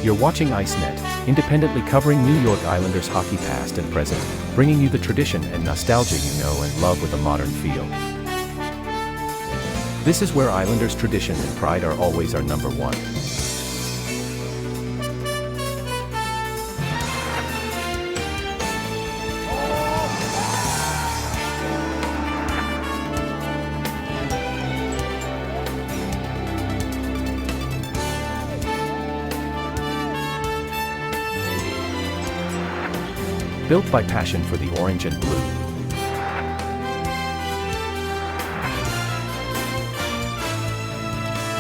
You're watching ICENET, independently covering New York Islanders hockey past and present, bringing you the tradition and nostalgia you know and love with a modern feel. This is where Islanders tradition and pride are always our number one. Built by passion for the orange and blue.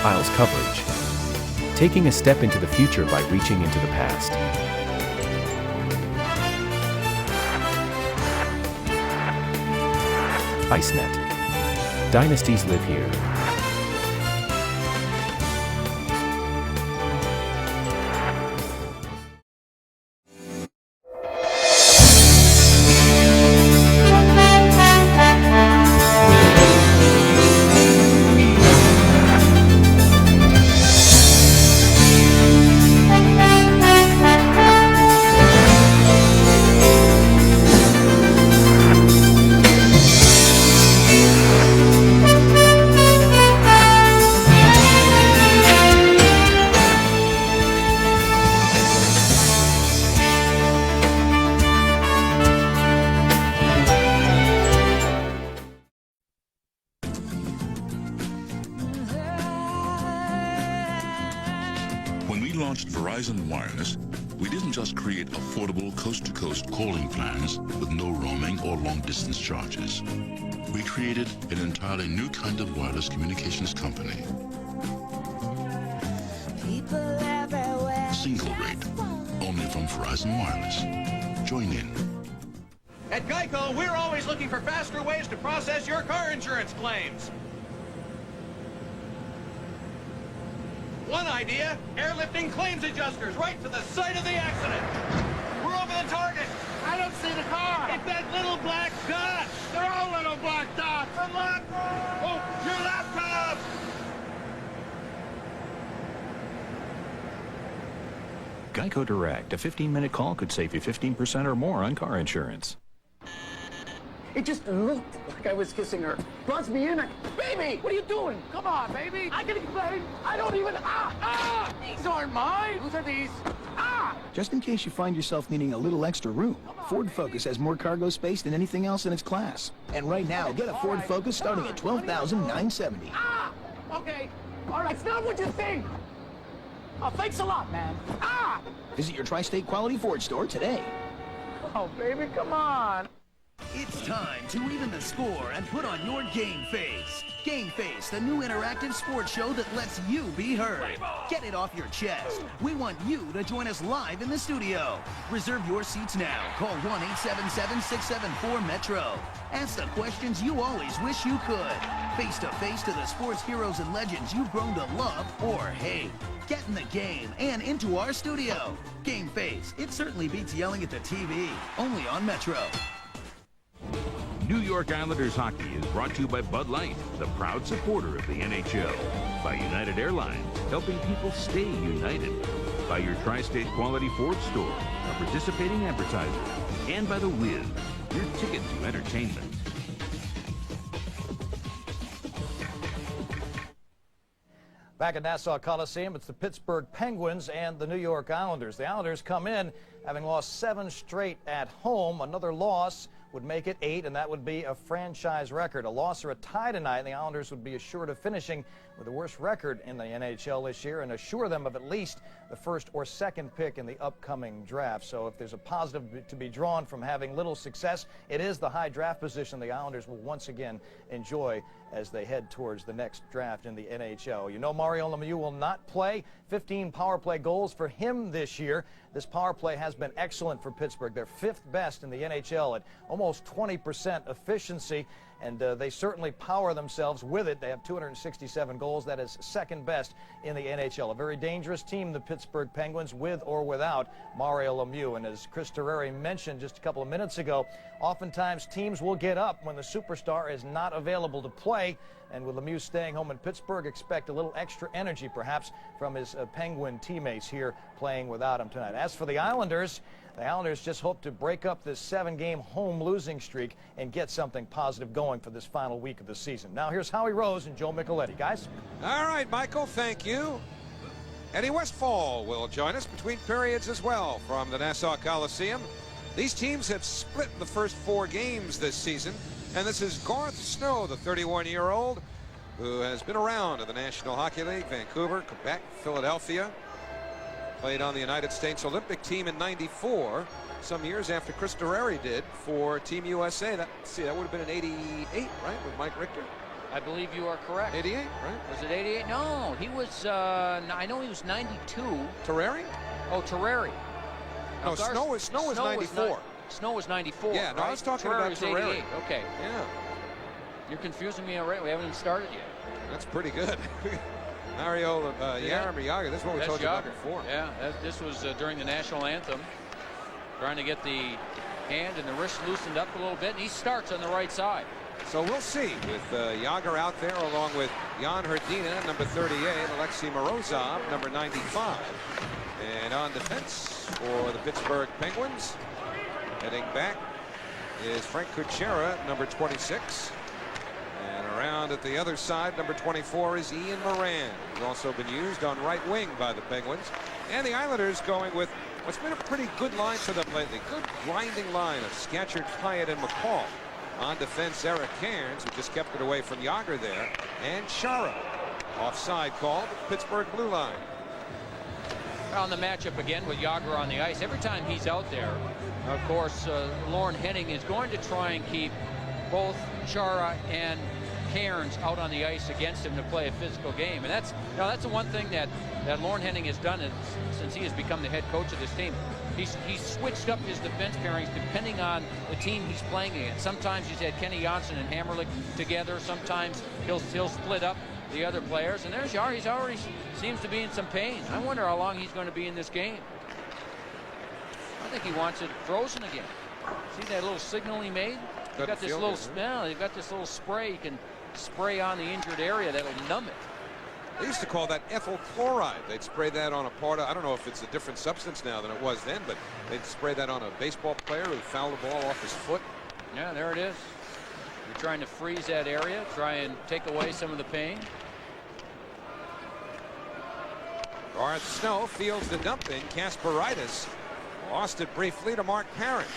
Isles coverage. Taking a step into the future by reaching into the past. ICENET. Dynasties live here. When we launched Verizon Wireless, we didn't just create affordable coast-to-coast calling plans with no roaming or long-distance charges. We created an entirely new kind of wireless communications company. Single rate, only from Verizon Wireless. Join in. At Geico, we're always looking for faster ways to process your car insurance claims. One idea, airlifting claims adjusters right to the site of the accident. We're over the target. I don't see the car. It's that little black dot. They're all little black dots. Unlock. Oh, your laptop. Geico Direct. A 15-minute call could save you 15% or more on car insurance. It just looked like I was kissing her. Buzz me in. Baby, what are you doing? Come on, baby. I can explain. I don't even. These aren't mine. Whose are these? Just in case you find yourself needing a little extra room, Ford Focus has more cargo space than anything else in its class. And right now, get a Ford Focus starting at $12,970. Okay. All right. It's not what you think. Oh, thanks a lot, man. Visit your Tri-State Quality Ford store today. Oh, baby, come on. It's time to even the score and put on your game face. Game Face, the new interactive sports show that lets you be heard. Get it off your chest. We want you to join us live in the studio. Reserve your seats now. Call 1-877-674-METRO. Ask the questions you always wish you could. Face to face to the sports heroes and legends you've grown to love or hate. Get in the game and into our studio. Game Face, it certainly beats yelling at the TV. Only on Metro. New York Islanders hockey is brought to you by Bud Light, the proud supporter of the NHL. By United Airlines, helping people stay united. By your Tri-State Quality Ford store, a participating advertiser. And by The Wiz, your ticket to entertainment. Back at Nassau Coliseum, it's the Pittsburgh Penguins and the New York Islanders. The Islanders come in having lost 7 straight at home. Another loss would make it 8, and that would be a franchise record. A loss or a tie tonight, and the Islanders would be assured of finishing with the worst record in the NHL this year and assure them of at least the first or second pick in the upcoming draft. So if there's a positive to be drawn from having little success, it is the high draft position the Islanders will once again enjoy as they head towards the next draft in the NHL. You know Mario Lemieux will not play. 15 power play goals for him this year. This power play has been excellent for Pittsburgh. They're 5th best in the NHL at almost 20% efficiency. and they certainly power themselves with it. They have 267 goals. That is second best in the NHL. A very dangerous team, the Pittsburgh Penguins, with or without Mario Lemieux. And as Chris Terreri mentioned just a couple of minutes ago, oftentimes teams will get up when the superstar is not available to play. And with Lemieux staying home in Pittsburgh, expect a little extra energy perhaps from his Penguin teammates here playing without him tonight. As for the Islanders just hope to break up this 7-game home losing streak and get something positive going for this final week of the season. Now here's Howie Rose and Joe Micheletti. Guys? All right, Michael, thank you. Eddie Westfall will join us between periods as well from the Nassau Coliseum. These teams have split in the first 4 games this season. And this is Garth Snow, the 31-year-old, who has been around in the National Hockey League, Vancouver, Quebec, Philadelphia. Played on the United States Olympic team in '94, some years after Chris Terreri did for Team USA. That would have been in '88, right, with Mike Richter? I believe you are correct. 88, right? Was it 88? No, he was, I know he was 92. Terreri? Oh, Terreri. No, Snow was 94. Snow was 94. Yeah, no, right? I was talking Terreri about was Terreri. 88. Okay. Yeah. You're confusing me already. We haven't even started yet. That's pretty good. Mario Jagr, this is what we told you about before. Yeah, this was during the national anthem. Trying to get the hand and the wrist loosened up a little bit, and he starts on the right side. So we'll see with Jagr out there along with Jan Hrdina, number 38, Alexei Morozov, number 95. And on defense for the Pittsburgh Penguins, heading back is Frank Kuchera, number 26. And around at the other side, number 24 is Ian Moran, who's also been used on right wing by the Penguins. And the Islanders going with what's been a pretty good line for them lately. Good grinding line of Scatchard, Hyatt, and McCall. On defense, Eric Cairns, who just kept it away from Jagr there. And Chara. Offside called, Pittsburgh blue line. On the matchup again with Jagr on the ice. Every time he's out there, of course, Lorne Henning is going to try and keep both Chara and Cairns out on the ice against him to play a physical game. And that's the one thing that Lorne Henning has done since he has become the head coach of this team. He's switched up his defense pairings depending on the team he's playing against. Sometimes he's had Kenny Janssen and Hammerlick together. Sometimes he'll split up the other players. And there's Jagr. He's already seems to be in some pain. I wonder how long he's going to be in this game. I think he wants it frozen again. See that little signal he made? He's got this little smell. He's got this little spray. He can spray on the injured area that'll numb it. They used to call that ethyl chloride. They'd spray that on a part of, I don't know if it's a different substance now than it was then, but they'd spray that on a baseball player who fouled the ball off his foot. Yeah, there it is. You're trying to freeze that area, try and take away some of the pain. Garth Snow fields the dump in. Kasparaitis lost it briefly to Mark Parrish.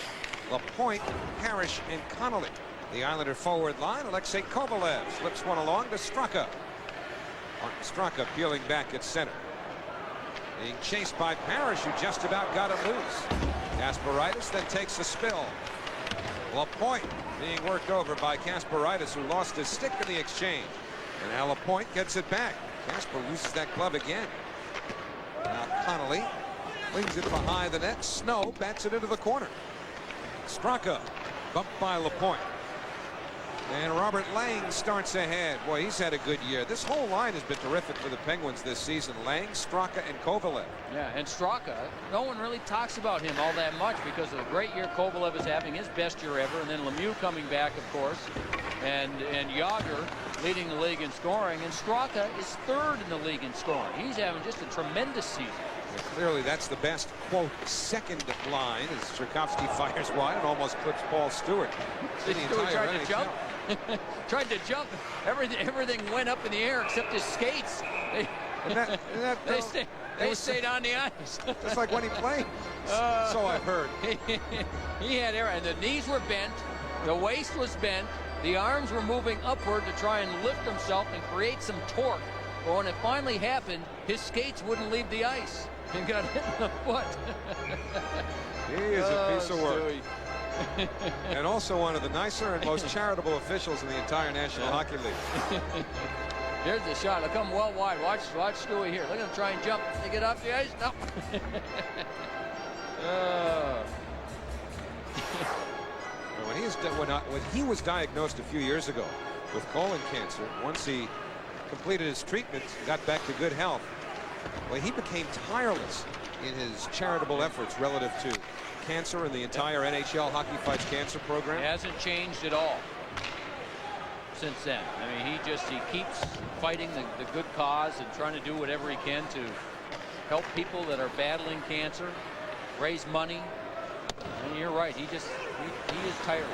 Lapointe, Parrish, and Connolly. The Islander forward line, Alexei Kovalev slips one along to Straka. Martin Straka peeling back at center. Being chased by Parrish, who just about got him loose. Kasparaitis then takes the spill. Lapointe being worked over by Kasparaitis, who lost his stick in the exchange. And now Lapointe gets it back. Kasper loses that glove again. Now Connolly flings it behind the net. Snow bats it into the corner. Straka bumped by Lapointe. And Robert Lang starts ahead. Boy, he's had a good year. This whole line has been terrific for the Penguins this season. Lang, Straka, and Kovalev. Yeah, and Straka, no one really talks about him all that much because of the great year Kovalev is having, his best year ever, and then Lemieux coming back, of course, and Jagr leading the league in scoring, and Straka is third in the league in scoring. He's having just a tremendous season. Well, clearly, that's the best, quote, second line as Sierkowski fires wide and almost clips Paul Stewart. Stewart tried to jump. Tried to jump. Everything went up in the air except his skates. They stayed on the ice. Just like when he played. So I've heard. He had air, and the knees were bent, the waist was bent, the arms were moving upward to try and lift himself and create some torque. But when it finally happened, his skates wouldn't leave the ice. He got hit in the foot. He is a piece of work. And also one of the nicer and most charitable officials in the entire National Hockey League. Here's the shot. It'll come well wide. Watch Stewie here. Look at him try and jump. They get off the ice. No. When he was diagnosed a few years ago with colon cancer, once he completed his treatment, got back to good health, well, he became tireless in his charitable efforts relative to cancer and the entire NHL Hockey Fights Cancer program. It hasn't changed at all since then. I mean, he keeps fighting the good cause and trying to do whatever he can to help people that are battling cancer, raise money. And you're right, he is tireless.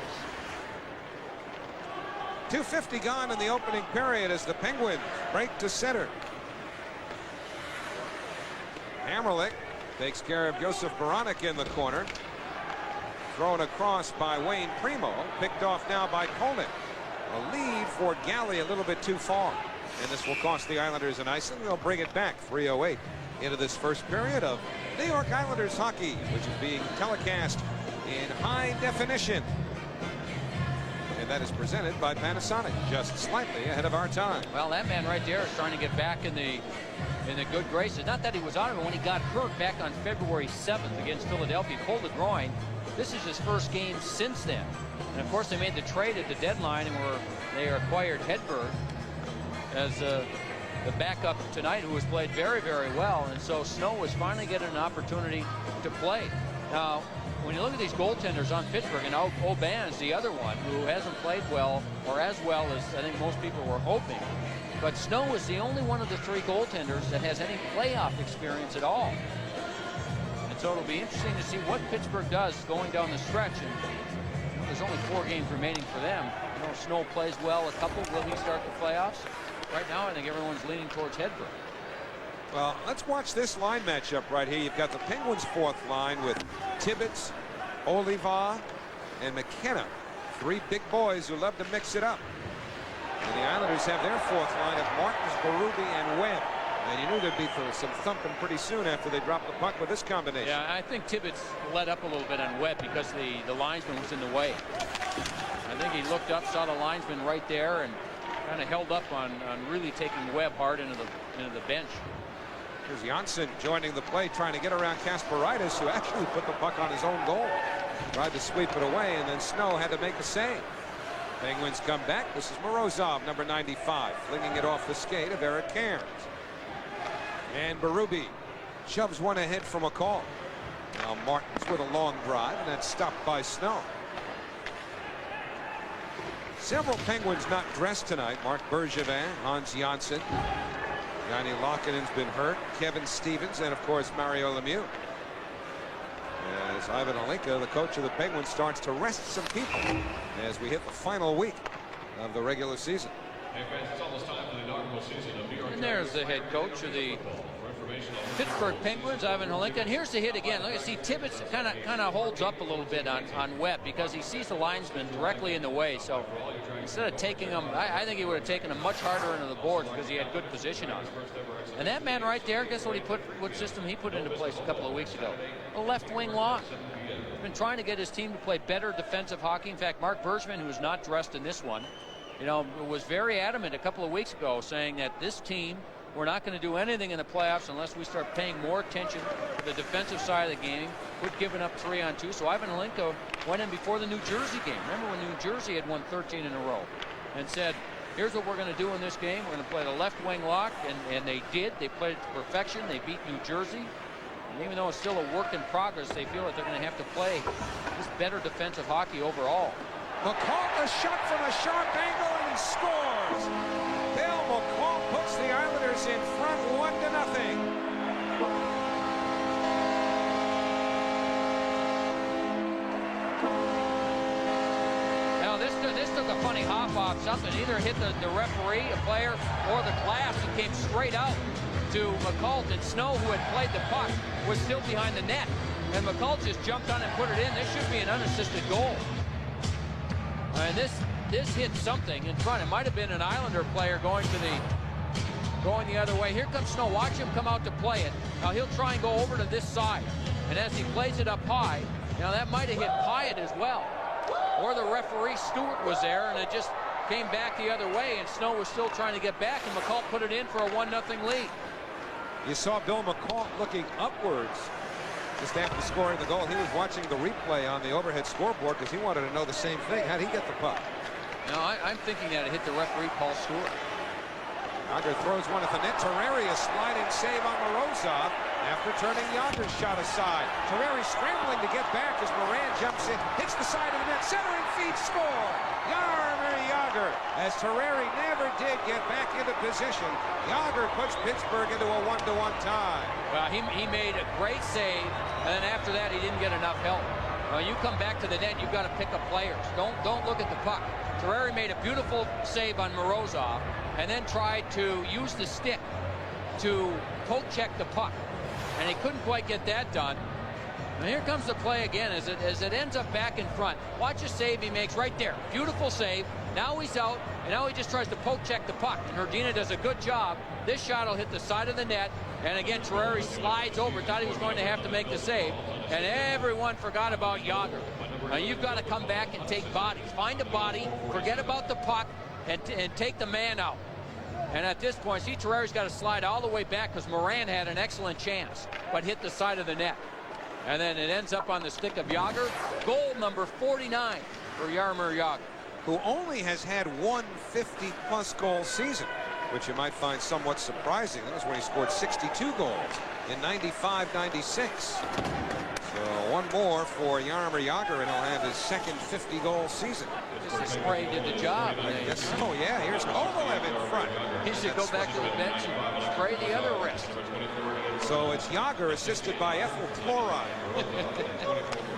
2:50 gone in the opening period as the Penguins break to center. Hamrlik takes care of Josef Baranek in the corner. Thrown across by Wayne Primo, picked off now by Coleman. A lead for Galley a little bit too far, and this will cost the Islanders an icing. They'll bring it back 3:08 into this first period of New York Islanders hockey, which is being telecast in high definition. And that is presented by Panasonic, just slightly ahead of our time. Well, that man right there is trying to get back in the good graces. Not that he was on it, but when he got hurt back on February 7th against Philadelphia, pulled the groin. This is his first game since then. And of course, they made the trade at the deadline, and they acquired Hedberg as the backup tonight, who has played very, very well. And so Snow is finally getting an opportunity to play. Now, when you look at these goaltenders on Pittsburgh, and Aubin is the other one who hasn't played well, or as well as I think most people were hoping. But Snow is the only one of the three goaltenders that has any playoff experience at all. And so it'll be interesting to see what Pittsburgh does going down the stretch. And there's only 4 games remaining for them. You know, Snow plays well a couple. Will he start the playoffs? Right now, I think everyone's leaning towards Hedberg. Well, let's watch this line matchup right here. You've got the Penguins' fourth line with Tibbetts, Oliva, and McKenna. 3 big boys who love to mix it up. And the Islanders have their fourth line of Martins, Berube, and Webb. And you knew there'd be some thumping pretty soon after they dropped the puck with this combination. Yeah, I think Tibbetts let up a little bit on Webb because the linesman was in the way. I think he looked up, saw the linesman right there, and kind of held up on really taking Webb hard into the bench. Here's Janssen joining the play, trying to get around Kasparaitis, who actually put the puck on his own goal. Tried to sweep it away, and then Snow had to make a save. Penguins come back. This is Morozov, number 95, flinging it off the skate of Eric Cairns. And Berube shoves one ahead from a call. Now Martins with a long drive, and that's stopped by Snow. Several Penguins not dressed tonight. Marc Bergevin, Hans Janssen. Johnny Lockinen's been hurt. Kevin Stevens, and of course Mario Lemieux. As Ivan Alinka, the coach of the Penguins, starts to rest some people as we hit the final week of the regular season. Hey friends, it's almost time for the inaugural season of New York. And there's the head coach of the Pittsburgh Penguins, Ivan Halinka. And here's the hit again. Look, see Tibbetts kind of holds up a little bit on Webb because he sees the linesman directly in the way. So instead of taking him, I think he would have taken him much harder into the boards because he had good position on him. And that man right there, guess what system he put into place a couple of weeks ago? A left wing lock. He's been trying to get his team to play better defensive hockey. In fact, Marc Bergevin, who was not dressed in this one, you know, was very adamant a couple of weeks ago, saying that this team, we're not going to do anything in the playoffs unless we start paying more attention to the defensive side of the game. Quit giving up 3-on-2. So Ivan Halinka went in before the New Jersey game. Remember when New Jersey had won 13 in a row, and said, here's what we're going to do in this game. We're going to play the left wing lock, and they did. They played it to perfection. They beat New Jersey. And even though it's still a work in progress, they feel that they're going to have to play this better defensive hockey overall. McCall, a shot from a sharp angle, and he scores. Bill McCall puts the Islanders in front 1-0. Now this took a funny hop off something. Either hit the referee, a player, or the glass, and came straight out to McCall. And Snow, who had played the puck, was still behind the net. And McCall just jumped on and put it in. This should be an unassisted goal. And this hit something in front. It might have been an Islander player going the other way. Here comes Snow. Watch him come out to play it. Now he'll try and go over to this side. And as he plays it up high, now that might have hit Pyatt as well. Or the referee Stewart was there, and it just came back the other way, and Snow was still trying to get back, and McCall put it in for a 1-0 lead. You saw Bill McCall looking upwards just after scoring the goal. He was watching the replay on the overhead scoreboard because he wanted to know the same thing. How'd he get the puck? No, I'm thinking that it hit the referee, Paul Stewart. Jagr throws one at the net. Terreri, a sliding save on Morozov after turning Jagr's shot aside. Terreri scrambling to get back as Moran jumps in, hits the side of the net, centering feed, score! Jaromir Jagr, as Terreri never did get back into position. Jagr puts Pittsburgh into a 1-1 tie. Well, he made a great save, and then after that, he didn't get enough help. Well, you come back to the net, you've got to pick up players. Don't look at the puck. Terreri made a beautiful save on Morozov, and then tried to use the stick to poke check the puck, and he couldn't quite get that done. And here comes the play again as it ends up back in front. Watch the save he makes right there. Beautiful save. Now he's out, and now he just tries to poke check the puck, and Hrdina does a good job. This shot will hit the side of the net, and again Terreri slides over. Thought he was going to have to make the save, and everyone forgot about Jagr. Now you've got to come back and take bodies. Find a body, forget about the puck, and take the man out. And at this point, see, Terreri's got to slide all the way back because Moran had an excellent chance, but hit the side of the net. And then it ends up on the stick of Jagr. Goal number 49 for Jaromir Jagr, who only has had one 50-plus goal season, which you might find somewhat surprising. That was when he scored 62 goals in 95-96. So one more for Jaromir Jagr, and he'll have his second 50-goal season. Just the spray did the job. I guess so, yeah. Here's Kovalev in front. He should go back to the bench and spray the other wrist. So it's Jagr assisted by ethyl chloride.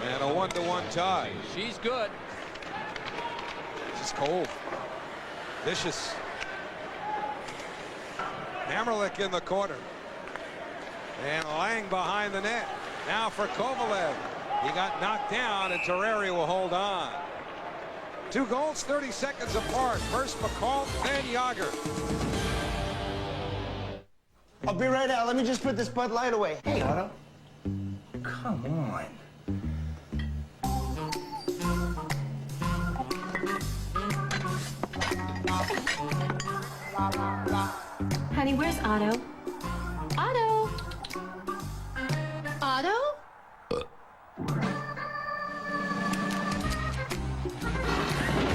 And a 1-1 tie. She's good. This is cold. Vicious. Hammerlick in the corner. And Lang behind the net. Now for Kovalev. He got knocked down, and Terreri will hold on. 2 goals, 30 seconds apart. First McCall, then Jagr. I'll be right out. Let me just put this Bud Light away. Hey, Otto. Come on. Honey, where's Otto? Otto? Otto?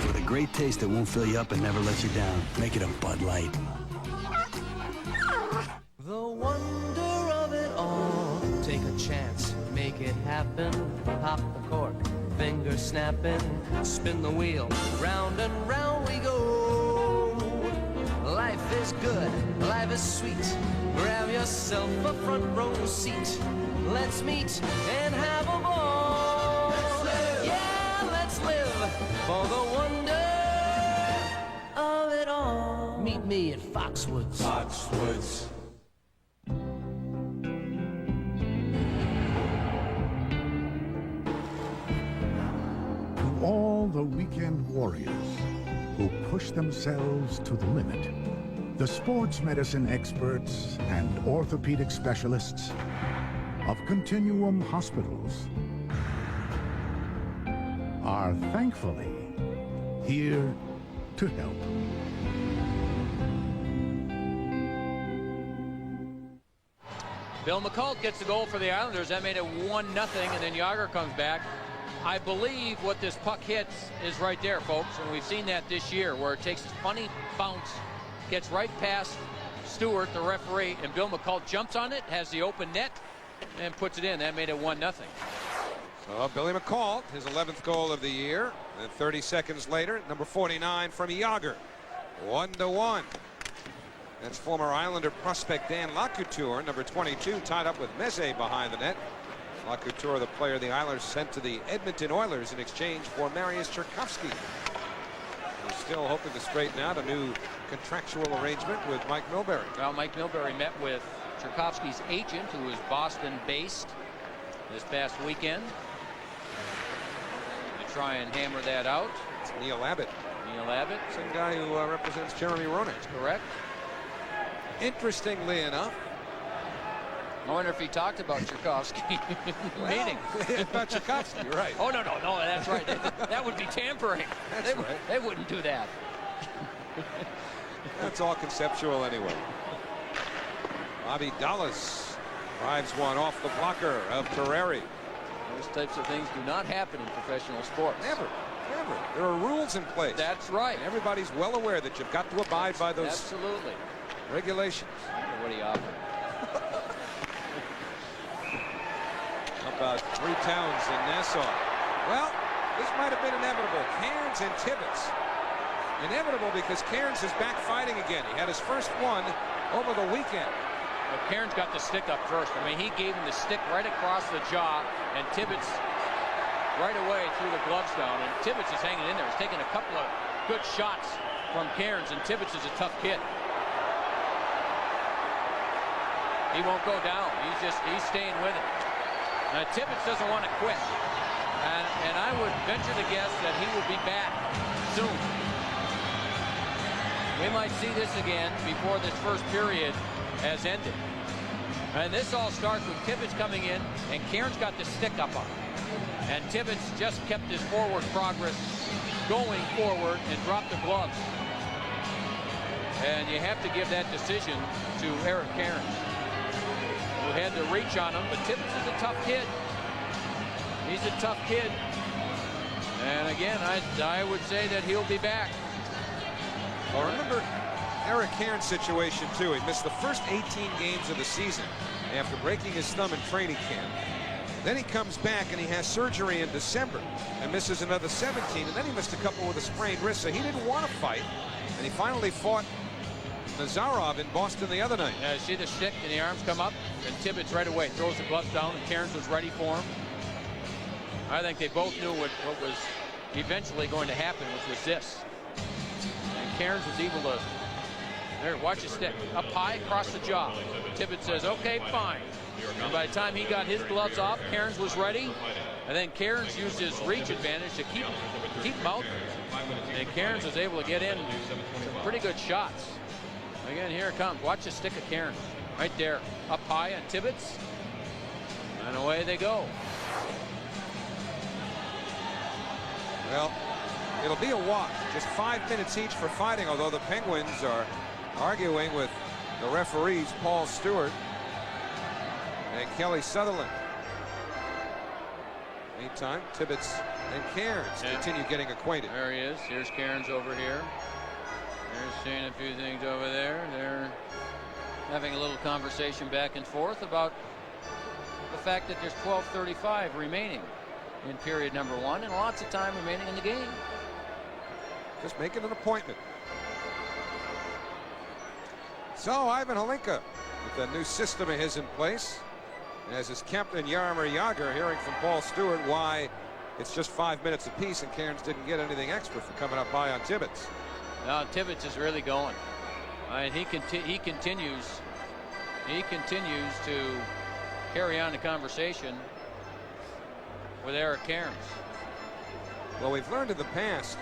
For the great taste that won't fill you up and never let you down, make it a Bud Light. The wonder of it all. Take a chance, make it happen. Pop the cork, finger snapping. Spin the wheel, round and round we go. Life is good, life is sweet. Grab yourself a front row seat. Let's meet and have a ball. Let's live. Yeah, let's live for the wonder of it all. Meet me at Foxwoods. Foxwoods. To all the weekend warriors who push themselves to the limit, the sports medicine experts and orthopedic specialists of Continuum Hospitals are thankfully here to help. Bill McCult gets the goal for the Islanders. That made it 1-0, and then Jagr comes back. I believe what this puck hits is right there, folks, and we've seen that this year, where it takes a funny bounce, gets right past Stewart, the referee, and Bill McCult jumps on it, has the open net, and puts it in. That made it 1-0. So Billy McCall, his 11th goal of the year. And 30 seconds later, number 49 from Jagr. 1-1. That's former Islander prospect Dan Lacouture, number 22, tied up with Meze behind the net. Lacouture, the player the Islanders sent to the Edmonton Oilers in exchange for Mariusz Czerkowski. He's still hoping to straighten out a new contractual arrangement with Mike Milbury. Well, Mike Milbury met with Czerkowski's agent, who is Boston-based, this past weekend to try and hammer that out. It's Neil Abbott. Neil Abbott. Same guy who represents Jeremy Roenick. That's correct. Interestingly enough, I wonder if he talked about Czerkowski in the meeting. About Czerkowski, you're right. Oh, no, that's right. That would be tampering. They wouldn't do that. That's all conceptual anyway. Bobby Dallas Drives one off the blocker of Terreri. Those types of things do not happen in professional sports. Never. There are rules in place. That's right. And everybody's well aware that you've got to abide by those absolutely regulations. What do you offer? How about 3 towns in Nassau? Well, this might have been inevitable. Cairns and Tibbetts. Inevitable because Cairns is back fighting again. He had his first one over the weekend. Well, Cairns got the stick up first. I mean, he gave him the stick right across the jaw, and Tibbetts right away threw the gloves down, and Tibbetts is hanging in there. He's taking a couple of good shots from Cairns, and Tibbetts is a tough kid. He won't go down. He's staying with it. Now, Tibbetts doesn't want to quit, and I would venture to guess that he will be back soon. We might see this again before this first period has ended. And this all starts with Tibbetts coming in, and Cairns got the stick up on him. And Tibbetts just kept his forward progress going forward and dropped the gloves. And you have to give that decision to Eric Cairns, who had the reach on him, but Tibbetts is a tough kid. He's a tough kid. And again, I would say that he'll be back. Well, remember Eric Cairns' situation, too. He missed the first 18 games of the season after breaking his thumb in training camp. Then he comes back and he has surgery in December and misses another 17. And then he missed a couple with a sprained wrist, so he didn't want to fight. And he finally fought Nazarov in Boston the other night. Yeah, see the stick and the arms come up, and Tibbetts right away throws the gloves down, and Cairns was ready for him. I think they both knew what was eventually going to happen, which was this. And Cairns was able to, there, watch his stick, up high across the jaw. Tibbetts says, okay, fine. And by the time he got his gloves off, Cairns was ready. And then Cairns used his reach advantage to keep him out. And Cairns was able to get in some pretty good shots. Again, here it comes. Watch the stick of Cairns. Right there. Up high on Tibbetts. And away they go. Well, it'll be a walk. Just 5 minutes each for fighting, although the Penguins are arguing with the referees, Paul Stewart and Kelly Sutherland. Meantime, Tibbetts and Cairns continue getting acquainted. There he is. Here's Cairns over here. They're saying a few things over there. They're having a little conversation back and forth about the fact that there's 12:35 remaining in period number 1 and lots of time remaining in the game. Just making an appointment. So Ivan Holinka with a new system of his in place, as is Captain Jaromir Jagr, hearing from Paul Stewart why it's just 5 minutes apiece and Cairns didn't get anything extra for coming up high on Tibbetts. Now Tibbetts is really going. I mean, he continues to carry on the conversation with Eric Cairns. Well, we've learned in the past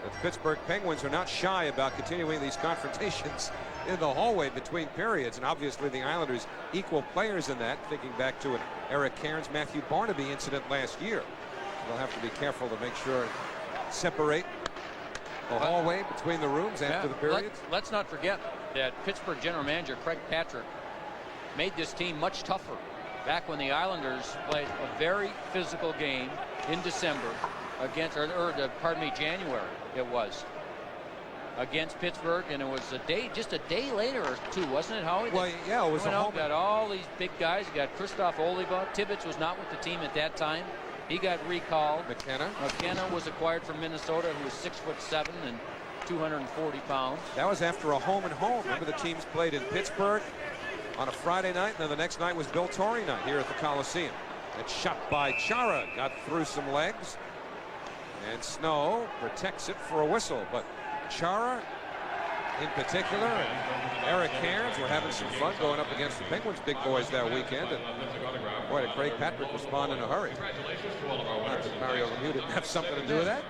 that the Pittsburgh Penguins are not shy about continuing these confrontations in the hallway between periods, and obviously the Islanders equal players in that, thinking back to an Eric Cairns Matthew Barnaby incident last year. They'll have to be careful to make sure separate the hallway between the rooms after the periods. Let's not forget that Pittsburgh general manager Craig Patrick made this team much tougher back when the Islanders played a very physical game in December against, January it was, against Pittsburgh, and it was just a day later or two, wasn't it, Howie? Well, yeah, it was a home. Got all these big guys. You got Christoph Oliva. Tibbetts was not with the team at that time. He got recalled. McKenna was acquired from Minnesota, who was 6'7" and 240 pounds. That was after a home and home. Remember, the teams played in Pittsburgh on a Friday night, and then the next night was Bill Torrey night here at the Coliseum. And shot by Chara, got through some legs, and Snow protects it for a whistle. But Chara in particular and Eric Cairns were having some fun going up against the Penguins big boys that weekend, and boy, did Craig Patrick respond in a hurry. Not that Mario Lemieux didn't have something to do with that,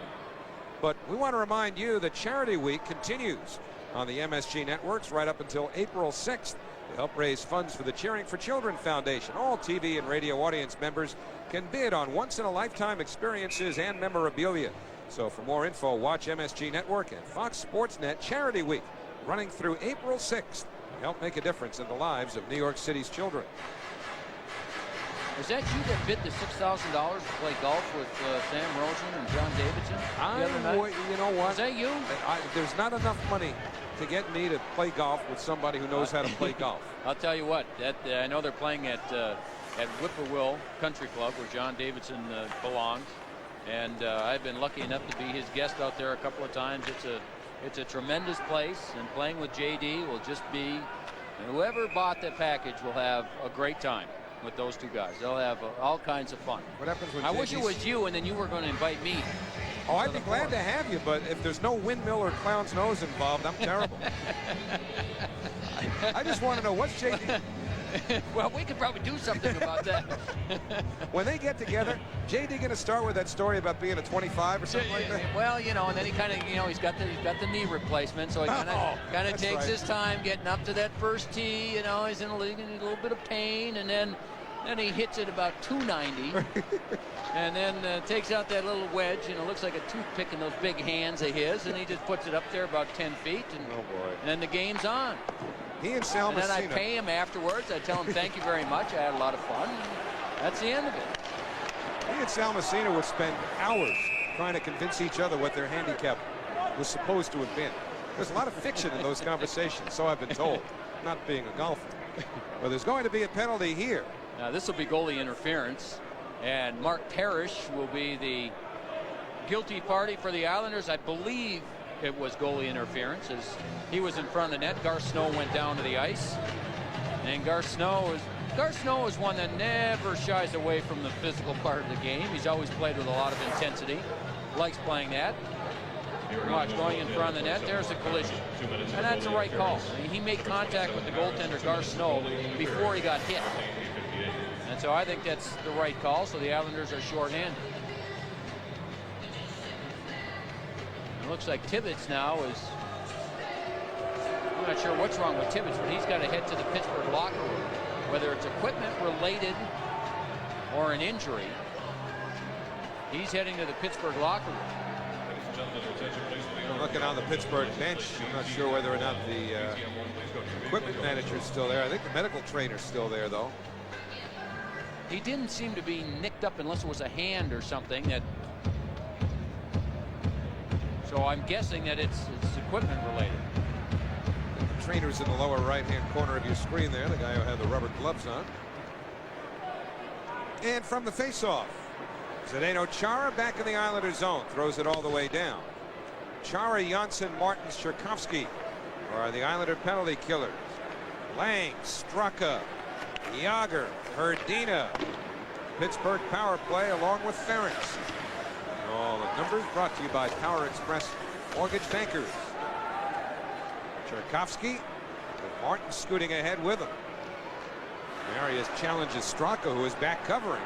but we want to remind you that Charity Week continues on the MSG networks right up until April 6th to help raise funds for the Cheering for Children Foundation. All TV and radio audience members can bid on once-in-a-lifetime experiences and memorabilia. So for more info, watch MSG Network and Fox Sports Net Charity Week, running through April 6th to help make a difference in the lives of New York City's children. Was that you that bid the $6,000 to play golf with Sam Rosen and John Davidson the other night? You know what? Was that you? There's not enough money to get me to play golf with somebody who knows how to play golf. I'll tell you what. I know they're playing at Whippoorwill Country Club, where John Davidson belongs, and I've been lucky enough to be his guest out there a couple of times. It's a tremendous place, and playing with JD will just be. And whoever bought that package will have a great time with those two guys. They'll have all kinds of fun. What happens when I wish it was you, and then you were going to invite me. Oh, I'd be glad to have you, but if there's no windmill or clown's nose involved, I'm terrible. I just want to know, what's JD? Well, we could probably do something about that. When they get together, JD going to start with that story about being a 25 or something like that? Well, you know, and then he kind of, you know, he's got the knee replacement, so he kind of takes his time getting up to that first tee. You know, he's in a little bit of pain, and then he hits it about 290, and then takes out that little wedge, and it looks like a toothpick in those big hands of his, and he just puts it up there about 10 feet, and, and then the game's on. He and Sal And then I Messina. pay him afterwards. I tell him thank you very much. I had a lot of fun. That's the end of it. He and Sal Messina would spend hours trying to convince each other what their handicap was supposed to have been. There's a lot of fiction in those conversations, so I've been told, not being a golfer. But there's going to be a penalty here. Now this will be goalie interference, and Mark Parrish will be the guilty party for the Islanders. I believe it was goalie interference as he was in front of the net. Gar Snow went down to the ice, and Gar Snow is one that never shies away from the physical part of the game. He's always played with a lot of intensity, likes playing that. Watch, going in front of the net, there's a collision, and that's the right call. I mean, he made contact with the goaltender Gar Snow before he got hit, and so I think that's the right call. So the Islanders are shorthanded. It looks like Tibbetts now is, I'm not sure what's wrong with Tibbetts, but he's got to head to the Pittsburgh locker room. Whether it's equipment related or an injury, he's heading to the Pittsburgh locker room. I'm looking on the Pittsburgh bench. I'm not sure whether or not the equipment manager is still there. I think the medical trainer's still there, though. He didn't seem to be nicked up unless it was a hand or something. So I'm guessing that it's equipment related. The trainer's in the lower right-hand corner of your screen there, the guy who had the rubber gloves on. And from the face-off, Zdeno Chara back in the Islanders zone, throws it all the way down. Chara, Janssen, Martins, Sherkovsky are the Islander penalty killers. Lang, Straka, Jagr, Herdina. Pittsburgh power play along with Ferentz. All the numbers brought to you by Power Express Mortgage Bankers. Sherkovsky with Martin scooting ahead with him. Marius challenges Straka, who is back covering.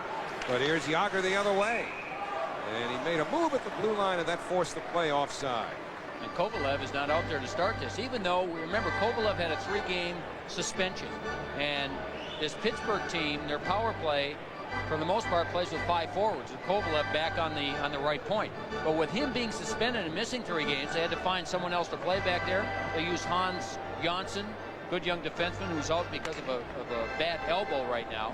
But here's Jagr the other way. And he made a move at the blue line, and that forced the play offside. And Kovalev is not out there to start this, even though, remember, Kovalev had a 3-game suspension. And this Pittsburgh team, their power play, for the most part, plays with 5 forwards, with Kovalev back on the right point. But with him being suspended and missing 3 games, they had to find someone else to play back there. They used Hans Janssen, good young defenseman who's out because of a bad elbow right now.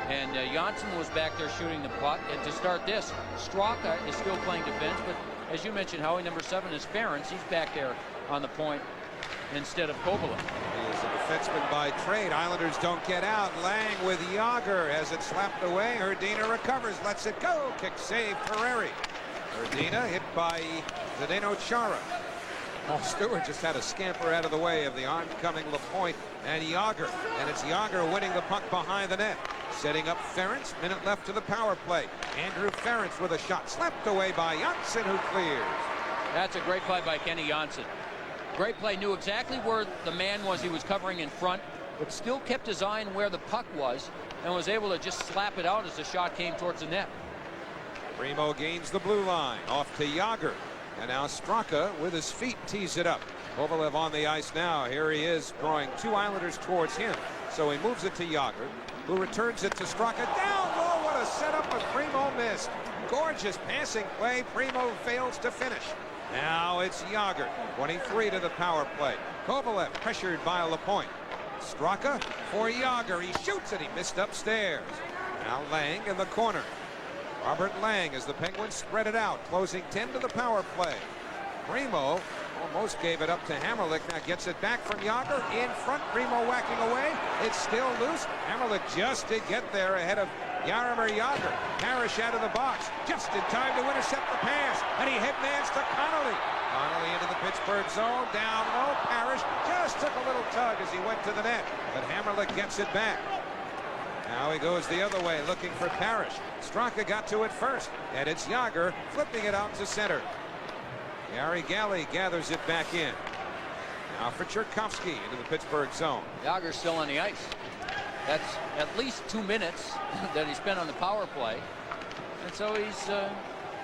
And Janssen was back there shooting the puck. And to start this, Straka is still playing defense, but as you mentioned, Howie, number 7 is Ferentz. He's back there on the point instead of Kovalev. He is a defenseman by trade. Islanders don't get out. Lang with Jagr has it slapped away. Herdina recovers, lets it go. Kick save, Pereri. Herdina hit by Zdeno Chara. Paul Stewart just had a scamper out of the way of the oncoming Lapointe and Jagr. And it's Jagr winning the puck behind the net. Setting up Ferentz. Minute left to the power play. Andrew Ferentz with a shot slapped away by Janssen, who clears. That's a great play by Kenny Janssen. Great play. Knew exactly where the man was he was covering in front, but still kept his eye on where the puck was and was able to just slap it out as the shot came towards the net. Primo gains the blue line. Off to Jagr. And now Straka with his feet tees it up. Kovalev on the ice now. Here he is drawing 2 Islanders towards him. So he moves it to Jagr, who returns it to Straka. Down low. What a setup, but Primo missed. Gorgeous passing play. Primo fails to finish. Now it's Jagr, 23 to the power play. Kovalev pressured by Lapointe. Straka for Jagr. He shoots it. He missed upstairs. Now Lang in the corner. Robert Lang as the Penguins spread it out, closing 10 to the power play. Primo almost gave it up to Hammerlich. Now gets it back from Jagr in front. Primo whacking away. It's still loose. Hammerlich just did get there ahead of Jaromir Jagr. Parrish out of the box just in time to intercept the pass, and he headmans to Connolly. Connolly into the Pittsburgh zone, down low. Parrish just took a little tug as he went to the net, but Hammerlich gets it back. Now he goes the other way looking for Parrish. Straka got to it first, and it's Jagr flipping it out to center. Gary Galley gathers it back in. Now for Tchaikovsky into the Pittsburgh zone. Jagr's still on the ice. That's at least 2 minutes that he spent on the power play. And so he's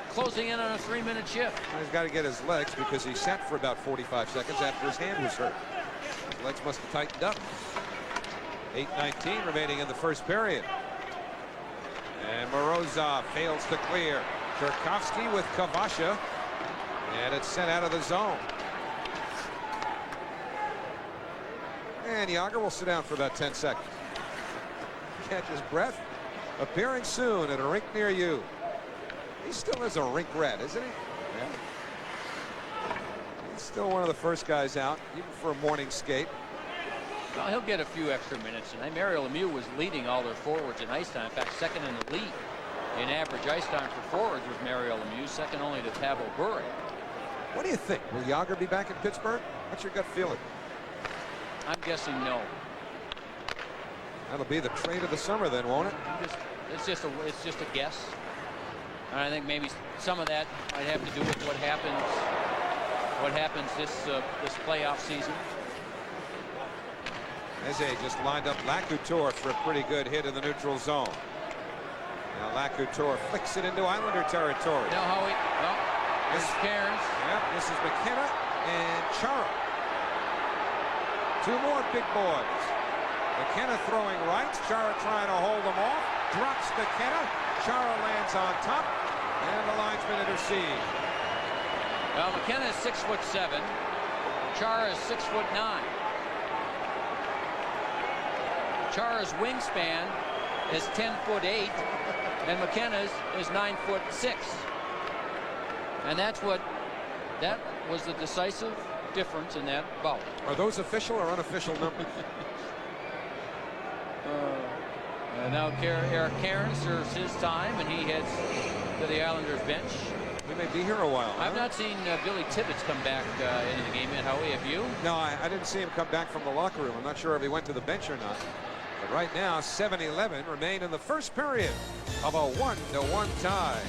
closing in on a 3-minute shift. He's got to get his legs because he sat for about 45 seconds after his hand was hurt. His legs must have tightened up. 8:19 remaining in the first period. And Morozov fails to clear. Tchaikovsky with Kavasha. And it's sent out of the zone. And Jagr will sit down for about 10 seconds. Catch his breath. Appearing soon at a rink near you. He still is a rink rat, isn't he? Yeah. He's still one of the first guys out, even for a morning skate. Well, he'll get a few extra minutes tonight. Mario Lemieux was leading all their forwards in ice time. In fact, second in the league in average ice time for forwards was Mario Lemieux, second only to Pavel Bure. What do you think? Will Jagr be back in Pittsburgh? What's your gut feeling? I'm guessing no. That'll be the trade of the summer then, won't it? It's just a guess. And I think maybe some of that might have to do with what happens this playoff season. Eze just lined up Lacouture for a pretty good hit in the neutral zone. Now Lacouture flicks it into Islander territory. Now Howie, well, this is Cairns. Yep, this is McKenna and Chara. Two more big boys. McKenna throwing right. Chara trying to hold them off. Drops McKenna. Chara lands on top. And the linesman intercedes. Well, McKenna is 6'7". Chara is 6'9". Chara's wingspan is 10'8", and McKenna's is 9'6". And that was the decisive difference in that bout. Are those official or unofficial numbers? And now Eric Cairns serves his time, and he heads to the Islanders bench. He may be here a while. I've not seen Billy Tibbetts come back into the game yet. Howie, have you? No, I didn't see him come back from the locker room. I'm not sure if he went to the bench or not. But right now, 7-11 remain in the first period of a 1-1 tie.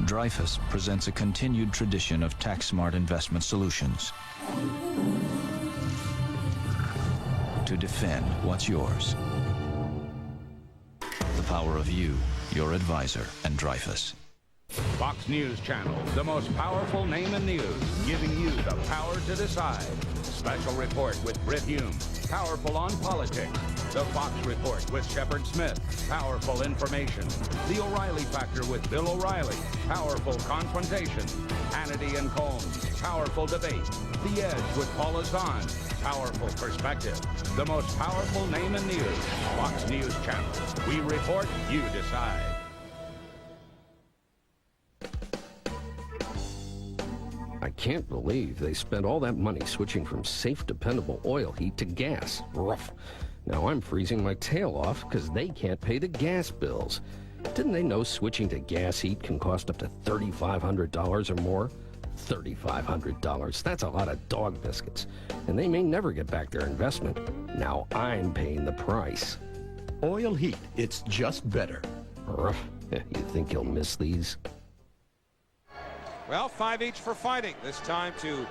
Dreyfus presents a continued tradition of tax-smart investment solutions to defend what's yours. The power of you, your advisor, and Dreyfus. Fox News Channel, the most powerful name in news, giving you the power to decide. Special Report with Britt Hume, powerful on politics. The Fox Report with Shepard Smith, powerful information. The O'Reilly Factor with Bill O'Reilly, powerful confrontation. Hannity and Combs, powerful debate. The Edge with Paula Zahn, powerful perspective. The most powerful name in news, Fox News Channel. We report, you decide. I can't believe they spent all that money switching from safe, dependable oil heat to gas. Rough. Now I'm freezing my tail off because they can't pay the gas bills. Didn't they know switching to gas heat can cost up to $3,500 or more? $3,500. That's a lot of dog biscuits. And they may never get back their investment. Now I'm paying the price. Oil heat. It's just better. Rough. You think you'll miss these? Well, 5 each for fighting. This time to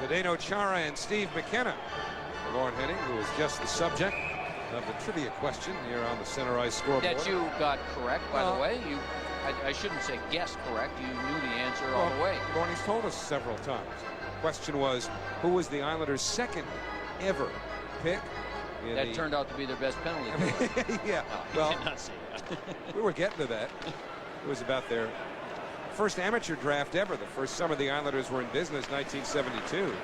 Zdeno Chara and Steve McKenna. Lorne Henning, who was just the subject of the trivia question here on the center ice scoreboard. That you got correct, by the way. I shouldn't say guessed correct. You knew the answer all the way. Lorne's told us several times. The question was, who was the Islanders' second ever pick That turned out to be their best penalty. Yeah, No, well, you did not say that. we were getting to that. It was about their first amateur draft ever. The first summer the Islanders were in business, 1972.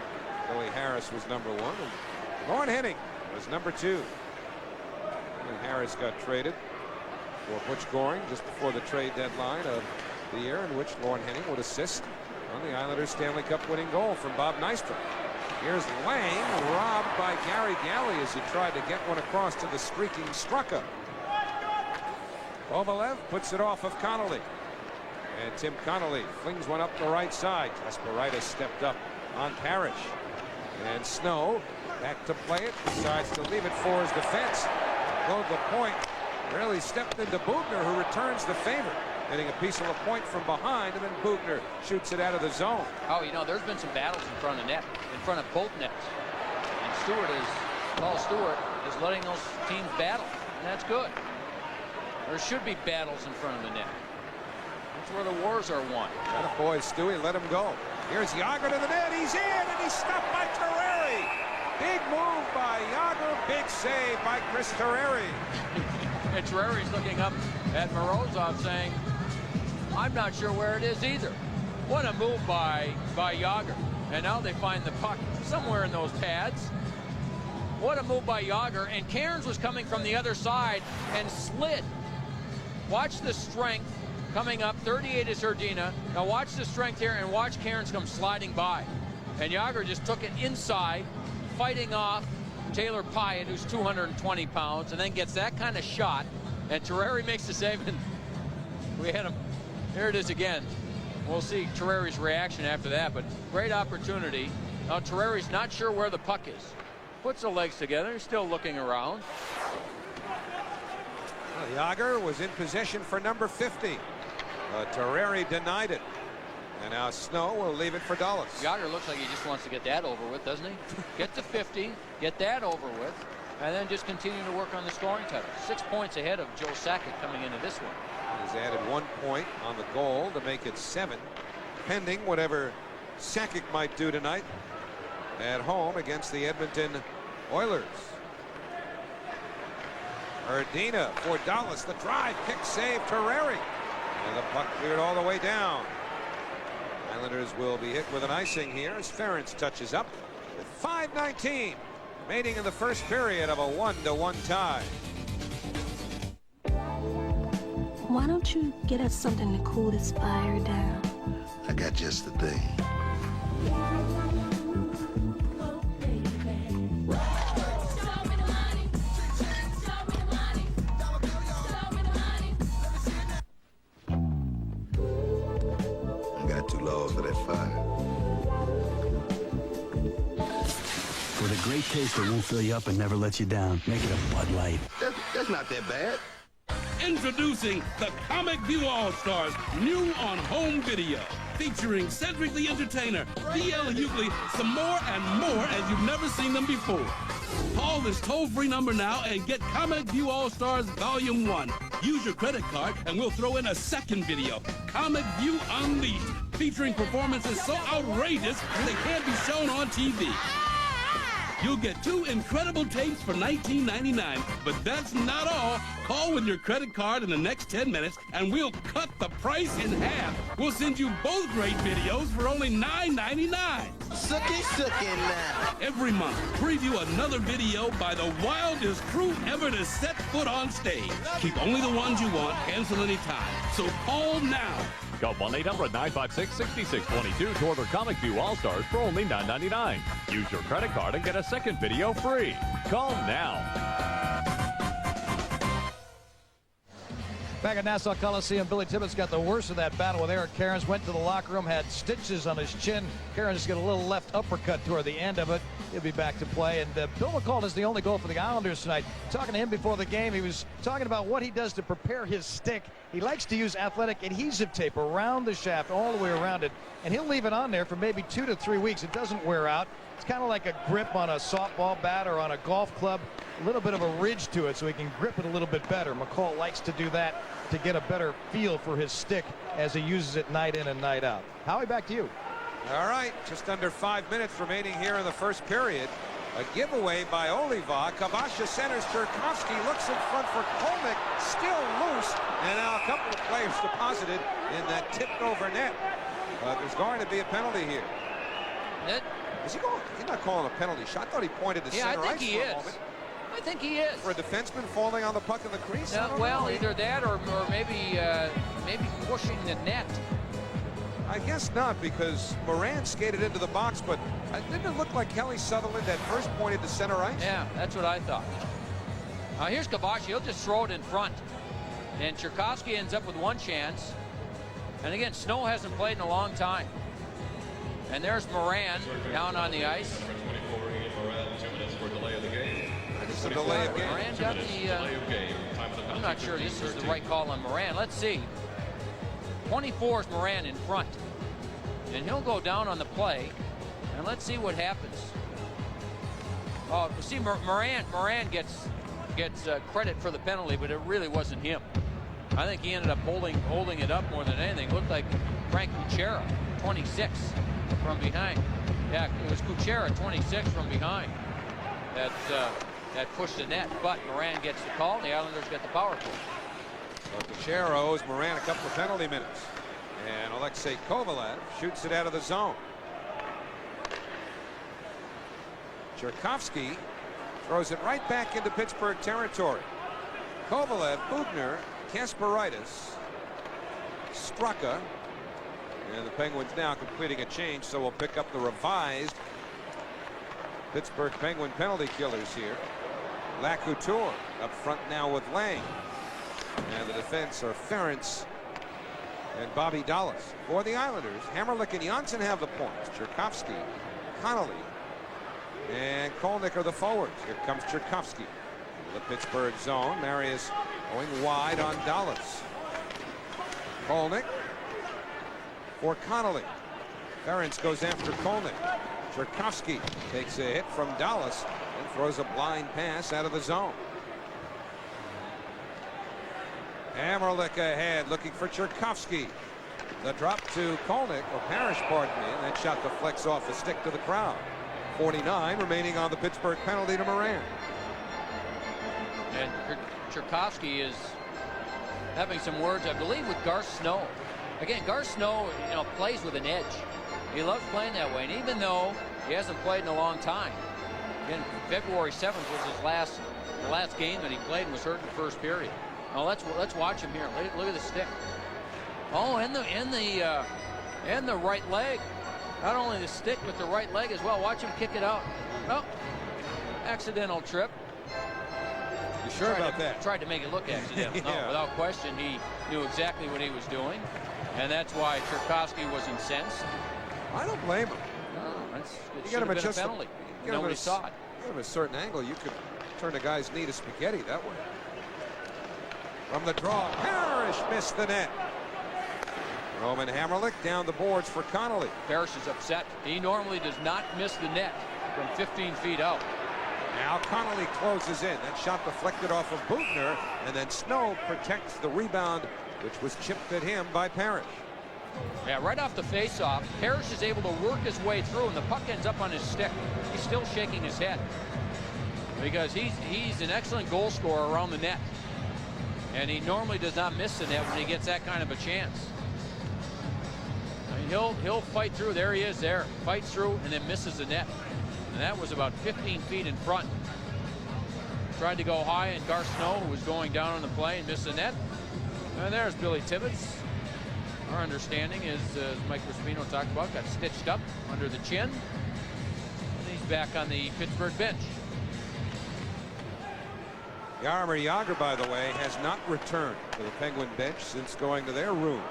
Billy Harris was #1, and Lorne Henning was #2. Billy Harris got traded for Butch Goring just before the trade deadline of the year in which Lorne Henning would assist on the Islanders' Stanley Cup winning goal from Bob Nystrom. Here's Lang, robbed by Gary Galley as he tried to get one across to the streaking Strucker. Kovalev puts it off of Connolly. And Tim Connolly flings one up the right side. Kasparaitis stepped up on Parrish. And Snow back to play it. Decides to leave it for his defense. Load the point. Really stepped into Bugner, who returns the favor. Getting a piece of a point from behind, and then Bugner shoots it out of the zone. Oh, you know, there's been some battles in front of net, in front of both nets. And Paul Stewart is letting those teams battle, and that's good. There should be battles in front of the net. That's where the wars are won. Boy, Stewie, let him go. Here's Jagr to the net. He's in, and he's stopped by Terreri. Big move by Jagr. Big save by Chris Terreri. And Terreri's looking up at Morozov saying, I'm not sure where it is either. What a move by Jagr. And now they find the puck somewhere in those pads. What a move by Jagr. And Cairns was coming from the other side and slid. Watch the strength coming up. 38 is Herdina. Now watch the strength here and watch Cairns come sliding by. And Jagr just took it inside, fighting off Taylor Pyatt, who's 220 pounds, and then gets that kind of shot. And Terreri makes the save, and we had him. Here it is again. We'll see Terreri's reaction after that, but great opportunity. Now Terreri's not sure where the puck is. Puts the legs together, still looking around. Well, Jagr was in possession for number 50. Terreri denied it. And now Snow will leave it for Dulles. Jagr looks like he just wants to get that over with, doesn't he? Get to 50, get that over with, and then just continue to work on the scoring title. 6 points ahead of Joe Sakic coming into this one. He's added 1 point on the goal to make it 7, pending whatever Sakic might do tonight at home against the Edmonton Oilers. Herdina for Dulles. The drive, kick, save, Terreri. And the puck cleared all the way down. Islanders will be hit with an icing here as Ferentz touches up with 5:19 remaining in the first period of a 1-1 tie. Why don't you get us something to cool this fire down? I got just the thing. I got 2 loaves for that fire. For the great taste that won't fill you up and never let you down, make it a Bud Light. That's not that bad. Introducing the Comic View All-Stars, new on home video. Featuring Cedric the Entertainer, D.L. Hughley, some more and more as you've never seen them before. Call this toll-free number now and get Comic View All-Stars Volume 1. Use your credit card and we'll throw in a second video, Comic View Unleashed, featuring performances so outrageous they can't be shown on TV. You'll get 2 incredible tapes for $19.99, but that's not all. Call with your credit card in the next 10 minutes, and we'll cut the price in half. We'll send you both great videos for only $9.99. Sookie now. Every month, preview another video by the wildest crew ever to set foot on stage. Keep only the ones you want, cancel anytime. So call now. Call 1-800-956-6622 to order Comic View All-Stars for only $9.99. Use your credit card and get a second video free. Call now. Back at Nassau Coliseum, Billy Tibbetts got the worst of that battle with Eric Cairns. Went to the locker room, had stitches on his chin. Cairns got a little left uppercut toward the end of it. He'll be back to play. And Bill McCall is the only goal for the Islanders tonight. Talking to him before the game, he was talking about what he does to prepare his stick. He likes to use athletic adhesive tape around the shaft, all the way around it. And he'll leave it on there for maybe 2 to 3 weeks. It doesn't wear out. It's kind of like a grip on a softball bat or on a golf club. A little bit of a ridge to it so he can grip it a little bit better. McCall likes to do that to get a better feel for his stick as he uses it night in and night out. Howie, back to you. All right, just under 5 minutes remaining here in the first period. A giveaway by Oliva. Kabasha centers. Tchaikovsky looks in front for Kolnick. Still loose. And now a couple of players deposited in that tipped over net. But there's going to be a penalty here. Is he going? He's not calling a penalty shot. I thought he pointed to center ice for a moment. I think he is. For a defenseman falling on the puck in the crease? Well, either that or maybe pushing the net. I guess not, because Moran skated into the box, but didn't it look like Kelly Sutherland at first pointed to center ice? Yeah, that's what I thought. Here's Kabashi. He'll just throw it in front. And Tchaikovsky ends up with one chance. And again, Snow hasn't played in a long time. And there's Moran down on the ice. It's a delay of game. Moran got the... I'm not sure this is the right call on Moran. Let's see. 24 is Moran in front. And he'll go down on the play. And let's see what happens. Oh, see, Moran gets credit for the penalty, but it really wasn't him. I think he ended up holding it up more than anything. It looked like Frank Kuchera, 26, from behind. Yeah, it was Kuchera, 26, from behind. That pushed the net, but Moran gets the call, and the Islanders get the power play. Well, Kuchera owes Moran a couple of penalty minutes. And Alexei Kovalev shoots it out of the zone. Tchaikovsky throws it right back into Pittsburgh territory. Kovalev, Bugner, Kasparaitis, Straka, and the Penguins now completing a change, so we'll pick up the revised Pittsburgh Penguin penalty killers here. Lacouture up front now with Lang, and the defense are Ferentz and Bobby Dallas. For the Islanders, Hammerlick and Janssen have the points. Tchaikovsky, Connolly, and Kolnick are the forwards. Here comes Tchaikovsky. The Pittsburgh zone. Marius going wide on Dallas. Kolnick for Connolly. Ferentz goes after Kolnick. Tchaikovsky takes a hit from Dallas and throws a blind pass out of the zone. Hammerlick ahead, looking for Tchaikovsky. The drop to Kolnick, or Parrish, pardon me, and that shot deflects off the stick to the crowd. 49 remaining on the Pittsburgh penalty to Moran. And Tchaikovsky is having some words, I believe, with Garth Snow. Again, Garth Snow, plays with an edge. He loves playing that way, and even though he hasn't played in a long time, again, February 7th was his last game that he played and was hurt in the first period. Now let's watch him here. Look at the stick. Oh, and the right leg. Not only the stick, but the right leg as well. Watch him kick it out. Oh, accidental trip. You sure about that? Tried to make it look accidental. Yeah. No, without question, he knew exactly what he was doing, and that's why Tchaikovsky was incensed. I don't blame him. No, it you should have been a penalty. Nobody saw it. You have a certain angle. You could turn a guy's knee to spaghetti that way. From the draw, Parrish missed the net. Roman Hammerlick down the boards for Connolly. Parrish is upset. He normally does not miss the net from 15 feet out. Now Connolly closes in. That shot deflected off of Bugner, and then Snow protects the rebound, which was chipped at him by Parrish. Yeah, right off the face-off, Parrish is able to work his way through, and the puck ends up on his stick. He's still shaking his head because he's an excellent goal scorer around the net, and he normally does not miss the net when he gets that kind of a chance. I mean, he'll fight through. There he is. There, fights through, and then misses the net. And that was about 15 feet in front. Tried to go high, and Garth Snow, who was going down on the play, and missed the net. And there's Billy Tibbetts. Our understanding is, as Mike Crispino talked about, got stitched up under the chin. And he's back on the Pittsburgh bench. Jaromir Jagr, by the way, has not returned to the Penguin bench since going to their room.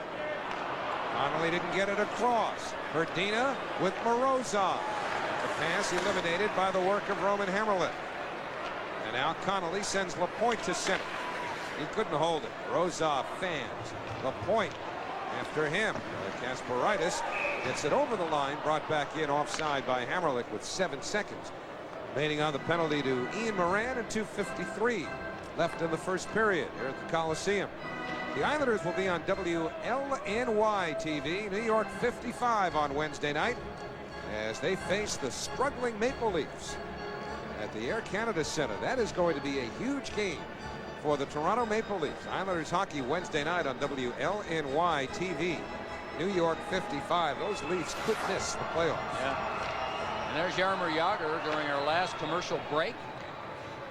Connolly didn't get it across. Herdina with Morozov. The pass eliminated by the work of Roman Hammerlick. And now Connolly sends Lapointe to center. He couldn't hold it. Morozov fans. Lapointe after him. Kasparaitis gets it over the line, brought back in offside by Hammerlick with 7 seconds remaining on the penalty to Ian Moran, and 2:53 left in the first period here at the Coliseum. The Islanders will be on WLNY TV, New York 55 on Wednesday night as they face the struggling Maple Leafs. at the Air Canada Center. That is going to be a huge game for the Toronto Maple Leafs. Islanders hockey Wednesday night on WLNY TV. New York 55. Those Leafs could miss the playoffs. Yeah. And there's Jaromir Jagr during our last commercial break.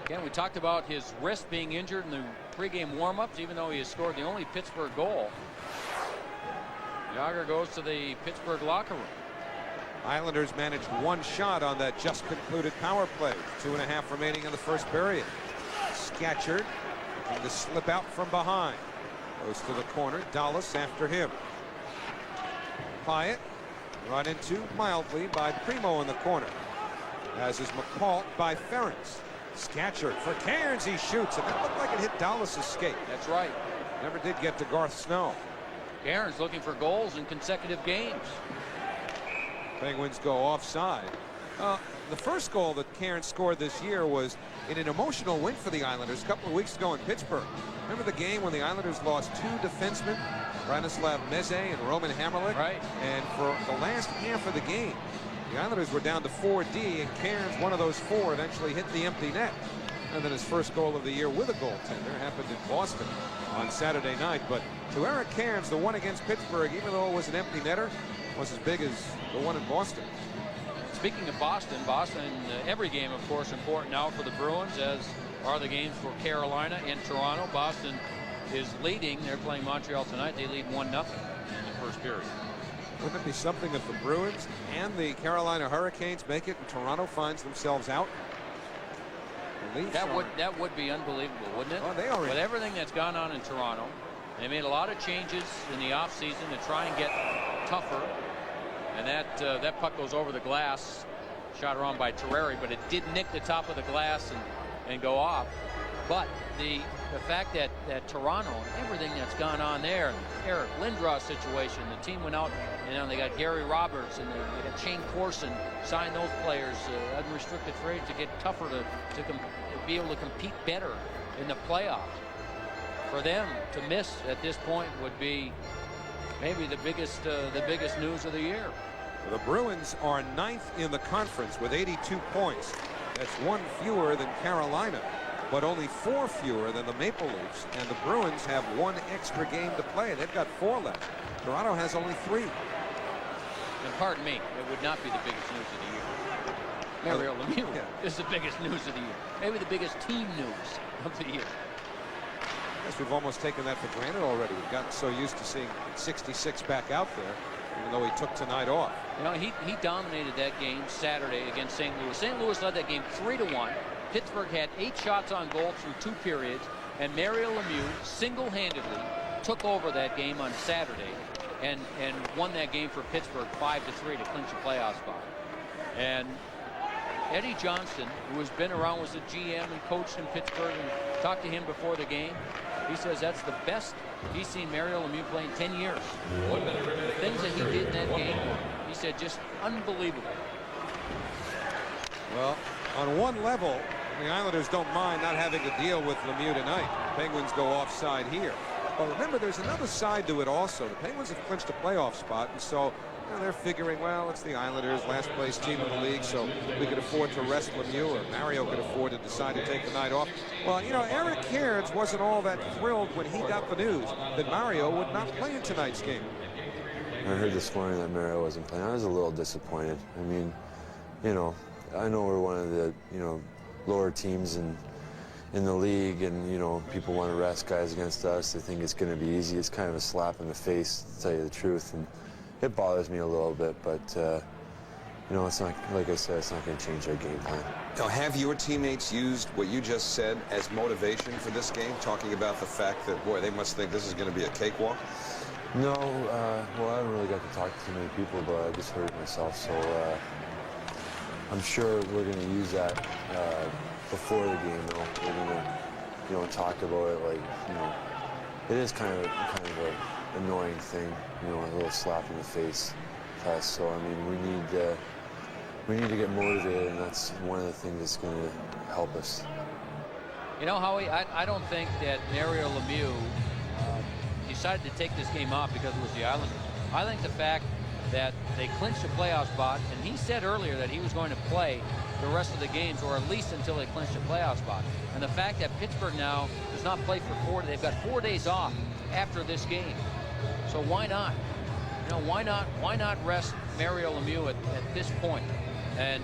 Again, we talked about his wrist being injured in the pregame warm-ups, even though he has scored the only Pittsburgh goal. Jagr goes to the Pittsburgh locker room. Islanders managed one shot on that just concluded power play. 2.5 remaining in the first period. Scatchard looking to slip out from behind. Goes to the corner. Dallas after him. Pyatt run into mildly by Primo in the corner. As is McCall by Ferentz. Scatchard for Cairns. He shoots, and that looked like it hit Dallas's skate. That's right. Never did get to Garth Snow. Cairns looking for goals in consecutive games. Penguins go offside. The first goal that Cairns scored this year was in an emotional win for the Islanders a couple of weeks ago in Pittsburgh. Remember the game when the Islanders lost 2 defensemen, Branislav Meze and Roman Hamrlik? Right. And for the last half of the game, the Islanders were down to 4D, and Cairns, one of those 4, eventually hit the empty net. And then his first goal of the year with a goaltender happened in Boston on Saturday night. But to Eric Cairns, the one against Pittsburgh, even though it was an empty netter, was as big as the one in Boston. Speaking of Boston, every game, of course, important now for the Bruins, as are the games for Carolina and Toronto. Boston is leading. They're playing Montreal tonight. They lead 1-0 in the first period. Wouldn't it be something if the Bruins and the Carolina Hurricanes make it and Toronto finds themselves out? That would be unbelievable, wouldn't it? Oh, they are. With everything that's gone on in Toronto, they made a lot of changes in the offseason to try and get tougher. And that puck goes over the glass, shot around by Terreri, but it did nick the top of the glass and go off. But the fact that Toronto and everything that's gone on there, Eric Lindros situation, the team went out, they got Gary Roberts and they got Shane Corson, signed those players, unrestricted free to get tougher to be able to compete better in the playoffs. For them to miss at this point would be maybe the biggest news of the year. The Bruins are 9th in the conference with 82 points. That's 1 fewer than Carolina, but only 4 fewer than the Maple Leafs. And the Bruins have 1 extra game to play. They've got 4 left. Toronto has only 3. And pardon me, it would not be the biggest news of the year. Mario Lemieux is the biggest news of the year. Maybe the biggest team news of the year. Yes, we've almost taken that for granted already. We've gotten so used to seeing 66 back out there, even though he took tonight off. He dominated that game Saturday against St. Louis. St. Louis led that game 3-1. Pittsburgh had 8 shots on goal through 2 periods, and Mario Lemieux single-handedly took over that game on Saturday and won that game for Pittsburgh 5-3 to clinch a playoff spot. And Eddie Johnston, who has been around, was the GM and coached in Pittsburgh, and talked to him before the game. He says that's the best he's seen Mario Lemieux play in 10 years. The things that he did in that game, he said, just unbelievable. Well, on one level, the Islanders don't mind not having to deal with Lemieux tonight. Penguins go offside here. But remember, there's another side to it also. The Penguins have clinched a playoff spot, and so they're figuring, well, it's the Islanders, last place team in the league, so we could afford to rest Lemieux, or Mario could afford to decide to take the night off. Well, Eric Cairns wasn't all that thrilled when he got the news that Mario would not play in tonight's game. I heard this morning that Mario wasn't playing. I was a little disappointed. I mean, I know we're one of the, lower teams in the league, and, people want to rest guys against us. They think it's going to be easy. It's kind of a slap in the face, to tell you the truth. And it bothers me a little bit, but, it's not, like I said, it's not going to change our game plan. Now, have your teammates used what you just said as motivation for this game, talking about the fact that, boy, they must think this is going to be a cakewalk? No, well, I haven't really got to talk to too many people, but I just heard it myself, so I'm sure we're going to use that before the game, though. We're going to, talk about it, like, it is kind of an annoying thing, a little slap in the face test. So I mean, we need to get motivated, and that's one of the things that's going to help us. Howie, I don't think that Mario Lemieux decided to take this game off because it was the Islanders. I think the fact that they clinched a playoff spot, and he said earlier that he was going to play the rest of the games, or at least until they clinched a playoff spot. And the fact that Pittsburgh now does not play for they've got 4 days off after this game. So why not? You know, why not rest Mario Lemieux at this point? And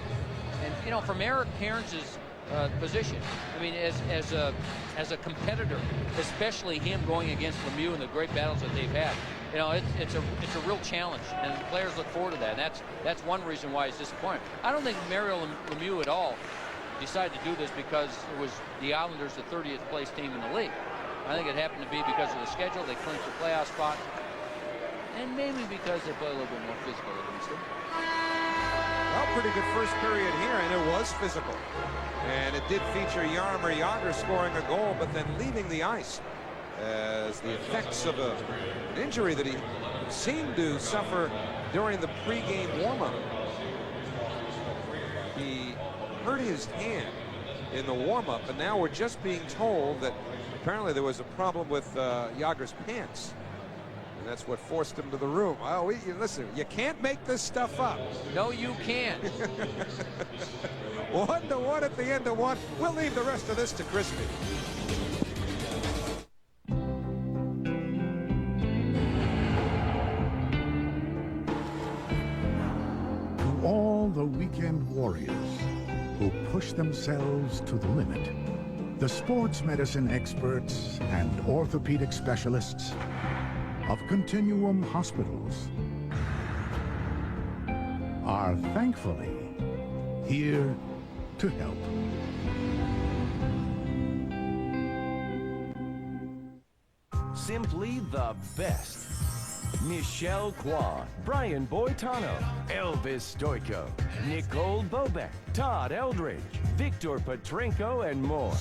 you know, from Eric Cairns' position, I mean, as a competitor, especially him going against Lemieux in the great battles that they've had, you know, it's a real challenge, and players look forward to that. And that's one reason why he's disappointed. I don't think Mario Lemieux at all decided to do this because it was the Islanders, the 30th place team in the league. I think it happened to be because of the schedule. They clinched the playoff spot, and maybe because they play a little bit more physical against them. Well, pretty good first period here, and it was physical. And it did feature Jaromir Jagr scoring a goal, but then leaving the ice as the effects of an injury that he seemed to suffer during the pregame warm-up. He hurt his hand in the warm-up, and now we're just being told that apparently there was a problem with Jagr's pants. And that's what forced him to the room. Oh, listen, you can't make this stuff up. No, you can't. 1-1 at the end of one. We'll leave the rest of this to Crispy. To all the weekend warriors who push themselves to the limit, the sports medicine experts and orthopedic specialists of Continuum Hospitals are thankfully here to help. Simply the best. Michelle Kwan, Brian Boitano, Elvis Stoico, Nicole Bobek, Todd Eldridge, Victor Petrenko, and more.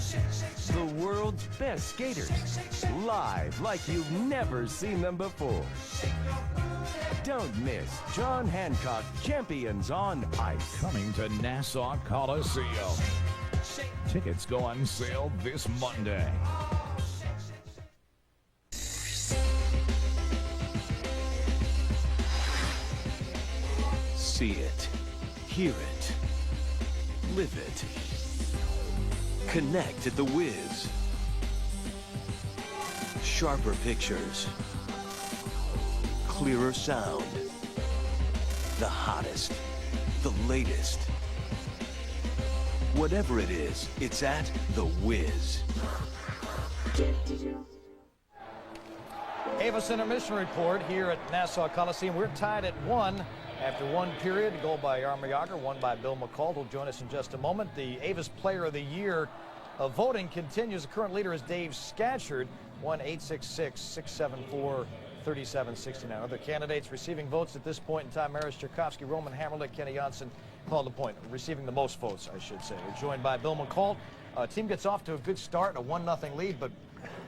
The world's best skaters, live like you've never seen them before. Don't miss John Hancock Champions on Ice. Coming to Nassau Coliseum. Tickets go on sale this Monday. See it, hear it, live it. Connect at the Wiz. Sharper pictures, clearer sound, the hottest, the latest. Whatever it is, it's at the Wiz. Avis intermission report here at Nassau Coliseum. We're tied at 1 after one period. A goal by Jaromir Jagr, one by Bill McCall, who'll join us in just a moment. The Avis Player of the Year voting continues. The current leader is Dave Scatchard, 1-866-674-3769. Other candidates receiving votes at this point in time: Maris Tchaikovsky, Roman Hammerlick, Kenny Janssen, Paul LaPointe, receiving the most votes, I should say. We're joined by Bill McCall. Team gets off to a good start, a 1-0 lead, but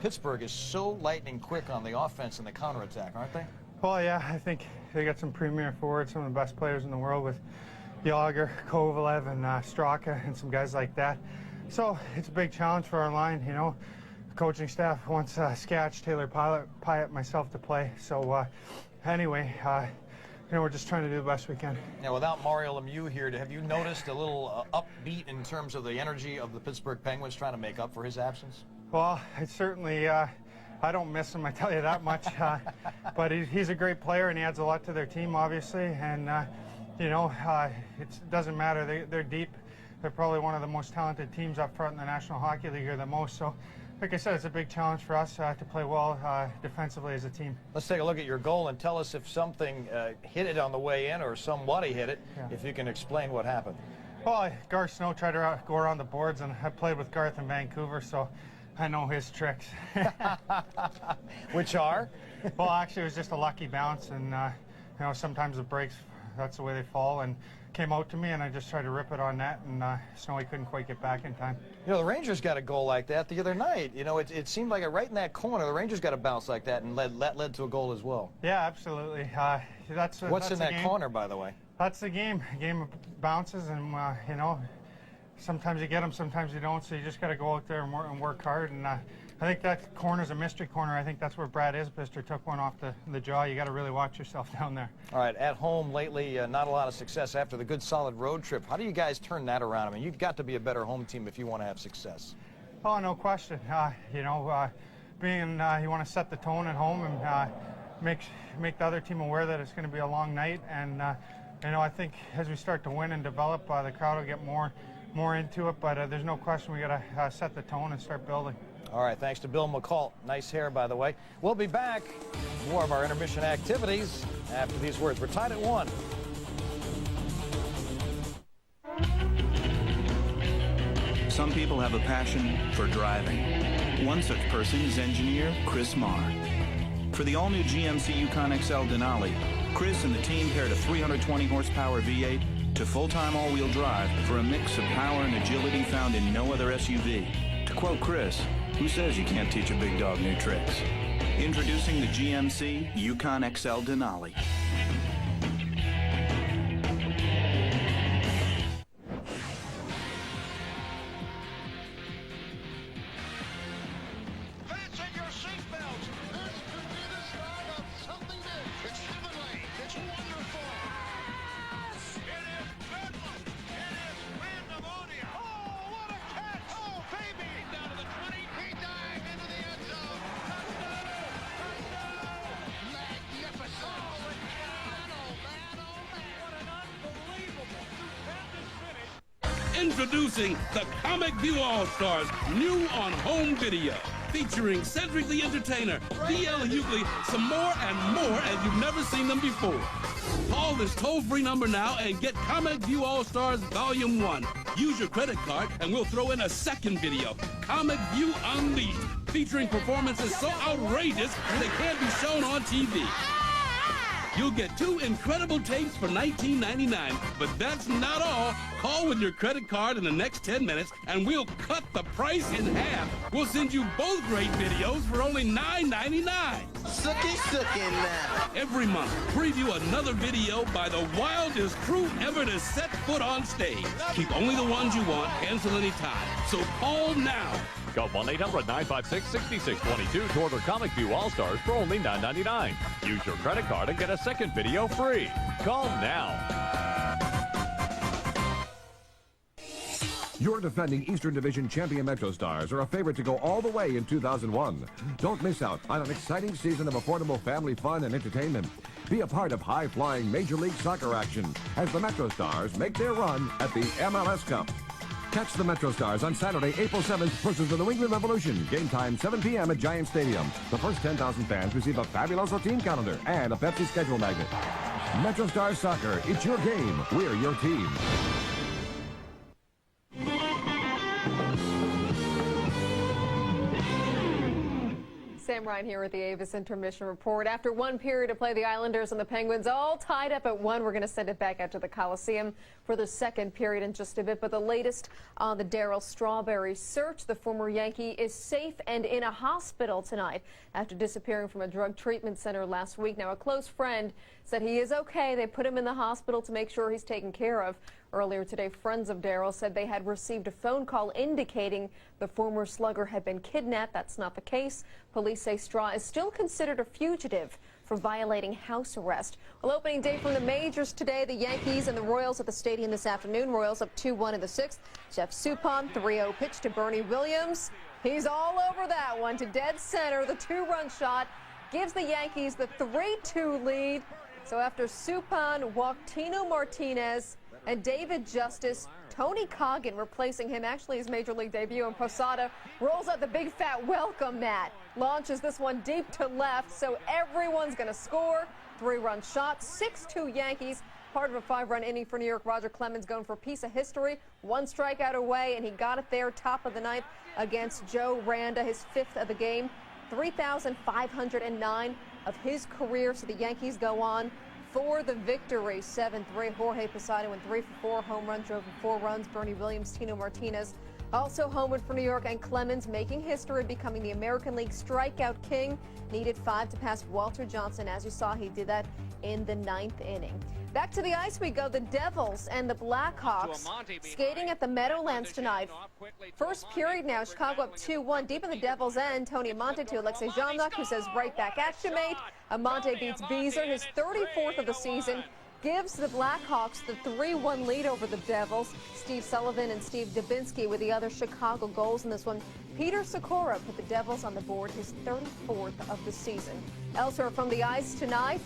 Pittsburgh is so lightning quick on the offense and the counterattack, aren't they? Well, yeah, I think they got some premier forwards, some of the best players in the world with Jagr, Kovalev, and Straka, and some guys like that. So it's a big challenge for our line, you know. The coaching staff wants Skatch, Taylor Pyatt, myself to play. So anyway, you know, we're just trying to do the best we can. Now, without Mario Lemieux here, have you noticed a little upbeat in terms of the energy of the Pittsburgh Penguins trying to make up for his absence? Well, it's certainly, I don't miss him, I tell you that much. But he's a great player, and he adds a lot to their team, obviously. And, you know, it doesn't matter. They're deep. They're probably one of the most talented teams up front in the National Hockey League, or the most. So, like I said, it's a big challenge for us to play well defensively as a team. Let's take a look at your goal and tell us if something hit it on the way in or somebody hit it, if you can explain what happened. Well, Garth Snow tried to go around the boards, and I played with Garth in Vancouver, so I know his tricks. Which are? Well, actually, it was just a lucky bounce, and you know, sometimes the breaks, that's the way they fall, and came out to me, and I just tried to rip it on net, and Snowy couldn't quite get back in time. You know, the Rangers got a goal like that the other night. You know, it seemed like right in that corner. The Rangers got a bounce like that, and that led to a goal as well. Yeah, absolutely. What's in that corner, by the way? That's the game. A game of bounces, and you know, sometimes you get them, sometimes you don't. So you just got to go out there and work hard. And I think that corner's a mystery corner. I think that's where Brad Isbister took one off the jaw. You got to really watch yourself down there. All right, at home lately, not a lot of success after the good solid road trip. How do you guys turn that around? I mean, you've got to be a better home team if you want to have success. Oh, no question. You know, you want to set the tone at home and make the other team aware that it's going to be a long night. And you know, I think as we start to win and develop, the crowd will get more into it. But there's no question we got to set the tone and start building. All right, thanks to Bill McCall. Nice hair, by the way. We'll be back. More of our intermission activities after these words. We're tied at 1. Some people have a passion for driving. One such person is engineer Chris Marr. For the all-new GMC Yukon XL Denali, Chris and the team paired a 320 horsepower V8 to full-time all-wheel drive for a mix of power and agility found in no other SUV. To quote Chris, who says you can't teach a big dog new tricks? Introducing the GMC Yukon XL Denali. Introducing the Comic View All-Stars, new on home video. Featuring Cedric the Entertainer, D.L. Hughley, some more and more as you've never seen them before. Call this toll-free number now and get Comic View All-Stars Volume 1. Use your credit card and we'll throw in a second video, Comic View Unleashed, featuring performances so outrageous they can't be shown on TV. You'll get 2 incredible tapes for $19.99, but that's not all. Call with your credit card in the next 10 minutes, and we'll cut the price in half. We'll send you both great videos for only $9.99. Sookie now. Every month, preview another video by the wildest crew ever to set foot on stage. Keep only the ones you want, cancel anytime. So call now. Call 1-800-956-6622 to order Comic View All-Stars for only $9.99. Use your credit card and get a second video free. Call now. Your defending Eastern Division champion Metro Stars are a favorite to go all the way in 2001. Don't miss out on an exciting season of affordable family fun and entertainment. Be a part of high-flying Major League Soccer action as the Metro Stars make their run at the MLS Cup. Catch the Metro Stars on Saturday, April 7th versus the New England Revolution. Game time 7 p.m. at Giant Stadium. The first 10,000 fans receive a Fabuloso team calendar and a Pepsi schedule magnet. Metro Stars Soccer, it's your game. We're your team. Sam Ryan here with the Avis Intermission Report. After one period of play, the Islanders and the Penguins all tied up at 1. We're going to send it back out to the Coliseum for the second period in just a bit. But the latest on the Darryl Strawberry search, the former Yankee is safe and in a hospital tonight after disappearing from a drug treatment center last week. Now, a close friend said he is okay. They put him in the hospital to make sure he's taken care of. Earlier today, friends of Darryl said they had received a phone call indicating the former slugger had been kidnapped. That's not the case. Police say Straw is still considered a fugitive for violating house arrest. Well, opening day from the majors today, the Yankees and the Royals at the stadium this afternoon. Royals up 2-1 in the 6th. Jeff Suppan, 3-0 pitch to Bernie Williams. He's all over that one to dead center. The 2-run shot gives the Yankees the 3-2 lead. So after Suppan walked Tino Martinez and David Justice, Tony Coggin replacing him, actually his Major League debut, and Posada rolls out the big fat welcome mat. Launches this one deep to left, so everyone's going to score. 3-run shot, 6-2 Yankees. Part of a 5-run inning for New York. Roger Clemens going for a piece of history. 1 strikeout away, and he got it there, top of the 9th against Joe Randa, his 5th of the game. 3,509 of his career, so the Yankees go on for the victory. 7-3. Jorge Posada went 3 for 4. Home run, drove in 4 runs. Bernie Williams, Tino Martinez Also homeward for New York, and Clemens making history, becoming the American League strikeout king. Needed 5 to pass Walter Johnson. As you saw, he did that in the 9th inning. Back to the ice we go. The Devils and the Blackhawks skating at the Meadowlands tonight. First period now, Chicago up 2-1. Deep in the Devils' end, Tony Amonte to Alexei Zhamnak, who says right back at you, mate. Amonte beats Beezer, his 34th of the season. Gives the Blackhawks the 3-1 lead over the Devils. Steve Sullivan and Steve Dubinsky with the other Chicago goals in this one. Peter Sikora put the Devils on the board, his 34th of the season. Elsewhere from the ice tonight,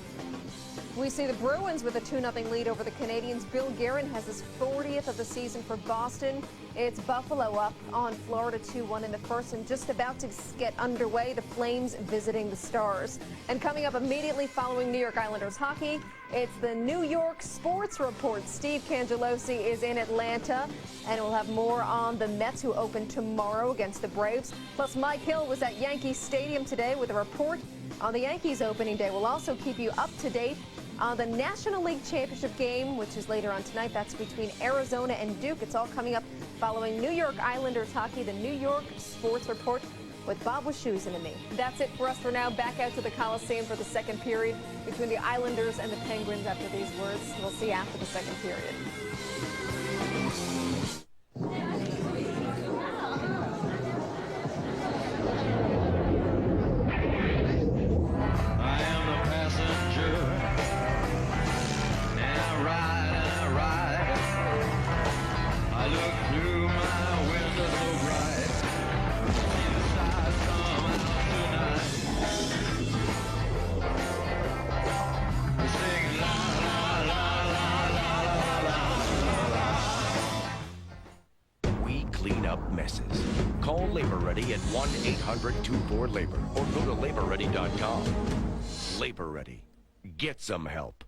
we see the Bruins with a 2-0 lead over the Canadiens. Bill Guerin has his 40th of the season for Boston. It's Buffalo up on Florida 2-1 in the first, and just about to get underway, the Flames visiting the Stars. And coming up immediately following New York Islanders hockey, it's the New York Sports Report. Steve Cangelosi is in Atlanta, and we'll have more on the Mets, who open tomorrow against the Braves. Plus, Mike Hill was at Yankee Stadium today with a report on the Yankees opening day. We'll also keep you up to date on the National League Championship game, which is later on tonight. That's between Arizona and Duke. It's all coming up following New York Islanders hockey, the New York Sports Report with Bob Wischusen and me. That's it for us for now. Back out to the Coliseum for the second period between the Islanders and the Penguins after these words. We'll see you after the second period. Messes. Call Labor Ready at 1-800-24-LABOR or go to laborready.com. Labor Ready. Get some help.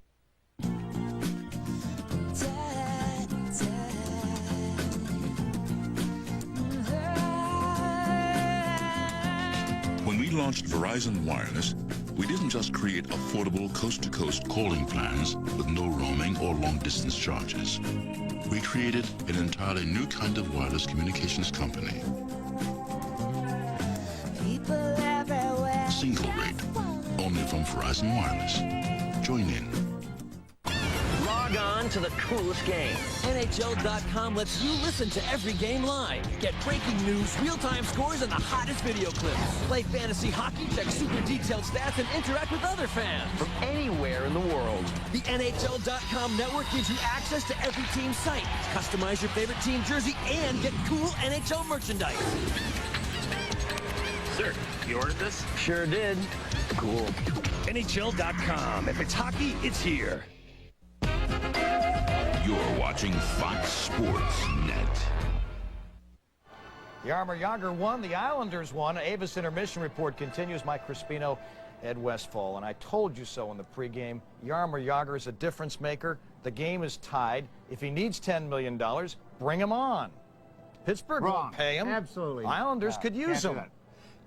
When we launched Verizon Wireless, we didn't just create affordable coast-to-coast calling plans with no roaming or long-distance charges. We created an entirely new kind of wireless communications company. Single rate, only from Verizon Wireless. Join in. Log on to the coolest game. NHL.com lets you listen to every game live. Get breaking news, real-time scores, and the hottest video clips. Play fantasy hockey, check super detailed stats, and interact with other fans from anywhere in the world. The NHL.com network gives you access to every team's site. Customize your favorite team jersey and get cool NHL merchandise. Sir, you ordered this? Sure did. Cool. NHL.com. If it's hockey, it's here. You're watching Fox Sports Net. Jaromir Jagr won. The Islanders won. Avis Intermission Report continues. Mike Crispino, Ed Westfall. And I told you so in the pregame. Jaromir Jagr is a difference maker. The game is tied. If he needs $10 million, bring him on. Pittsburgh won't pay him. Absolutely. Islanders could use him.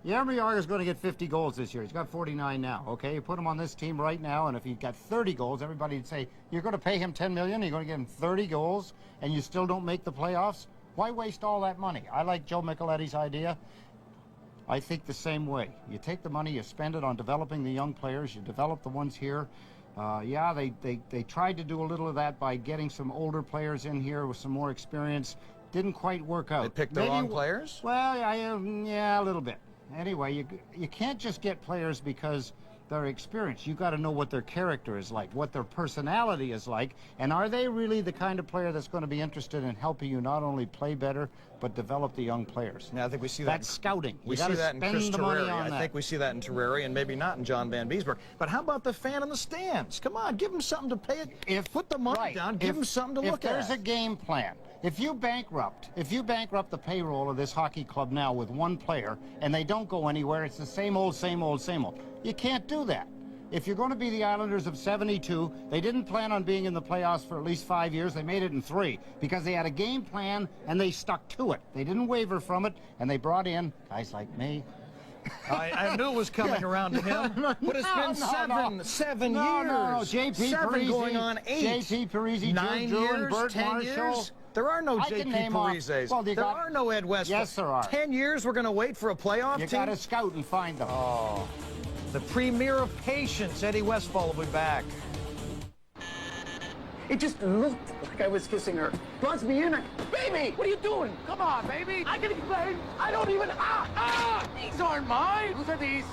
Jaromir Jagr is going to get 50 goals this year. He's got 49 now. Okay, you put him on this team right now, and if he got 30 goals, everybody would say, you're going to pay him $10 million, you're going to give him 30 goals, and you still don't make the playoffs? Why waste all that money? I like Joe Micheletti's idea. I think the same way. You take the money, you spend it on developing the young players, you develop the ones here. Yeah, they tried to do a little of that by getting some older players in here with some more experience. Didn't quite work out. They picked the wrong players? Well, yeah, a little bit. Anyway, you can't just get players because they're experienced. You got to know what their character is like, what their personality is like, and are they really the kind of player that's going to be interested in helping you not only play better but develop the young players. Now, I think we see that. That's scouting. We see that in Chris Terreri. I think we see that in Terreri, and maybe not in John Van Beesbrook. But how about the fan in the stands? Come on, give him something to pay it. Put the money down. Give him something to look at. If there's a game plan. If you bankrupt the payroll of this hockey club now with one player and they don't go anywhere, it's the same old, same old, same old. You can't do that. If you're going to be the Islanders of 72, they didn't plan on being in the playoffs for at least 5 years. They made it in 3 because they had a game plan and they stuck to it. They didn't waver from it, and they brought in guys like me. I knew it was coming around to him. But it's been seven years. No, J.P. Parisi, going on 8. J.P. Parisi, 9 Drew years, and Bert 10 Marshall. years. There are no I can J.P. name off- Parises. Well, you there got- are no Ed West. Yes, there are. 10 years we're going to wait for a playoff You team? got to scout and find them. Oh, the premier of patience, Eddie Westfall, will be back. It just looked like I was kissing her. Draws me in. Baby, what are you doing? Come on, baby. I can explain. I don't even. These aren't mine. Whose are these?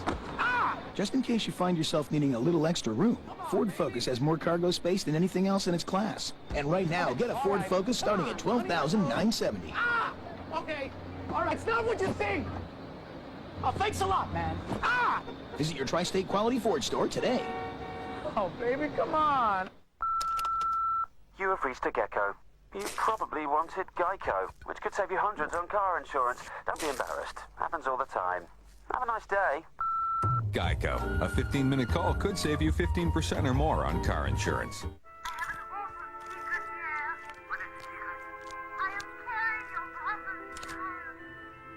Just in case you find yourself needing a little extra room, Ford Focus has more cargo space than anything else in its class. And right now, get a Ford Focus starting at $12,970. Okay. All right, it's not what you think. Oh, thanks a lot, man. Visit your Tri-State Quality Ford store today. Oh, baby, come on. You have reached a gecko. You probably wanted Geico, which could save you hundreds on car insurance. Don't be embarrassed. Happens all the time. Have a nice day. Geico. A 15-minute call could save you 15% or more on car insurance.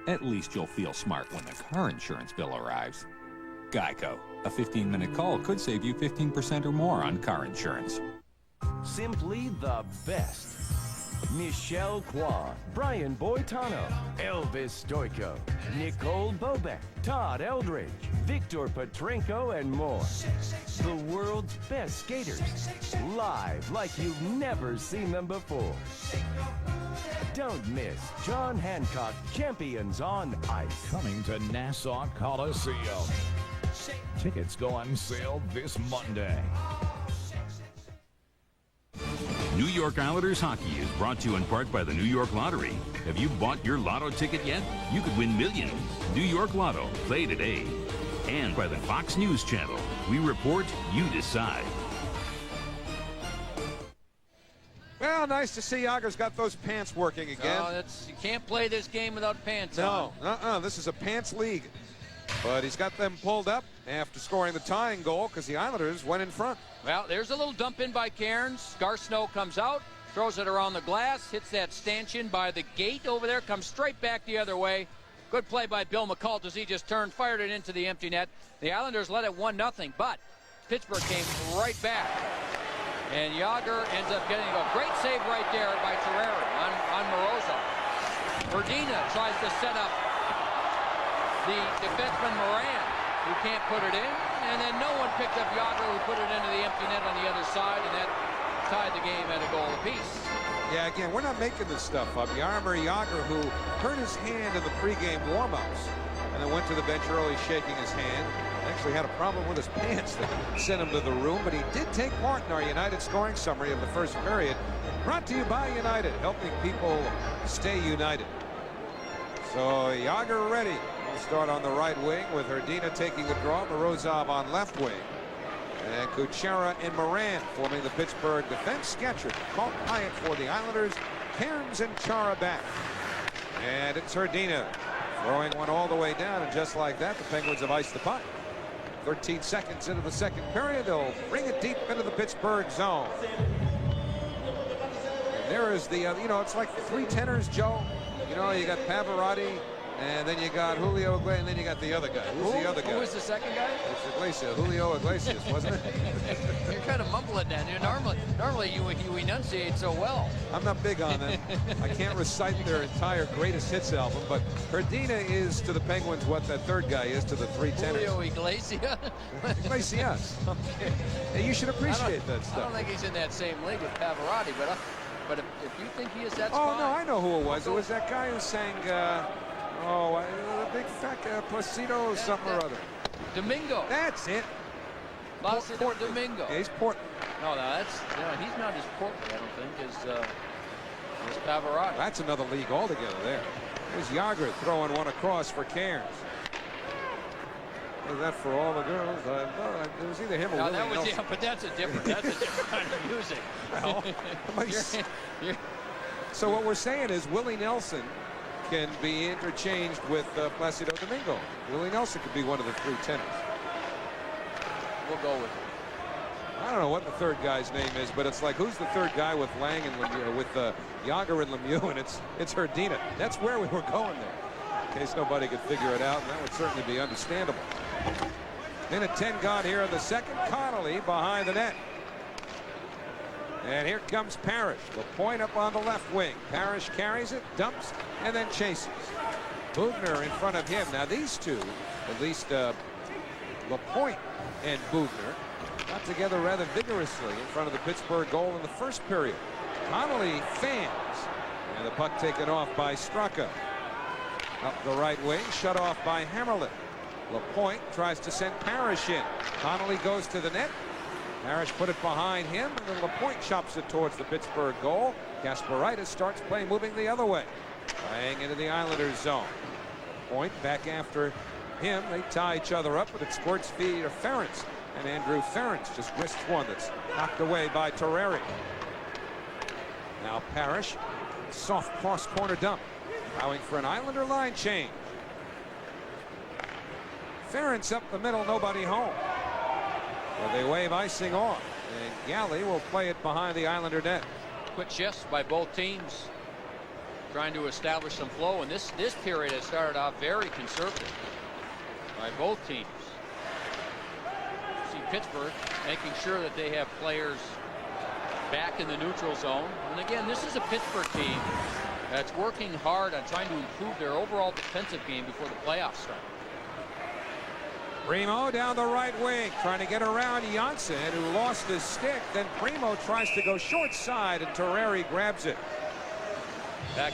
At least you'll feel smart when the car insurance bill arrives. Geico. A 15-minute call could save you 15% or more on car insurance. Simply the best. Michelle Kwan, Brian Boitano, Elvis Stoico, Nicole Bobek, Todd Eldridge, Victor Petrenko, and more. The world's best skaters, live like you've never seen them before. Don't miss John Hancock Champions on Ice. Coming to Nassau Coliseum. Tickets go on sale this Monday. New York Islanders hockey is brought to you in part by the New York Lottery. Have you bought your lotto ticket yet? You could win millions. New York Lotto. Play today. And by the Fox News Channel. We report, you decide. Well, nice to see Jagr's got those pants working again. No, you can't play this game without pants on. No, this is a pants league. But he's got them pulled up after scoring the tying goal because the Islanders went in front. Well, there's a little dump in by Cairns. Snow comes out, throws it around the glass, hits that stanchion by the gate over there, comes straight back the other way. Good play by Bill McCult as he just turned, fired it into the empty net. The Islanders led it 1-0, but Pittsburgh came right back. And Jagr ends up getting a great save right there by Terreri on Morozov. Verdina tries to set up the defenseman Moran, who can't put it in, and then no one picked up Jagr, who put it into the empty net on the other side, and that tied the game at a goal apiece. Yeah, again, we're not making this stuff up. Jaromir Jagr, who hurt his hand in the pregame warm-ups, and then went to the bench early shaking his hand. Actually had a problem with his pants that sent him to the room, but he did take part in our United scoring summary of the first period. Brought to you by United, helping people stay united. So Jagr ready. We'll start on the right wing with Verdina taking the draw, Morozov on left wing. And Kuchera and Moran forming the Pittsburgh defense. Sketcher, Paul Hyatt for the Islanders. Cairns and Chara back. And it's Verdina throwing one all the way down, and just like that, the Penguins have iced the puck. 13 seconds into the second period, they'll bring it deep into the Pittsburgh zone. And there is the, it's like the three tenors, Joe. You got Pavarotti, and then you got Julio Iglesias, and then you got the other guy. Who's the other guy? Who was the second guy? It's Iglesias, Julio Iglesias, wasn't it? You're kind of mumbling that. Normally you enunciate so well. I'm not big on them. I can't recite their entire greatest hits album, but Verdina is to the Penguins what that third guy is to the three tenors. Julio Iglesias? Iglesias. Okay. Hey, you should appreciate that stuff. I don't think he's in that same league with Pavarotti, but if you think he is, that's Oh, fine. no, I know who it was. It was that guy who sang, the big fat Placido something or other. Domingo. That's it. Placido Domingo. Yeah, he's Portland. No, he's not as Portland, I don't think, as Pavarotti. That's another league altogether there. There's Jagr throwing one across for Cairns. Was that for all the girls? It was either him or Willie Nelson. Yeah, but that's a different kind of music. Well, so what we're saying is Willie Nelson can be interchanged with Placido Domingo. Willie Nelson could be one of the three tenors. We'll go with it. I don't know what the third guy's name is, but it's like, who's the third guy with Lang and Lemieux, with Jagr and Lemieux, and it's Verdina. That's where we were going there, in case nobody could figure it out, and that would certainly be understandable. Minute 10 gone here in the second. Connolly behind the net. And here comes Parrish. The point up on the left wing. Parrish carries it, dumps, and then chases. Bugner in front of him. Now these two, at least LaPointe and Bugner, got together rather vigorously in front of the Pittsburgh goal in the first period. Connolly fans, and the puck taken off by Straka. Up the right wing, shut off by Hammerlin. LaPointe tries to send Parrish in. Connolly goes to the net. Parrish put it behind him, and then LaPointe chops it towards the Pittsburgh goal. Kasparaitis starts play moving the other way, playing into the Islanders zone. Point back after him. They tie each other up, but it squirts feed to Ferentz, and Andrew Ferentz just wrists one that's knocked away by Torreri. Now Parrish, soft cross corner dump, allowing for an Islander line change. Ferentz up the middle, nobody home. Well, they wave icing off, and Galley will play it behind the Islander net. Quick shifts by both teams, trying to establish some flow, and this period has started off very conservative by both teams. See Pittsburgh making sure that they have players back in the neutral zone. And again, this is a Pittsburgh team that's working hard on trying to improve their overall defensive game before the playoffs start. Primo down the right wing, trying to get around Janssen, who lost his stick. Then Primo tries to go short side, and Torreri grabs it.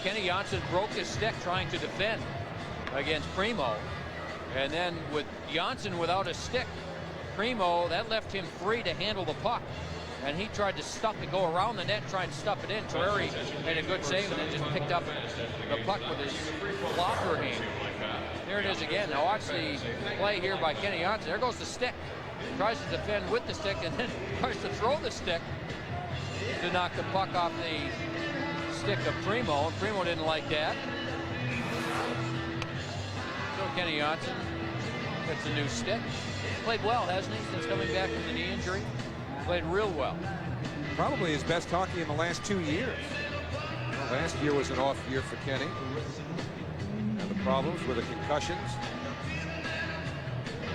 Kenny Janssen broke his stick trying to defend against Primo. And then with Janssen without a stick, Primo, that left him free to handle the puck. And he tried to stuff it, go around the net, trying to stuff it in. Torreri made a good save and then just picked up the puck with his blocker hand. There it is again. Now watch the play here by Kenny Janssen. There goes the stick. Tries to defend with the stick and then tries to throw the stick to knock the puck off the stick of Primo. And Primo didn't like that. So Kenny Janssen gets a new stick. Played well, hasn't he, since coming back from the knee injury? Played real well. Probably his best hockey in the last 2 years. Well, last year was an off year for Kenny. And the problems with the concussions.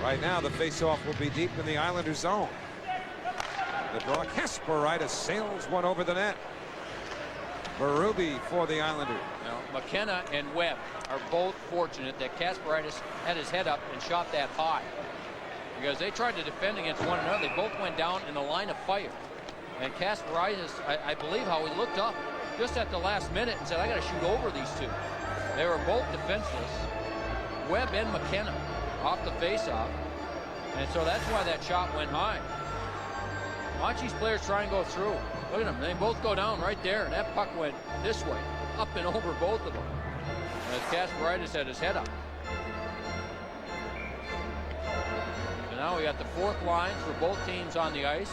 Right now, the faceoff will be deep in the Islanders zone. The draw, Kasparaitis sails one over the net. Berube for the Islanders. Now, McKenna and Webb are both fortunate that Kasparaitis had his head up and shot that high, because they tried to defend against one another. They both went down in the line of fire. And Kasparaitis, I believe how he looked up just at the last minute and said, I got to shoot over these two. They were both defenseless. Webb and McKenna off the faceoff. And so that's why that shot went high. Watch these players try and go through. Look at them. They both go down right there. And that puck went this way, up and over both of them, as Kasparaitis had his head up. So now we got the fourth line for both teams on the ice.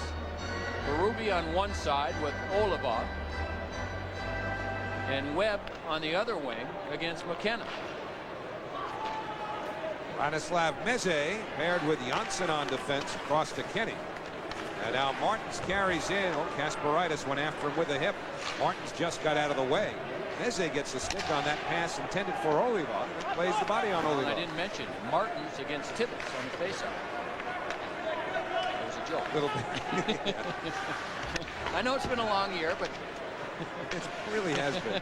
Berube on one side with Oliva, and Webb on the other wing against McKenna. Branislav Meze paired with Janssen on defense across to Kenny. And now Martins carries in. Oh, Kasparaitis went after him with a hip. Martins just got out of the way. Meze gets a stick on that pass intended for Oliva and plays the body on Oliva. I didn't mention Martins against Tibbetts on the faceoff. It was a joke. Little bit. I know it's been a long year, but it really has been.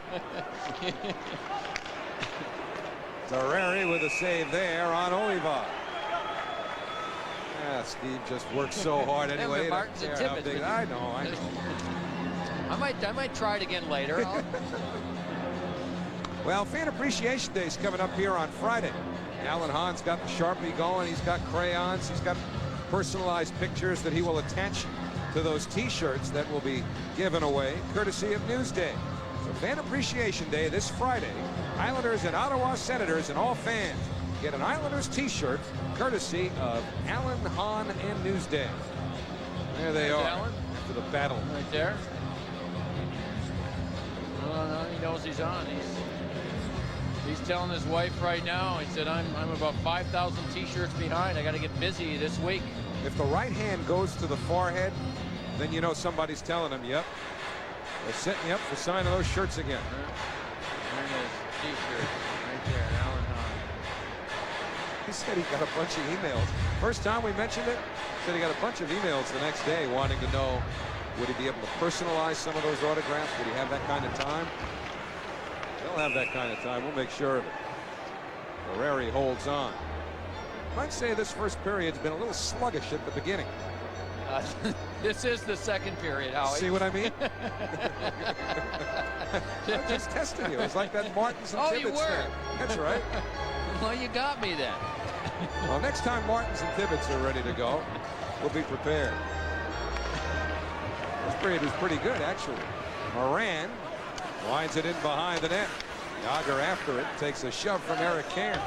Torreri with a save there on Oliva. Yeah, Steve just works so hard anyway. Martins and Tibbetts. I know. I might try it again later. Well, Fan Appreciation Day is coming up here on Friday. Alan Hahn's got the Sharpie going. He's got crayons. He's got personalized pictures that he will attach to those T-shirts that will be given away courtesy of Newsday. So Fan Appreciation Day this Friday. Islanders and Ottawa Senators and all fans get an Islanders T-shirt courtesy of Alan Hahn and Newsday. There they are. Alan. For the battle. Right there. Well, no, he knows he's on. He's telling his wife right now. He said, I'm about 5,000 T-shirts behind. I got to get busy this week. If the right hand goes to the forehead, then you know somebody's telling him, yep, they're setting you up for signing those shirts again. There it is. T-shirt right there, Alan Hahn. He said he got a bunch of emails. First time we mentioned it, said he got a bunch of emails the next day wanting to know Would he be able to personalize some of those autographs? Would he have that kind of time? He'll have that kind of time. We'll make sure of it. Barreri holds on. Might say this first period's been a little sluggish at the beginning. This is the second period, Howie. See what I mean? I'm just testing you. It's like that Martins and Tibbetts you were. thing. That's right. Well, you got me then. Well, next time Martins and Tibbetts are ready to go, we'll be prepared. This period was pretty good, actually. Moran winds it in behind the net. Jagr after it takes a shove from Eric Cairn.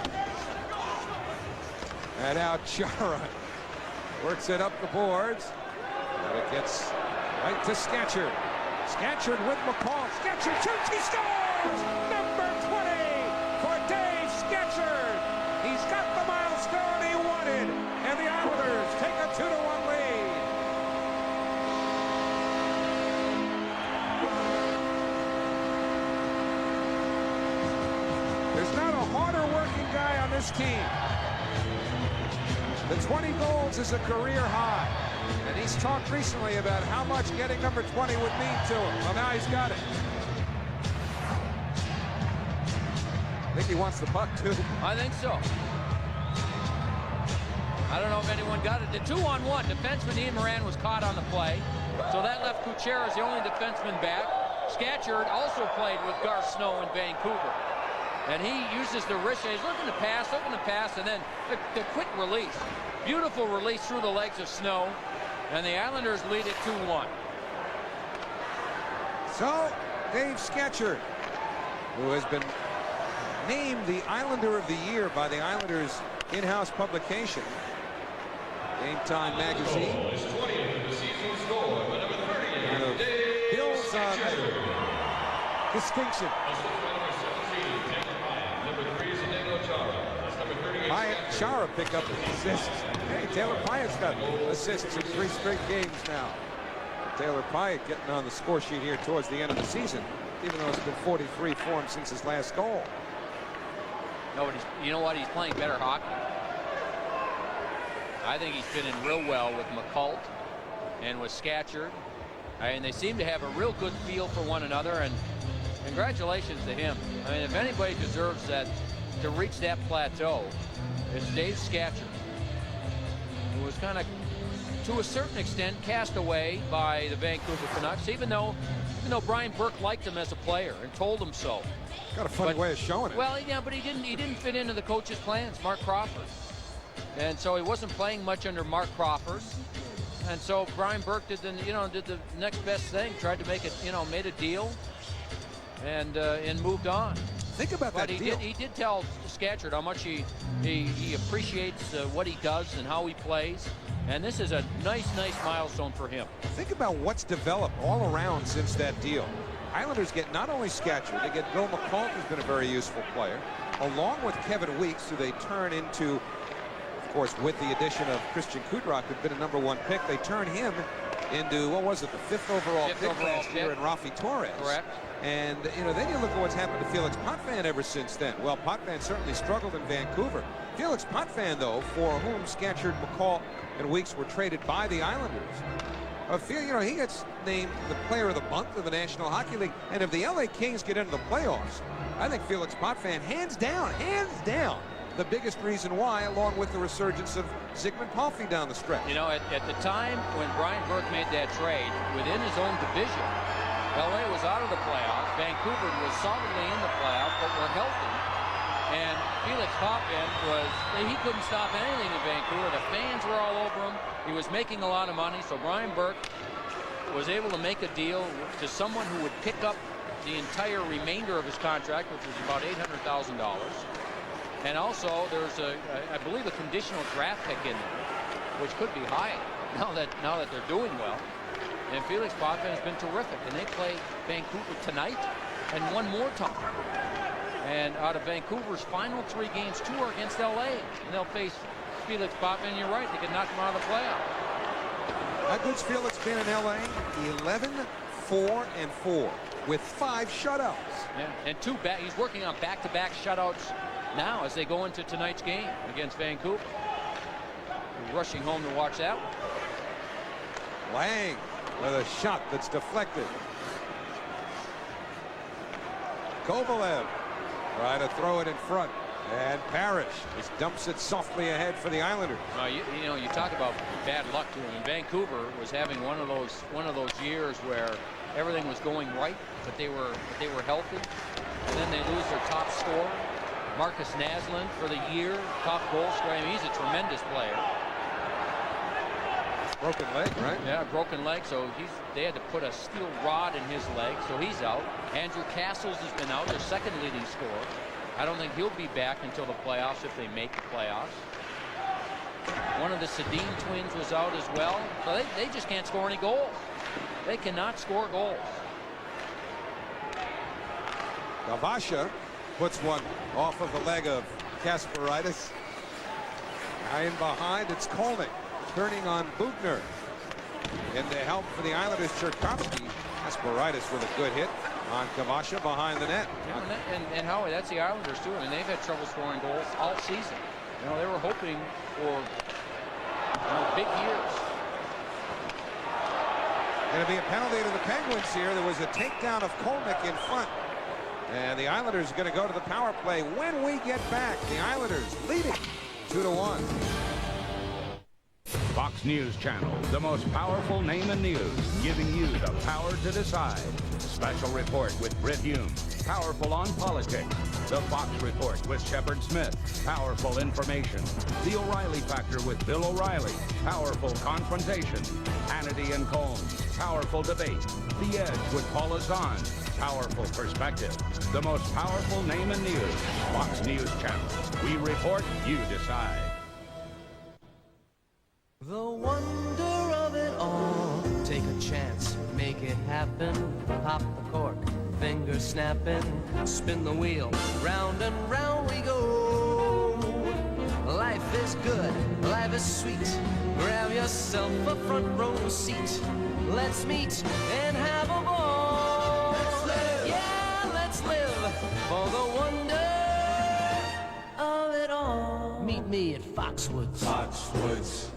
And now Chara works it up the boards. And it gets right to Scatchard. Scatchard with McCall. Scatchard shoots. He scores! Number 20 for Dave Scatchard. He's got the milestone he wanted. And the Islanders take a 2-1 lead. There's not a harder working guy on this team. The 20 goals is a career high. And he's talked recently about how much getting number 20 would mean to him. Well, now he's got it. I think he wants the puck, too. I think so. I don't know if anyone got it. The 2-on-1, defenseman Ian Moran was caught on the play. So that left Kuchera as the only defenseman back. Scatchard also played with Garth Snow in Vancouver. And he uses the wrist. He's looking to pass, and then the quick release. Beautiful release through the legs of Snow. And the Islanders lead it 2-1. So, Dave Scatchard, who has been named the Islander of the Year by the Islanders in-house publication, Game Time magazine, kind of builds on distinction. Chara picked up assists. Hey, Taylor Pyatt's got assists in 3 straight games now. Taylor Pyatt getting on the score sheet here towards the end of the season, even though it's been 43 for him since his last goal. No, but you know what? He's playing better hockey. I think he's fitting real well with McCult and with Scatchard. And they seem to have a real good feel for one another. And congratulations to him. I mean, if anybody deserves that to reach that plateau, it's Dave Scatchard, who was kind of, to a certain extent, cast away by the Vancouver Canucks, even though Brian Burke liked him as a player and told him so. Got a funny way of showing it. Well, yeah, but he didn't fit into the coach's plans, Mark Crawford. And so he wasn't playing much under Mark Crawford. And so Brian Burke did the next best thing, tried to make it, made a deal and moved on. Think about that deal. He did tell Scatchard how much he appreciates what he does and how he plays. And this is a nice milestone for him. Think about what's developed all around since that deal. Islanders get not only Scatchard, they get Bill McCall, who's been a very useful player, along with Kevin Weeks, who they turn into, of course, with the addition of Christian Kudrock, who'd been a #1 pick, they turn him into, what was it, the 5th overall pick last year in Rafi Torres. Correct. And, then you look at what's happened to Felix Potvin ever since then. Well, Potvin certainly struggled in Vancouver. Felix Potvin, though, for whom Scatchard, McCall, and Weeks were traded by the Islanders, he gets named the player of the month of the National Hockey League. And if the LA Kings get into the playoffs, I think Felix Potvin, hands down, the biggest reason why, along with the resurgence of Zygmunt Palffy down the stretch. At the time when Brian Burke made that trade within his own division, LA was out of the playoffs. Vancouver was solidly in the playoffs, but were healthy. And Felix Potvin he couldn't stop anything in Vancouver. The fans were all over him. He was making a lot of money, so Brian Burke was able to make a deal to someone who would pick up the entire remainder of his contract, which was about $800,000. And also, there's I believe, a conditional draft pick in there, which could be high now that they're doing well. And Felix Potvin has been terrific, and they play Vancouver tonight and one more time. And out of Vancouver's final 3 games, 2 are against LA, and they'll face Felix Potvin. You're right, they could knock him out of the playoffs. How good's Felix been in LA? 11-4-4 with 5 shutouts. Yeah, and he's working on back-to-back shutouts now as they go into tonight's game against Vancouver. We're rushing home to watch that one. Lang with a shot that's deflected. Kovalev trying to throw it in front, and Parrish just dumps it softly ahead for the Islanders. You know, you talk about bad luck to him. And Vancouver was having one of those years where everything was going right, but they were healthy, and then they lose their top scorer, Marcus Naslund, for the year, top goal scorer. I mean, he's a tremendous player. Broken leg, right? Yeah, broken leg. So they had to put a steel rod in his leg, so he's out. Andrew Castles has been out, their second leading scorer. I don't think he'll be back until the playoffs, if they make the playoffs. One of the Sedin twins was out as well. So they just can't score any goals. They cannot score goals. Gavasha puts one off of the leg of Kasparaitis. Now in behind, it's Kolnick turning on Bugner. In the help for the Islanders, Cherkovsky. Kasparaitis with a good hit on Gavasha behind the net. Yeah, and Howie, that's the Islanders too. I mean, they've had trouble scoring goals all season. You know, they were hoping for big years. Going to be a penalty to the Penguins here. There was a takedown of Kolnick in front. And the Islanders are going to go to the power play when we get back. The Islanders leading 2-1. Fox News Channel, the most powerful name in news, giving you the power to decide. Special report with Britt Hume, powerful on politics. The Fox Report with Shepard Smith, powerful information. The O'Reilly Factor with Bill O'Reilly, powerful confrontation. Hannity and Combs, powerful debate. The Edge with Paula Zahn, powerful perspective. The most powerful name in news, Fox News Channel. We report, you decide. The wonder of it all. Take a chance, make it happen. Pop the cork, finger snapping. Spin the wheel, round and round we go. Life is good, life is sweet. Grab yourself a front row seat. Let's meet and have a ball. Let's live. Yeah, let's live for the wonder of it all. Meet me at Foxwoods. Foxwoods.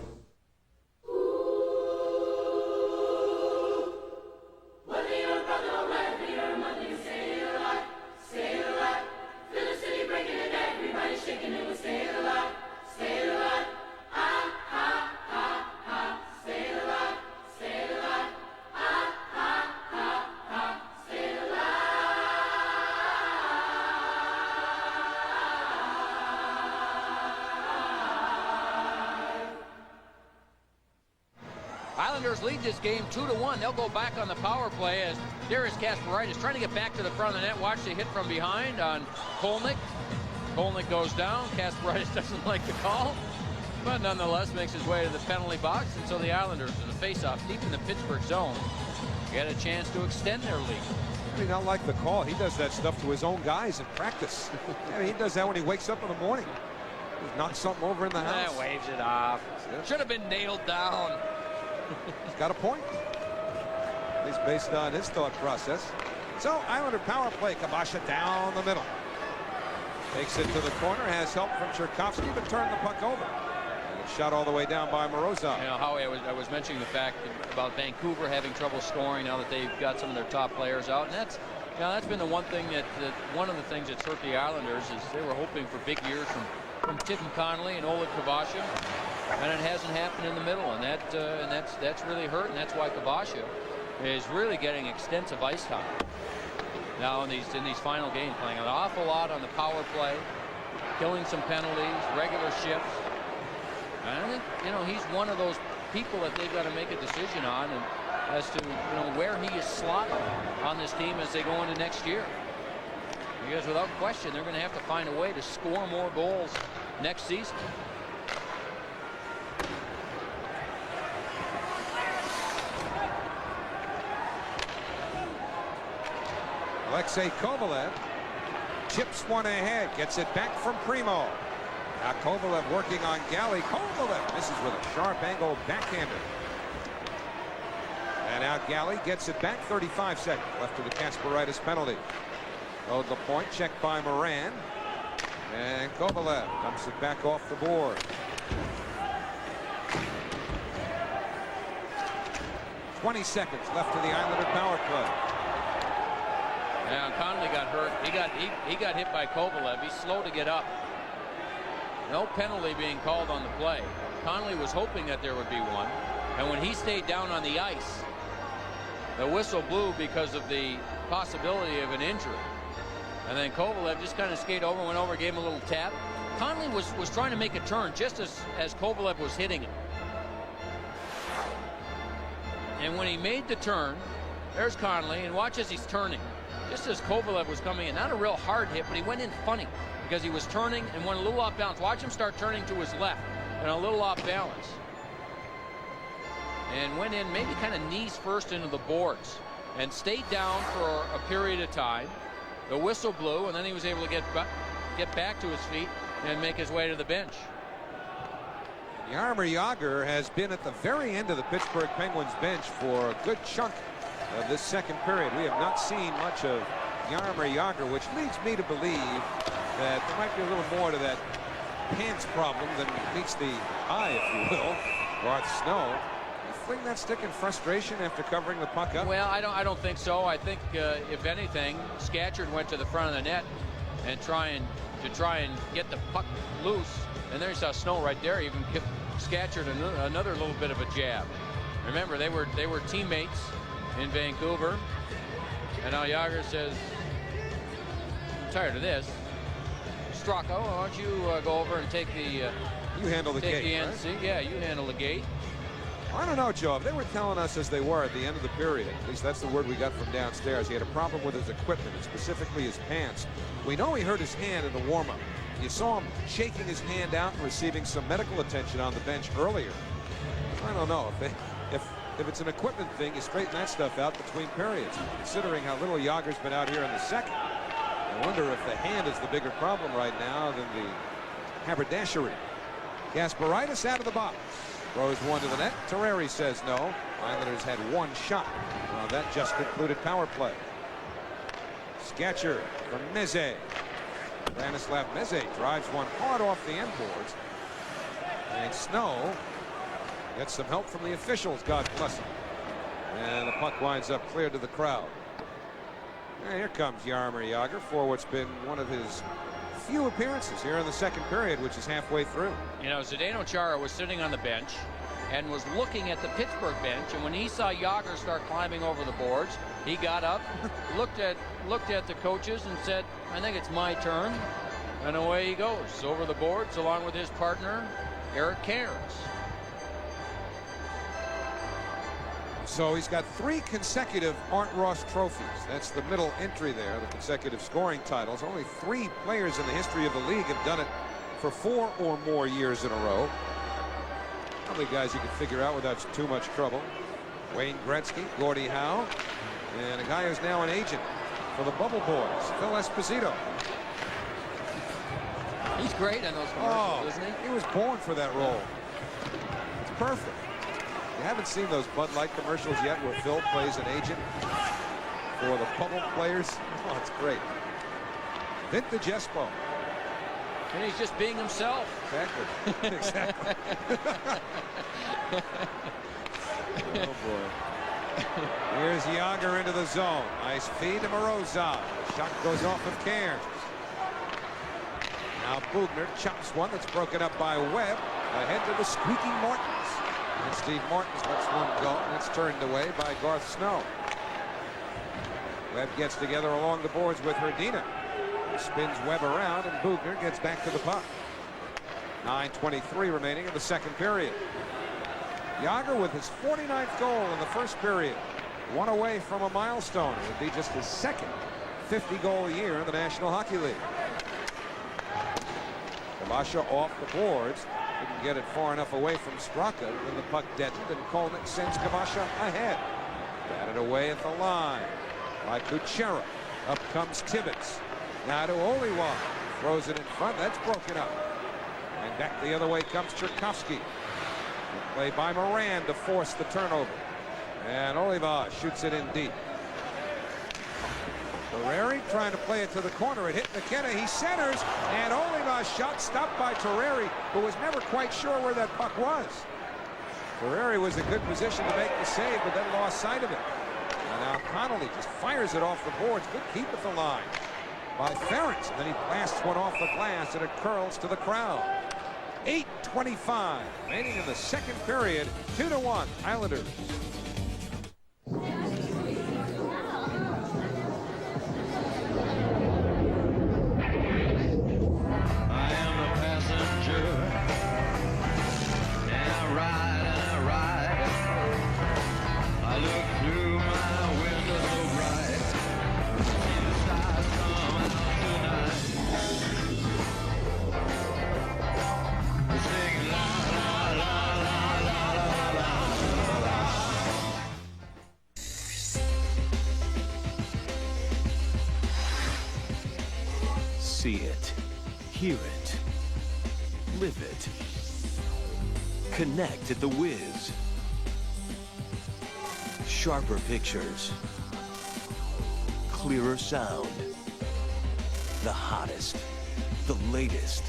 Islanders lead this game 2-1. They'll go back on the power play as Darius Kasparaitis trying to get back to the front of the net. Watch the hit from behind on Kolnick. Kolnick goes down. Kasparaitis doesn't like the call, but nonetheless makes his way to the penalty box. And so the Islanders, in the face-off deep in the Pittsburgh zone, get a chance to extend their lead. I mean, not like the call. He does that stuff to his own guys in practice. I mean, he does that when he wakes up in the morning. He knocks something over in the house. Waves it off. Should have been nailed down. He's got a point. At least based on his thought process. So Islander power play. Gavasha down the middle. Takes it to the corner. Has help from Cherkovsky, but turned the puck over. And it's shot all the way down by Morozov. You know, Howie, I was mentioning the fact about Vancouver having trouble scoring now that they've got some of their top players out, and that's been the one thing that one of the things that's hurt the Islanders is they were hoping for big years from Tim Connolly and Oleg Gavasha. And it hasn't happened in the middle, and that's really hurt, and that's why Gavasha is really getting extensive ice time now in these final games, playing an awful lot on the power play, killing some penalties, regular shifts. And I think, you know, he's one of those people that they've got to make a decision on, and as to, you know, where he is slotted on this team as they go into next year. Because without question, they're going to have to find a way to score more goals next season. Alexei Kovalev chips one ahead, gets it back from Primo. Now Kovalev working on Galley. Kovalev misses with a sharp angle backhander. And now Galley gets it back. 35 seconds left of the Kasparaitis penalty. Owed the point, checked by Moran. And Kovalev dumps it back off the board. 20 seconds left to the Islander power play. Yeah, Conley got hurt. He got hit by Kovalev. He's slow to get up. No penalty being called on the play. Conley was hoping that there would be one. And when he stayed down on the ice, the whistle blew because of the possibility of an injury. And then Kovalev just kind of skated over, went over, gave him a little tap. Conley was trying to make a turn just as Kovalev was hitting him. And when he made the turn, there's Conley, and watch as he's turning. Just as Kovalev was coming in, not a real hard hit, but he went in funny because he was turning and went a little off balance. Watch him start turning to his left and a little off balance. And went in maybe kind of knees first into the boards and stayed down for a period of time. The whistle blew, and then he was able to get back to his feet and make his way to the bench. Jaromir Jagr has been at the very end of the Pittsburgh Penguins bench for a good chunk of this second period. We have not seen much of Jaromir Jagr, which leads me to believe that there might be a little more to that pants problem than meets the eye, if you will. Garth Snow. Fling that stick in frustration after covering the puck up? Well, I don't think so. I think if anything, Scatchard went to the front of the net and try and get the puck loose. And there you saw Snow right there even give Scatchard another little bit of a jab. Remember, they were teammates in Vancouver. And now Jagr says, "I'm tired of this. Straka, why don't you go over and take the you handle the gate, the NC? Right? Yeah, you handle the gate." I don't know, Joe. If they were telling us as they were at the end of the period, at least that's the word we got from downstairs, he had a problem with his equipment, and specifically his pants. We know he hurt his hand in the warm-up. You saw him shaking his hand out and receiving some medical attention on the bench earlier. I don't know. If it's an equipment thing, you straighten that stuff out between periods. Considering how little Jagr's been out here in the second, I wonder if the hand is the bigger problem right now than the haberdashery. Kasparaitis out of the box. Throws one to the net. Terreri says no. Islanders had one shot. Well, that just concluded power play. Scatchard from Meze. Branislav Meze drives one hard off the end boards. And Snow gets some help from the officials, God bless him. And the puck winds up clear to the crowd. And here comes Jaromir Jagr for what's been one of his few appearances here in the second period, which is halfway through. You know, Zdeno Chara was sitting on the bench and was looking at the Pittsburgh bench, and when he saw Jagr start climbing over the boards, he got up, looked at the coaches and said, "I think it's my turn," and away he goes over the boards along with his partner Eric Cairns. So he's got 3 consecutive Art Ross trophies. That's the middle entry there, the consecutive scoring titles. Only 3 players in the history of the league have done it for 4 or more years in a row. How many guys you can figure out without too much trouble? Wayne Gretzky, Gordie Howe, and a guy who's now an agent for the Bubble Boys, Phil Esposito. He's great in those commercials, isn't he? He was born for that role. It's perfect. You haven't seen those Bud Light commercials yet where Phil plays an agent for the Bubble players? Oh, it's great. Vintage Espo. And he's just being himself. Exactly. Exactly. Oh, boy. Here's Jagr into the zone. Nice feed to Morozov. Shot goes off of Cairns. Now Bugner chops one that's broken up by Webb. Ahead to the squeaking Martins. And Steve Martins lets one go, and it's turned away by Garth Snow. Webb gets together along the boards with Hrdina. Spins Webb around, and Bugner gets back to the puck. 9:23 remaining in the second period. Jagr with his 49th goal in the first period. One away from a milestone. It would be just his second 50-goal year in the National Hockey League. Kabasha off the boards. Didn't get it far enough away from Straka when the puck deadened, and Kolnick sends Kabasha ahead. Batted away at the line by Kuchera. Up comes Tibbetts. Now to Oliwa. Throws it in front. That's broken up. And back the other way comes Tchaikovsky. Play by Moran to force the turnover. And Oliva shoots it in deep. Terreri trying to play it to the corner. It hit McKenna. He centers, and Oliva's shot stopped by Terreri, who was never quite sure where that puck was. Ferrari was in good position to make the save, but then lost sight of it. And now Connolly just fires it off the boards. Good keep at the line by Ferentz. And then he blasts one off the glass, and it curls to the crowd. 8:25 remaining in the second period. 2-1 Islanders. See it, hear it, live it. Connect at the Wiz. Sharper pictures, clearer sound, the hottest, the latest.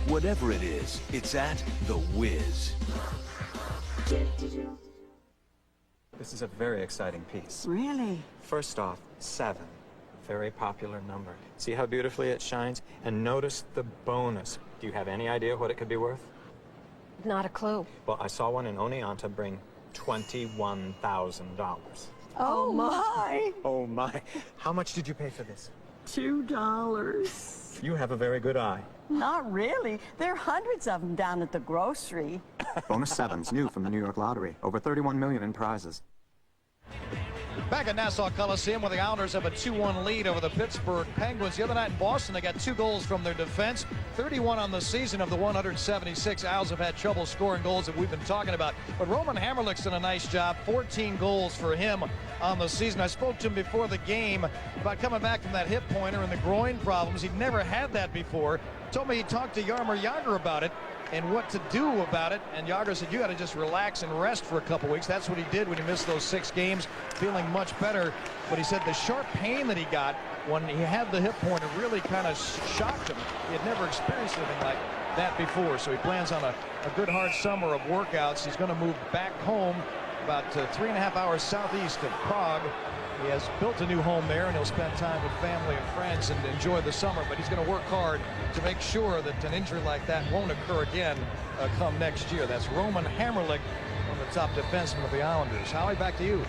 Whatever it is, it's at the Wiz. This is a very exciting piece. Really? First off, 7. Very popular number. See how beautifully it shines? And notice the bonus. Do you have any idea what it could be worth? Not a clue. Well, I saw one in Oneonta bring $21,000. Oh my! Oh my. How much did you pay for this? $2. You have a very good eye. Not really. There are hundreds of them down at the grocery. Bonus 7's new from the New York Lottery. Over $31 million in prizes. Back at Nassau Coliseum, where the Islanders have a 2-1 lead over the Pittsburgh Penguins. The other night in Boston, they got 2 goals from their defense. 31 on the season of the 176. Isles have had trouble scoring goals that we've been talking about. But Roman Hamrlich's done a nice job. 14 goals for him on the season. I spoke to him before the game about coming back from that hip pointer and the groin problems. He'd never had that before. Told me he talked to Jagr about it and what to do about it. And Jagr said, you got to just relax and rest for a couple weeks. That's what he did when he missed those 6 games, feeling much better. But he said the sharp pain that he got when he had the hip pointer really kind of shocked him. He had never experienced anything like that before. So he plans on a good hard summer of workouts. He's going to move back home about 3.5 hours southeast of Prague. He has built a new home there, and he'll spend time with family and friends and enjoy the summer. But he's going to work hard to make sure that an injury like that won't occur again come next year. That's Roman Hamrlich, one of the top defensemen of the Islanders. Howie, back to you.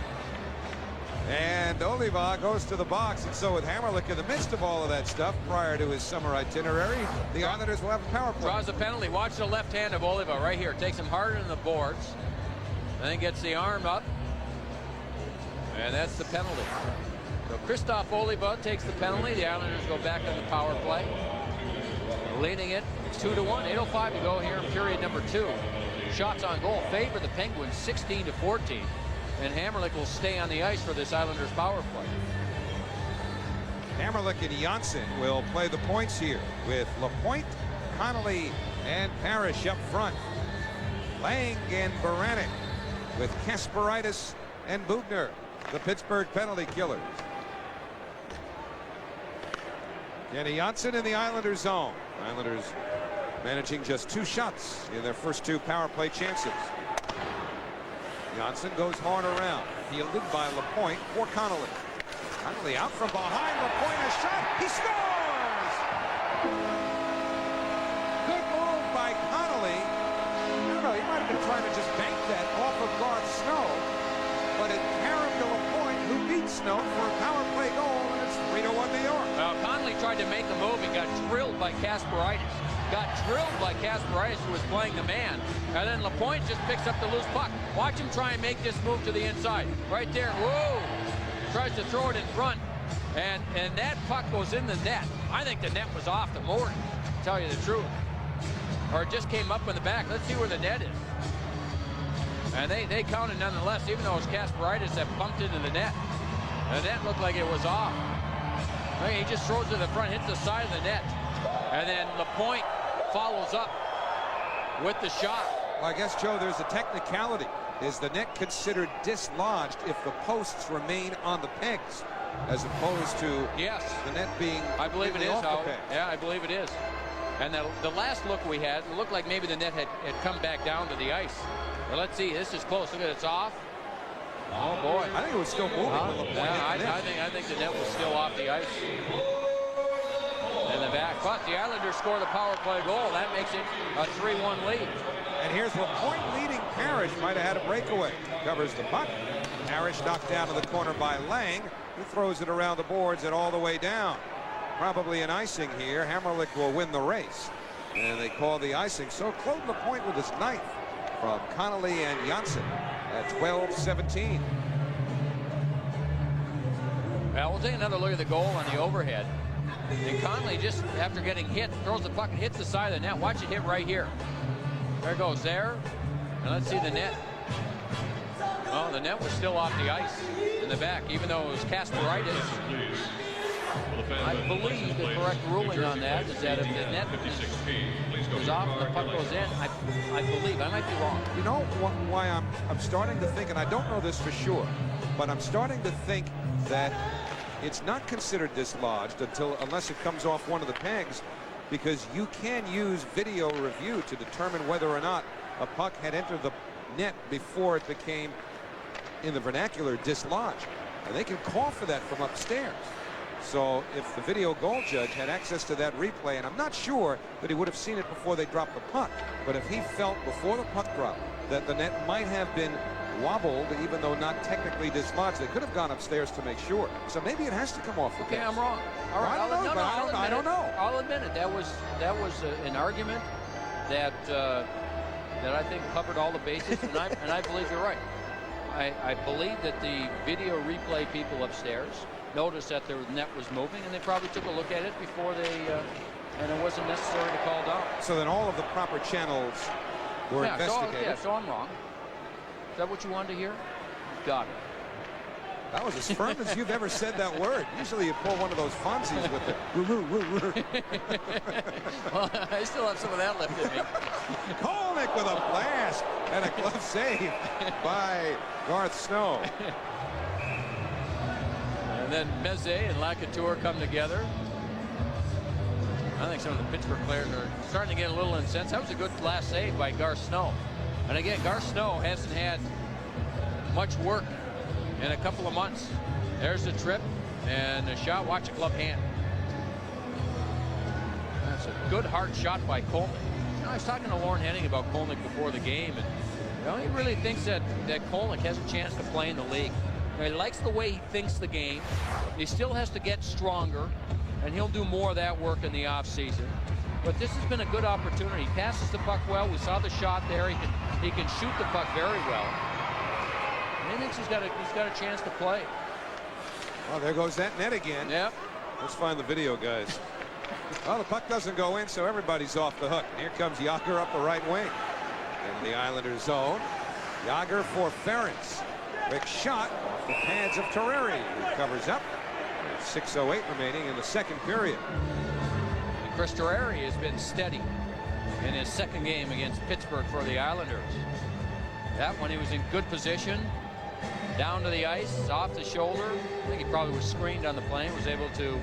And Oliva goes to the box, and so with Hamrlich in the midst of all of that stuff prior to his summer itinerary, the Islanders will have a power play. Draws a penalty. Watch the left hand of Oliva right here. Takes him harder than the boards. Then gets the arm up. And that's the penalty. So Christoph Oliva takes the penalty. The Islanders go back on the power play. Leading it 2-1. 8:05 to go here in period number 2. Shots on goal favor the Penguins 16-14. And Hamrlich will stay on the ice for this Islanders power play. Hamrlich and Janssen will play the points here with Lapointe, Connolly, and Parrish up front. Lang and Baranek with Kasparaitis and Bugner, the Pittsburgh penalty killers. Kenny Janssen in the Islanders zone. Islanders managing just 2 shots in their first 2 power play chances. Janssen goes hard around, fielded by Lapointe for Connolly. Connolly out from behind. Lapointe a shot. He scores! Good move by Connolly. I don't know, he might have been trying to just bank that off of Garth Snow, but it carried to Lapointe, who beat Snow for a power play goal, and it's 3-1 New York. Well, Connolly tried to make a move and got drilled by Kasparaitis. Who was playing the man. And then Lapointe just picks up the loose puck. Watch him try and make this move to the inside. Right there. Whoa! Tries to throw it in front. And that puck goes in the net. I think the net was off the Morton, to tell you the truth. Or it just came up in the back. Let's see where the net is. And they counted nonetheless, even though it was Kasparaitis that bumped into the net. The net looked like it was off. I mean, he just throws it to the front, hits the side of the net. And then Lapointe follows up with the shot. Well, I guess, Joe, there's a technicality. Is the net considered dislodged if the posts remain on the pegs, as opposed to yes, the net being I believe it is, off the Howard. pegs? Yeah, I believe it is. And the last look we had, it looked like maybe the net had come back down to the ice. But let's see, this is close. Look at it, it's off. Oh boy! I think it was still moving. I think the net was still off the ice. In the back, but the Islanders score the power play goal. That makes it a 3-1 lead. And here's where point-leading Parrish might have had a breakaway. Covers the puck. Parrish knocked down to the corner by Lang, who throws it around the boards and all the way down. Probably an icing here. Hammerlick will win the race. And they call the icing. So Claude Lapointe with his ninth from Connolly and Janssen at 12-17. Well, we'll take another look at the goal on the overhead. And Connolly, just after getting hit, throws the puck and hits the side of the net. Watch it hit right here. There it goes there. And let's see the net. Oh, the net was still off the ice in the back, even though it was Kasperitis. I believe the correct ruling on that is that if the net is off and the puck goes in, I believe, I might be wrong. You know why I'm starting to think, and I don't know this for sure, but I'm starting to think that it's not considered dislodged unless it comes off one of the pegs, because you can use video review to determine whether or not a puck had entered the net before it became, in the vernacular, dislodged. And they can call for that from upstairs. So if the video goal judge had access to that replay, and I'm not sure that he would have seen it before they dropped the puck, but if he felt before the puck dropped that the net might have been wobbled, even though not technically dislodged, they could have gone upstairs to make sure. So maybe it has to come off the Okay, pitch. I'm wrong. All right, I don't know. I'll admit it. That was an argument that that I think covered all the bases, and I believe you're right. I believe that the video replay people upstairs noticed that the net was moving, and they probably took a look at it before they, and it wasn't necessary to call down. So then all of the proper channels were investigated. So I'm wrong. Is that what you wanted to hear? Got it. That was as firm as you've ever said that word. Usually you pull one of those Fonzies with it. Well, I still have some of that left in me. Kolnick with a blast and a glove save by Garth Snow. And then Meze and Lacouture come together. I think some of the Pittsburgh players are starting to get a little incensed. That was a good last save by Garth Snow. And again, Garth Snow hasn't had much work in a couple of months. There's the trip and the shot. Watch the glove hand. That's a good hard shot by Kolnick. You know, I was talking to Lauren Henning about Kolnick before the game, and you know, he really thinks that Kolnick has a chance to play in the league. You know, he likes the way he thinks the game. He still has to get stronger, and he'll do more of that work in the offseason. But this has been a good opportunity. He passes the puck well. We saw the shot there. He can shoot the puck very well. And he thinks he's got a chance to play. Well, there goes that net again. Yep. Let's find the video, guys. Well, the puck doesn't go in, so everybody's off the hook. And here comes Jagr up the right wing in the Islanders zone. Jagr for Ferentz. Quick shot off the pads of Terreri, who covers up. 6:08 remaining in the second period. And Chris Terreri has been steady in his second game against Pittsburgh for the Islanders. That one he was in good position. Down to the ice, off the shoulder. I think he probably was screened on the plane, was able to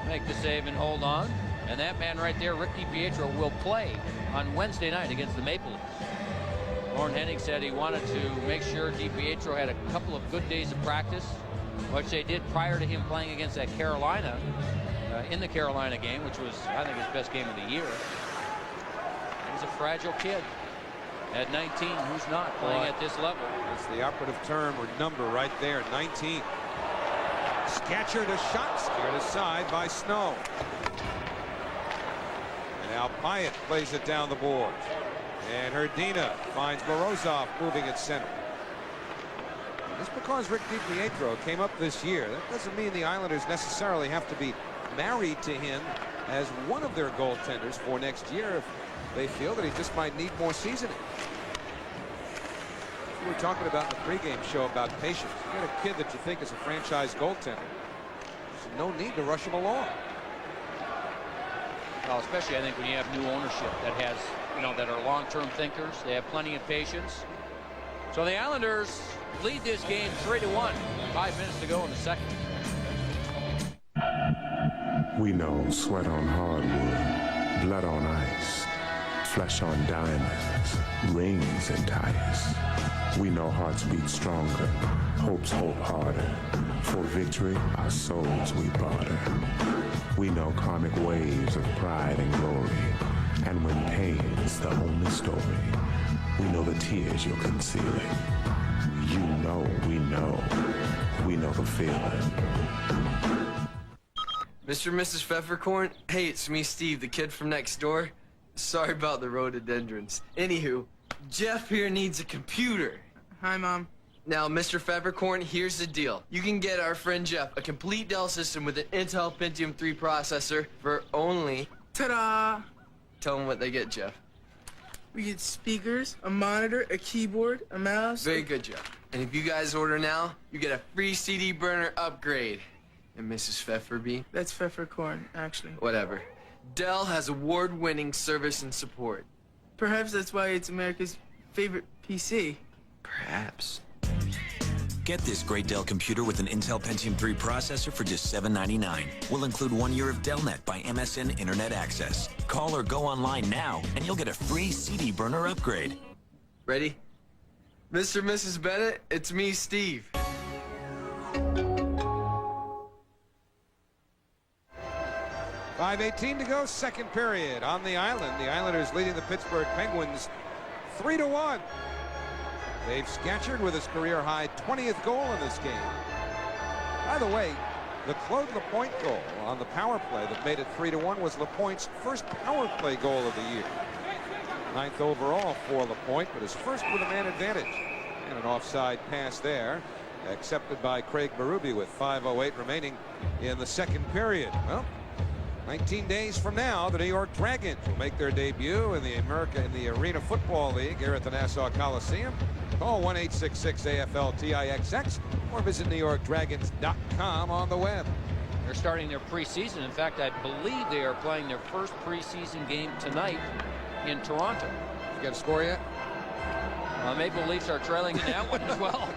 make the save and hold on. And that man right there, Rick DiPietro, will play on Wednesday night against the Maple Leafs. Lauren Henning said he wanted to make sure DiPietro had a couple of good days of practice, which they did prior to him playing against that Carolina, in the Carolina game, which was, I think, his best game of the year. He's a fragile kid. At 19, who's not playing at this level? That's the operative term or number right there, 19. Scatcher to shot, scared aside by Snow. And now Pyatt plays it down the boards. And Hrdina finds Morozov moving at center. Just because Rick DiPietro came up this year, that doesn't mean the Islanders necessarily have to be married to him as one of their goaltenders for next year if they feel that he just might need more seasoning. We were talking about in the pregame show about patience. You got a kid that you think is a franchise goaltender. There's no need to rush him along. Well, especially I think when you have new ownership that has, you know, that are long-term thinkers. They have plenty of patience. So the Islanders lead this game 3-1. 5 minutes to go in the second. We know sweat on hardwood Blood on ice, flesh on diamonds, rings and tires. We know hearts beat stronger, hopes hope harder. For victory, our souls we barter. We know karmic waves of pride and glory. And when pain's the only story, we know the tears you're concealing. You know we know the feeling. Mr. and Mrs. Pfeffercorn? Hey, it's me, Steve, the kid from next door. Sorry about the rhododendrons. Anywho, Jeff here needs a computer. Hi, Mom. Now, Mr. Pfeffercorn, here's the deal. You can get our friend Jeff a complete Dell system with an Intel Pentium 3 processor for only... Ta-da! Tell them what they get, Jeff. We get speakers, a monitor, a keyboard, a mouse. Very good, Jeff. And if you guys order now, you get a free CD burner upgrade. And Mrs. Pfefferby? That's Pfeffercorn, actually. Whatever. Dell has award-winning service and support. Perhaps that's why it's America's favorite PC. Perhaps. Get this great Dell computer with an Intel Pentium 3 processor for just $7.99. We'll include 1 year of DellNet by MSN Internet Access. Call or go online now, and you'll get a free CD burner upgrade. Ready? Mr. and Mrs. Bennett, it's me, Steve. .5:18 to go, second period on the island. The Islanders leading the Pittsburgh Penguins 3-1. Dave Scatchard with his career-high 20th goal in this game. By the way, the Claude Lapointe goal on the power play that made it 3-1 was Lapointe's first power play goal of the year. 9th overall for Lapointe, but his first with a man advantage. And an offside pass there, accepted by Craig Berube with 5:08 remaining in the second period. Well, 19 days from now, the New York Dragons will make their debut in the Arena Football League here at the Nassau Coliseum. Call 1-866-AFL-TIXX or visit NewYorkDragons.com on the web. They're starting their preseason. In fact, I believe they are playing their first preseason game tonight in Toronto. You got a score yet? Maple Leafs are trailing in that one as well.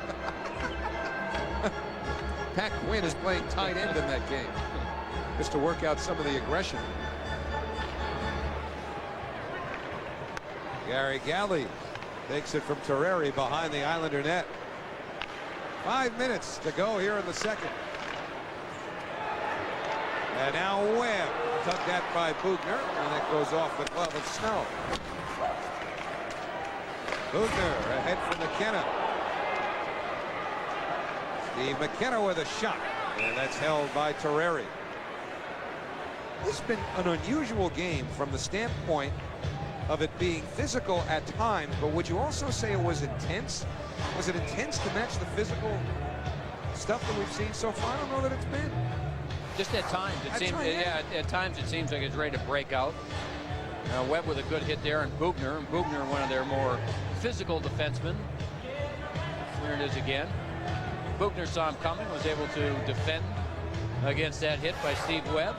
Pat Quinn is playing tight end in that game, just to work out some of the aggression. Gary Galley takes it from Terreri behind the Islander net. 5 minutes to go here in the second. And now Webb, tugged at by Bugner, and it goes off the glove of Snow. Bugner ahead from McKenna. Steve McKenna with a shot, and that's held by Terreri. This has been an unusual game from the standpoint of it being physical at times, but would you also say it was intense? Was it intense to match the physical stuff that we've seen so far? I don't know that it's been. Just at times, it seems. Yeah, at times it seems like it's ready to break out. Webb with a good hit there, and Bugner, one of their more physical defensemen. Here it is again. Bugner saw him coming, was able to defend against that hit by Steve Webb.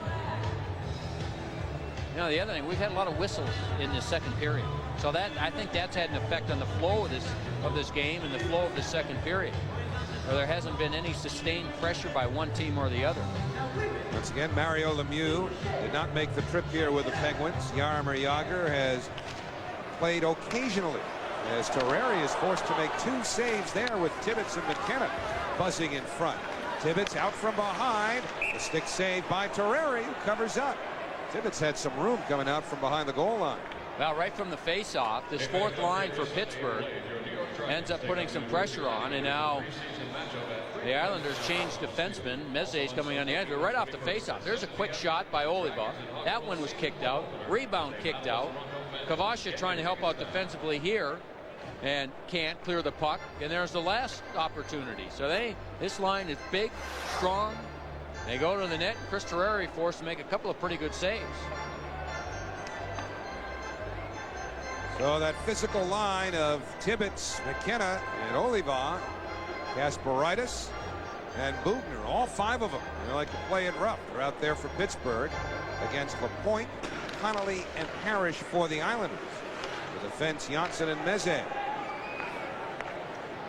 You know, the other thing, we've had a lot of whistles in this second period. So that, I think that's had an effect on the flow of this game and the flow of the second period. Where there hasn't been any sustained pressure by one team or the other. Once again, Mario Lemieux did not make the trip here with the Penguins. Jaromir Jagr has played occasionally as Terreri is forced to make 2 saves there with Tibbetts and McKenna buzzing in front. Tibbetts out from behind. The stick saved by Terreri, who covers up. Tibbetts had some room coming out from behind the goal line. Well, right from the face-off, this fourth line for Pittsburgh ends up putting some pressure on, and now the Islanders change defenseman. Mezze's coming on the edge, but right off the face-off, there's a quick shot by Oliva. That one was kicked out. Rebound kicked out. Kavasha trying to help out defensively here and can't clear the puck, and there's the last opportunity. So this line is big, strong. They go to the net, and Chris Terreri forced to make a couple of pretty good saves. So that physical line of Tibbetts, McKenna, and Oliva, Kasparaitis, and Bugner, all 5 of them. They like to play it rough. They're out there for Pittsburgh against Lapointe, Connolly, and Parrish for the Islanders. The defense, Janssen and Meze.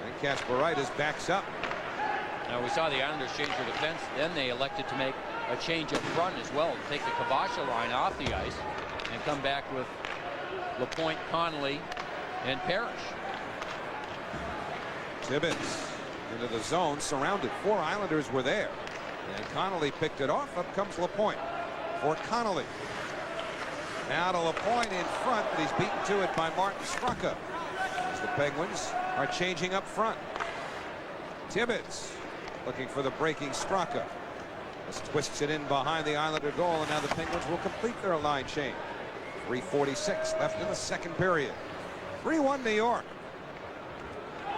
And Kasparaitis backs up. Now we saw the Islanders change their defense. Then they elected to make a change up front as well to take the Kavasha line off the ice. and come back with LaPointe, Connolly, and Parrish. Tibbetts into the zone, surrounded. 4 Islanders were there. And Connolly picked it off. Up comes LaPointe for Connolly. Now to LaPointe in front, but he's beaten to it by Martin Straka. As the Penguins are changing up front. Tibbetts looking for the breaking Straka. This twists it in behind the Islander goal, and now the Penguins will complete their line change. 3:46 left in the second period. 3-1 New York.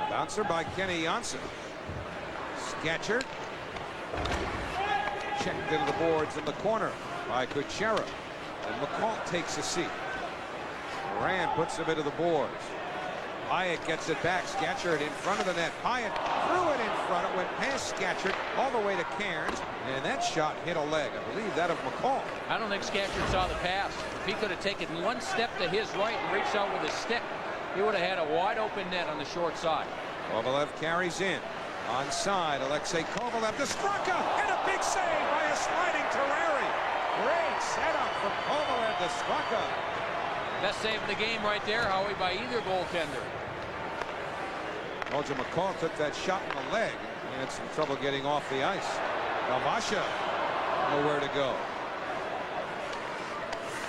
Bouncer by Kenny Janssen. Scatchard. Checked into the boards in the corner by Kuchera. And McCall takes a seat. Moran puts him into the boards. Hyatt gets it back. Scatchard in front of the net. Hyatt threw it in front. It went past Scatchard all the way to Cairns. And that shot hit a leg. I believe that of McCall. I don't think Scatchard saw the pass. If he could have taken one step to his right and reached out with his stick, he would have had a wide open net on the short side. Kovalev carries in. Onside, Alexei Kovalev to Straka, and a big save by a sliding Terrari. Great setup from Kovalev to Straka. Best save of the game right there, Howie, by either goaltender. Roger McCall took that shot in the leg and had some trouble getting off the ice. Galvasha, nowhere to go.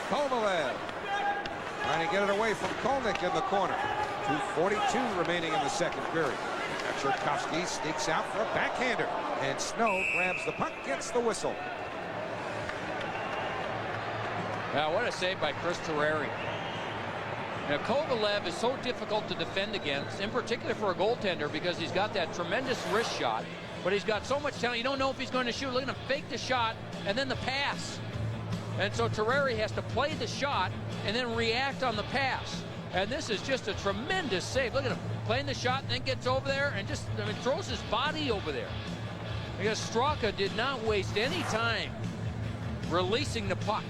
Kovalev trying to get it away from Kolnick in the corner. 2:42 remaining in the second period. Tchaikovsky sneaks out for a backhander, and Snow grabs the puck, gets the whistle. Now, what a save by Chris Terrari. Now, Kovalev is so difficult to defend against, in particular for a goaltender, because he's got that tremendous wrist shot, but he's got so much talent. You don't know if he's going to shoot. Look at him fake the shot and then the pass. And so Terrari has to play the shot and then react on the pass. And this is just a tremendous save. Look at him playing the shot and then gets over there and just throws his body over there. Because Straka did not waste any time releasing the puck.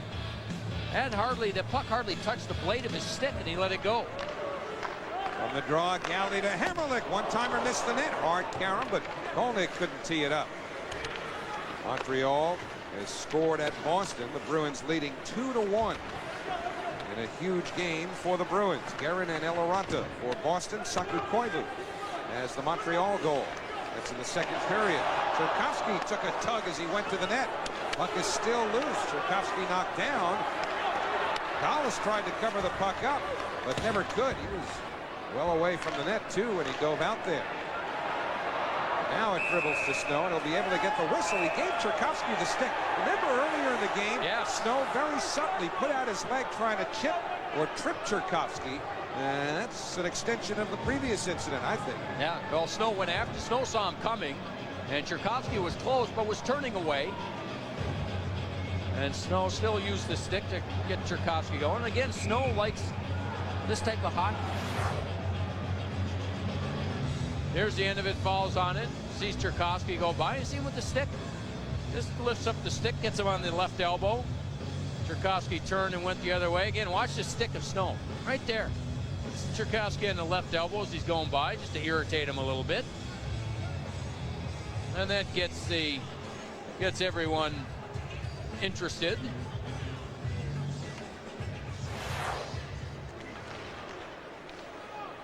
And the puck hardly touched the blade of his stick, and he let it go. From the draw, Galley to Hammerlick. One-timer missed the net. Hard carom, but Kolnick couldn't tee it up. Montreal has scored at Boston. The Bruins leading 2-1. In a huge game for the Bruins. Guerin and Eloranta for Boston. Saku Koivu as the Montreal goal. That's in the second period. Tchaikovsky took a tug as he went to the net. Puck is still loose. Tchaikovsky knocked down. Dallas tried to cover the puck up, but never could. He was well away from the net, too, when he dove out there. Now it dribbles to Snow, and he'll be able to get the whistle. He gave Tchaikovsky the stick. Remember earlier in the game, Snow very subtly put out his leg trying to chip or trip Tchaikovsky. And that's an extension of the previous incident, I think. Yeah, well, Snow went after. Snow saw him coming, and Tchaikovsky was close, but was turning away. And Snow still used the stick to get Tchaikovsky going. Again, Snow likes this type of hockey. Here's the end of it, falls on it. Sees Tchaikovsky go by. You see him with the stick? Just lifts up the stick, gets him on the left elbow. Tchaikovsky turned and went the other way. Again, watch the stick of Snow. Right there. It's Tchaikovsky on the left elbow as he's going by, just to irritate him a little bit. And that gets everyone interested.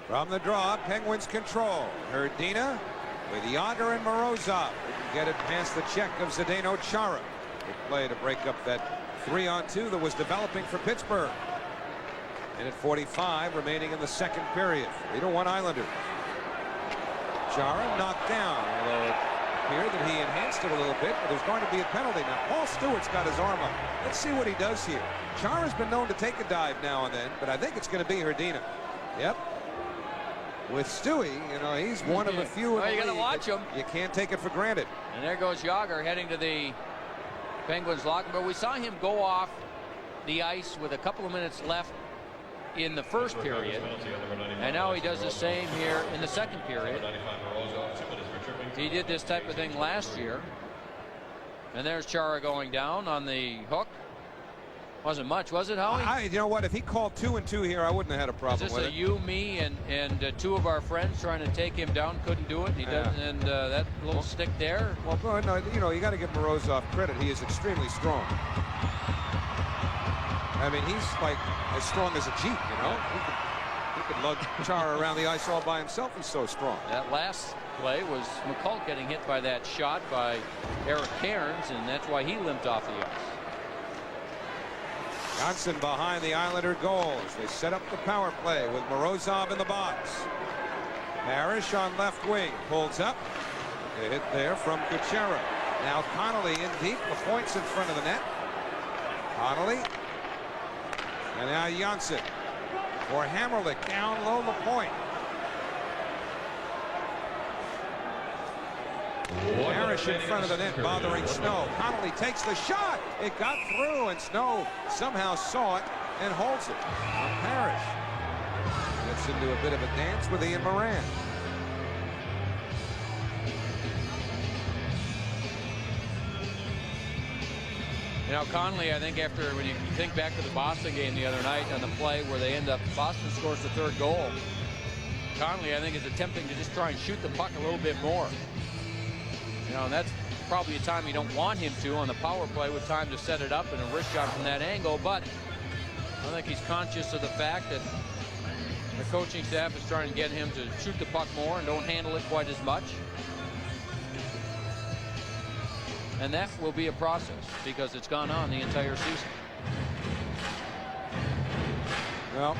From the draw, Penguins control. Herdina with Jagr and Morozov. Didn't get it past the check of Zdeno Chara. Good play to break up that 3-on-2 that was developing for Pittsburgh. And at 45 remaining in the second period. 3-1 Islanders. Chara knocked down, although it appeared that he enhanced it a little bit, but there's going to be a penalty. Now, Paul Stewart's got his arm up. Let's see what he does here. Chara's been known to take a dive now and then, but I think it's going to be Herdina. Yep. With Stewie, you know, he's one of a few. Well, you got to watch him. You can't take it for granted. And there goes Jagr heading to the Penguins locker. But we saw him go off the ice with a couple of minutes left in the first period. And now he does the same here in the second period. He did this type of thing last year. And there's Chara going down on the hook. Wasn't much, was it, Howie? You know what? If he called 2-2 here, I wouldn't have had a problem with it. Is this a you, me, and two of our friends trying to take him down? Couldn't do it. And he doesn't. And that little stick there. Well, no, you know, you got to give Morozov credit. He is extremely strong. I mean, he's like as strong as a Jeep, you know? He could lug Chara around the ice all by himself. He's so strong. That last play was McCulloch getting hit by that shot by Eric Cairns, and that's why he limped off the ice. Johnson behind the Islander goals. They set up the power play with Morozov in the box. Parrish on left wing. Pulls up. A hit there from Kuchera. Now Connolly in deep. The point's in front of the net. Connolly. And now Janssen. For Hammerlick down low the point. Parrish in front of the net bothering Snow. Connolly takes the shot. It got through and Snow somehow saw it and holds it. Parrish gets into a bit of a dance with Ian Moran. You know, Connolly, I think after, when you think back to the Boston game the other night on the play where they end up, Boston scores the third goal. Connolly, I think, is attempting to just try and shoot the puck a little bit more. You know, and that's probably a time you don't want him to on the power play with time to set it up and a wrist shot from that angle. But I think he's conscious of the fact that the coaching staff is trying to get him to shoot the puck more and don't handle it quite as much. And that will be a process because it's gone on the entire season. Well,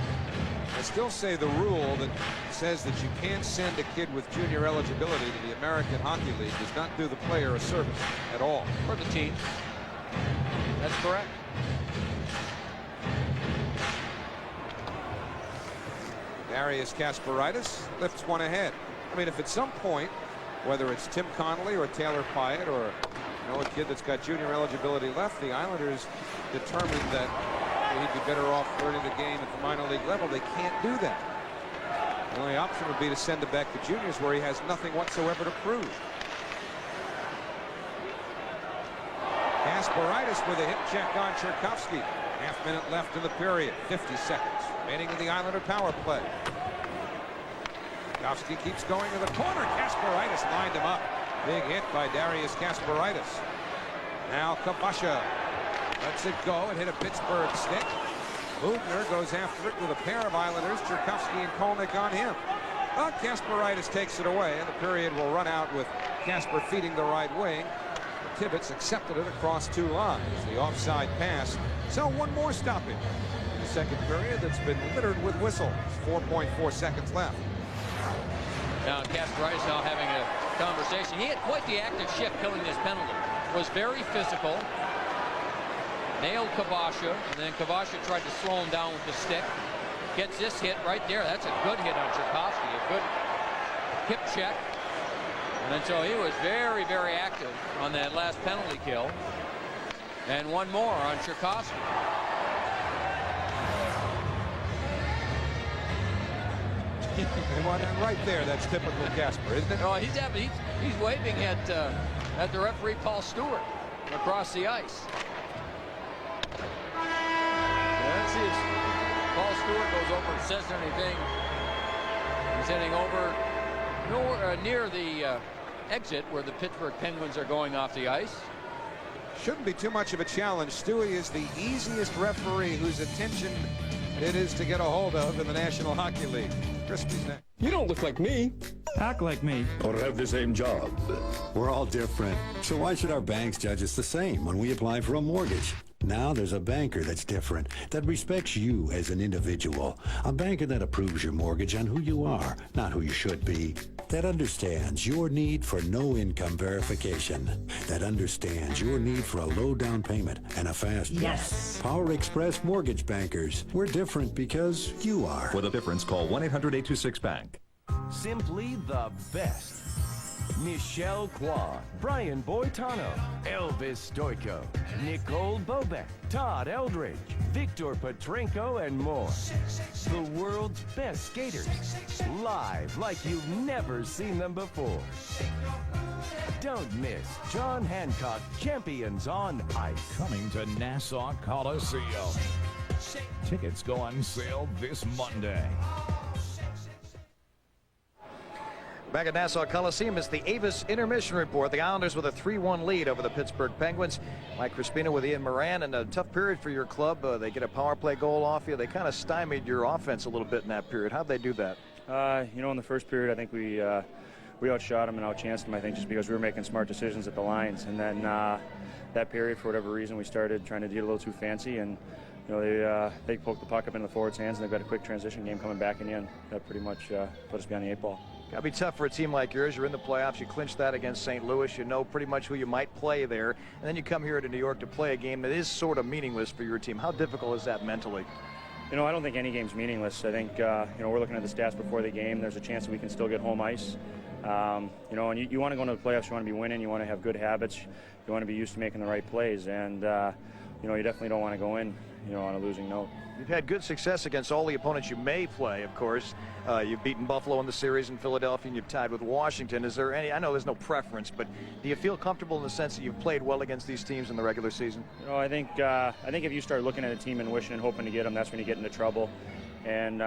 I still say the rule that says that you can't send a kid with junior eligibility to the American Hockey League does not do the player a service at all. For the team. That's correct. Darius Kasparaitis lifts one ahead. I mean, if at some point, whether it's Tim Connolly or Taylor Pyatt or a kid that's got junior eligibility left, the Islanders determined that he'd be better off learning the game at the minor league level. They can't do that. The only option would be to send him back to juniors where he has nothing whatsoever to prove. Kasparaitis with a hip check on Tchaikovsky. Half-minute left in the period. 50 seconds remaining in the Islander power play. Tchaikovsky keeps going to the corner. Kasparaitis lined him up. Big hit by Darius Kasparaitis. Now Kabasha lets it go. It hit a Pittsburgh stick. Bugner goes after it with a pair of Islanders, Tchaikovsky and Kolnick on him. But Kasparaitis takes it away, and the period will run out with Kasper feeding the right wing. Tibbetts accepted it across two lines. The offside pass. So one more stoppage in the second period that's been littered with whistles. 4.4 seconds left. Now Kasparaitis now having a conversation. He had quite the active shift killing this penalty. Was very physical. Nailed Kabasha, and then Kabasha tried to slow him down with the stick. Gets this hit right there. That's a good hit on Tchaikovsky. A good hip check. And so he was very, very active on that last penalty kill. And one more on Tchaikovsky. And right there, that's typical Kasper, isn't it? Oh, he's waving at the referee Paul Stewart across the ice. Let's see if Paul Stewart goes over and says anything. He's heading over near the exit where the Pittsburgh Penguins are going off the ice. Shouldn't be too much of a challenge. Stewie is the easiest referee whose attention it is to get a hold of in the National Hockey League. Crispy's next. You don't look like me. Act like me. Or have the same job. We're all different. So why should our banks judge us the same when we apply for a mortgage? Now there's a banker that's different, that respects you as an individual. A banker that approves your mortgage on who you are, not who you should be. That understands your need for no income verification. That understands your need for a low down payment and a fast Yes. Power Express Mortgage Bankers. We're different because you are. For the difference, call 1-800-826-BANK. Simply the best. Michelle Kwan, Brian Boitano, Elvis Stoico, Nicole Bobek, Todd Eldridge, Victor Petrenko, and more. The world's best skaters, live like you've never seen them before. Don't miss John Hancock Champions on Ice. Coming to Nassau Coliseum. Tickets go on sale this Monday. Back at Nassau Coliseum, it's the Avis Intermission Report. The Islanders with a 3-1 lead over the Pittsburgh Penguins. Mike Crispino with Ian Moran, and a tough period for your club. They get a power play goal off you. They kind of stymied your offense a little bit in that period. How'd they do that? You know, in the first period, I think we outshot them and outchanced them, I think, just because we were making smart decisions at the lines. And then that period, for whatever reason, we started trying to get a little too fancy, and you know, they poked the puck up into the forwards' hands, and they've got a quick transition game coming back in. That pretty much put us behind the 8 ball. Got to be tough for a team like yours. You're in the playoffs. You clinched that against St. Louis. You know pretty much who you might play there. And then you come here to New York to play a game that is sort of meaningless for your team. How difficult is that mentally? You know, I don't think any game's meaningless. I think, you know, we're looking at the stats before the game. There's a chance that we can still get home ice. You know, and you want to go into the playoffs, you want to be winning, you want to have good habits, you want to be used to making the right plays, and, you know, you definitely don't want to go in, you know, on a losing note. You've had good success against all the opponents you may play, of course. You've beaten Buffalo in the series in Philadelphia, and you've tied with Washington. Is there any, I know there's no preference, but do you feel comfortable in the sense that you've played well against these teams in the regular season? You know, I think if you start looking at a team and wishing and hoping to get them, that's when you get into trouble. And,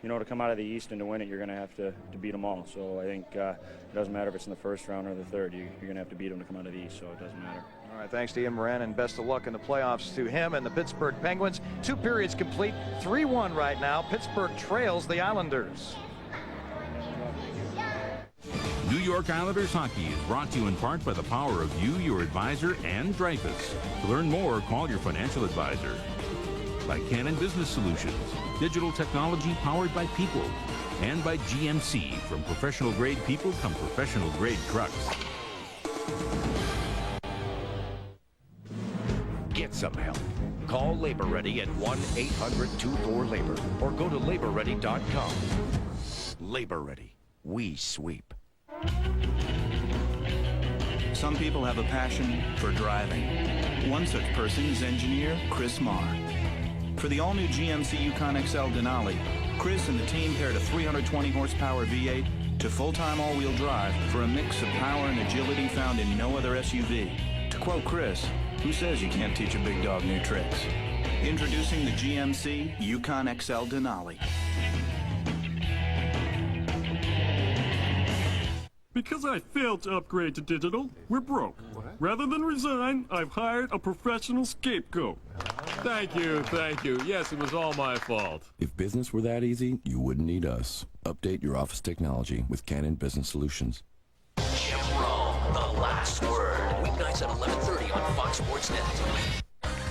you know, to come out of the East and to win it, you're going to have to beat them all. So I think it doesn't matter if it's in the first round or the third. You're going to have to beat them to come out of the East, so it doesn't matter. All right, thanks to Ian Moran, and best of luck in the playoffs to him and the Pittsburgh Penguins. 2 periods complete, 3-1 right now. Pittsburgh trails the Islanders. New York Islanders hockey is brought to you in part by the power of you, your advisor, and Dreyfus. To learn more, call your financial advisor. By Canon Business Solutions, digital technology powered by people. And by GMC, from professional grade people come professional grade trucks. Get some help. Call Labor Ready at 1-800-24-LABOR or go to laborready.com. Labor Ready. We sweep. Some people have a passion for driving. One such person is engineer Chris Marr. For the all-new GMC Yukon XL Denali, Chris and the team paired a 320 horsepower V8 to full-time all-wheel drive for a mix of power and agility found in no other SUV. To quote Chris, who says you can't teach a big dog new tricks? Introducing the GMC Yukon XL Denali. Because I failed to upgrade to digital, we're broke. Rather than resign, I've hired a professional scapegoat. Thank you, thank you. Yes, it was all my fault. If business were that easy, you wouldn't need us. Update your office technology with Canon Business Solutions. Jim Rome, The Last Word. Weeknights at 11:30 on Fox Sports Net.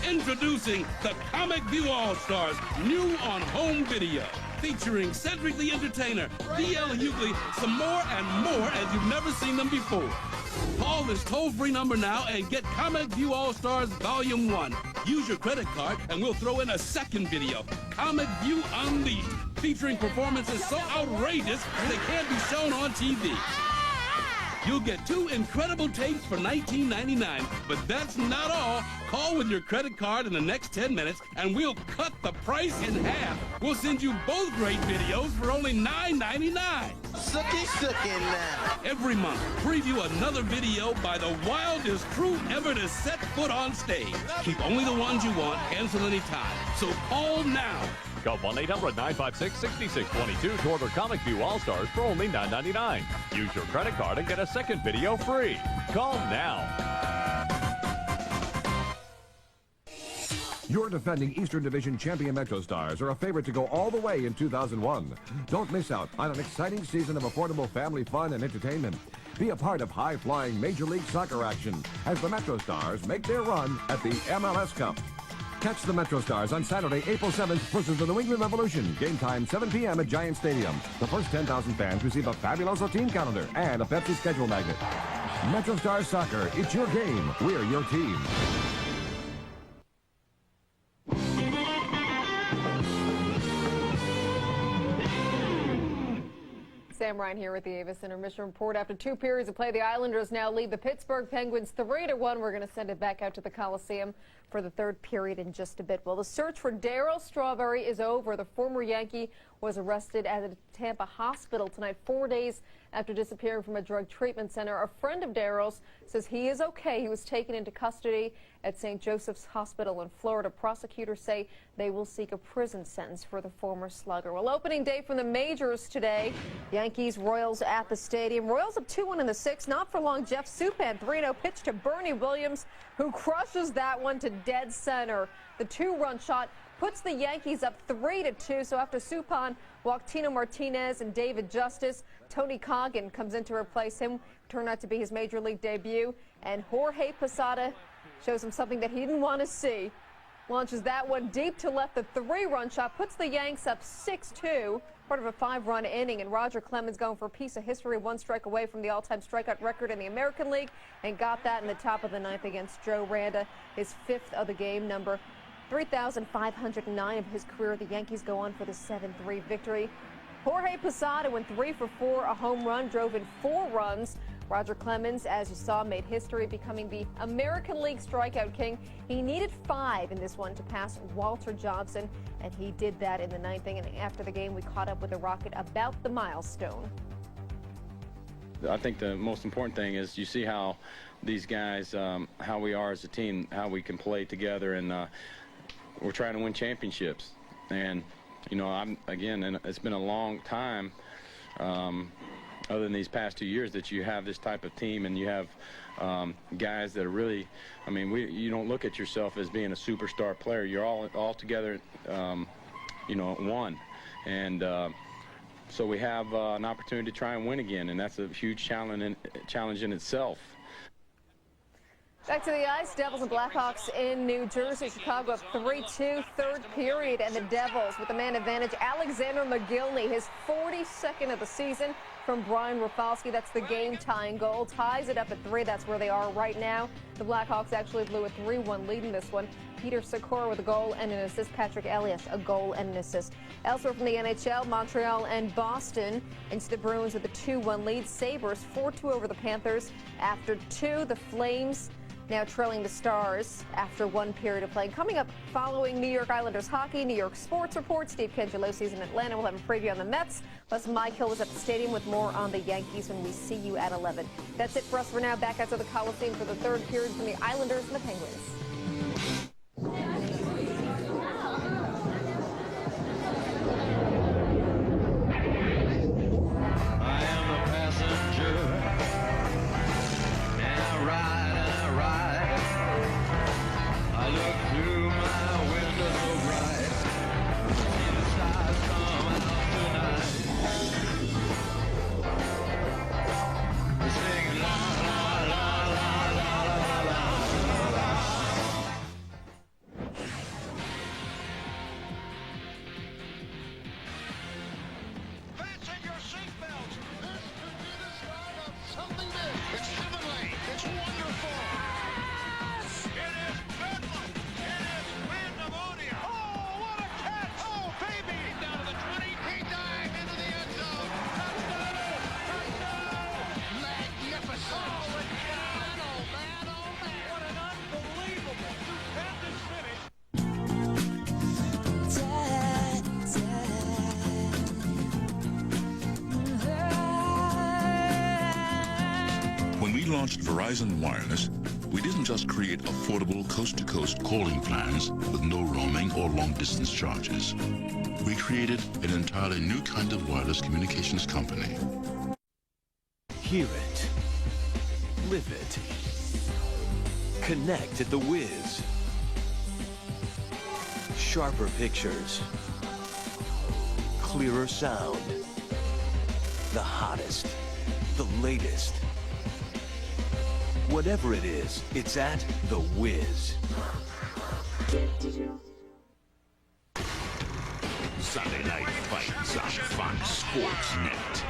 Introducing the Comic View All-Stars, new on home video. Featuring Cedric the Entertainer, D.L. Hughley, some more and more as you've never seen them before. Call this toll-free number now and get Comic View All-Stars Volume 1. Use your credit card and we'll throw in a second video, Comic View Unleashed, featuring performances so outrageous they can't be shown on TV. You'll get 2 incredible tapes for $19.99, but that's not all. Call with your credit card in the next 10 minutes, and we'll cut the price in half. We'll send you both great videos for only $9.99. Sookie now. Every month, preview another video by the wildest crew ever to set foot on stage. Keep only the ones you want, cancel anytime. So call now. Call 1-800-956-6622 to order Comic View All-Stars for only $9.99. Use your credit card and get a second video free. Call now. Your defending Eastern Division champion Metro Stars are a favorite to go all the way in 2001. Don't miss out on an exciting season of affordable family fun and entertainment. Be a part of high-flying Major League Soccer action as the Metro Stars make their run at the MLS Cup. Catch the Metro Stars on Saturday, April 7th versus the New England Revolution. Game time 7 p.m. at Giant Stadium. The first 10,000 fans receive a Fabuloso team calendar and a Pepsi schedule magnet. Metro Stars Soccer, it's your game. We're your team. Sam Ryan here with the Avis Intermission Report. After 2 periods of play, the Islanders now lead the Pittsburgh Penguins 3-1. We're going to send it back out to the Coliseum for the 3rd period in just a bit. Well, the search for Darryl Strawberry is over. The former Yankee was arrested at a Tampa hospital tonight, 4 days after disappearing from a drug treatment center. A friend of Daryl's says he is okay. He was taken into custody at St. Joseph's Hospital in Florida. Prosecutors say they will seek a prison sentence for the former slugger. Well, opening day from the majors today. Yankees, Royals at the stadium. Royals up 2-1 in the sixth. Not for long. Jeff Supan, 3-0 pitch to Bernie Williams, who crushes that one to dead center. The two-run shot puts the Yankees up 3-2. So after Supan walked Tino Martinez and David Justice, Tony Coggin comes in to replace him. Turned out to be his major league debut. And Jorge Posada shows him something that he didn't want to see. Launches that one deep to left. The three-run shot puts the Yanks up 6-2. Part of a 5-run inning, and Roger Clemens going for a piece of history, 1 strike away from the all-time strikeout record in the American League, and got that in the top of the ninth against Joe Randa, his 5th of the game, number 3,509 of his career. The Yankees go on for the 7-3 victory. Jorge Posada went 3 for 4, a home run, drove in 4 runs. Roger Clemens, as you saw, made history, becoming the American League strikeout king. He needed 5 in this one to pass Walter Johnson, and he did that in the 9th inning. And after the game, we caught up with the Rocket about the milestone. I think the most important thing is you see how these guys, how we are as a team, how we can play together, and we're trying to win championships. And, you know, and it's been a long time, other than these past 2 years, that you have this type of team, and you have guys that are really, I mean, you don't look at yourself as being a superstar player. You're all together, you know, one. And so we have an opportunity to try and win again, and that's a huge challenge in itself. Back to the ice, Devils and Blackhawks in New Jersey. Chicago up 3-2, third period, and the Devils with the man advantage. Alexander McGillney, his 42nd of the season from Brian Rafalski. That's the game-tying goal. Ties it up at 3. That's where they are right now. The Blackhawks actually blew a 3-1 lead in this one. Peter Sikora with a goal and an assist. Patrick Elias, a goal and an assist. Elsewhere from the NHL, Montreal and Boston into the Bruins with a 2-1 lead. Sabres 4-2 over the Panthers. After 2, the Flames now trailing the Stars after 1 period of play. Coming up following New York Islanders hockey, New York Sports Report. Steve Cangelosi's in Atlanta. We'll have a preview on the Mets. Plus, Mike Hill is at the stadium with more on the Yankees when we see you at 11. That's it for us for now. Back out to the Coliseum for the 3rd period from the Islanders and the Penguins. I am a passenger, and I ride and I ride. I look through my window so bright, see the stars come out tonight. We sing la la la la la la la la la. Fasten your seatbelts. This could be the start of something big. It's heavenly. It's wonderful. Yes! It is Bedlam. It is pandemonium. Oh, what a catch! Oh, baby! Down to the 20. He dived into the end zone. Touchdown! Touchdown! Magnificent! Oh, man, oh, man, oh, man. What an unbelievable, stupendous finish. When we launched Verizon Wireless, we didn't just create affordable coast-to-coast calling plans with no roaming or long-distance charges. We created an entirely new kind of wireless communications company. Hear it. Live it. Connect at the Wiz. Sharper pictures. Clearer sound. The hottest. The latest. Whatever it is, it's at the Wiz. Sunday Night Fights on Fox Sports Net.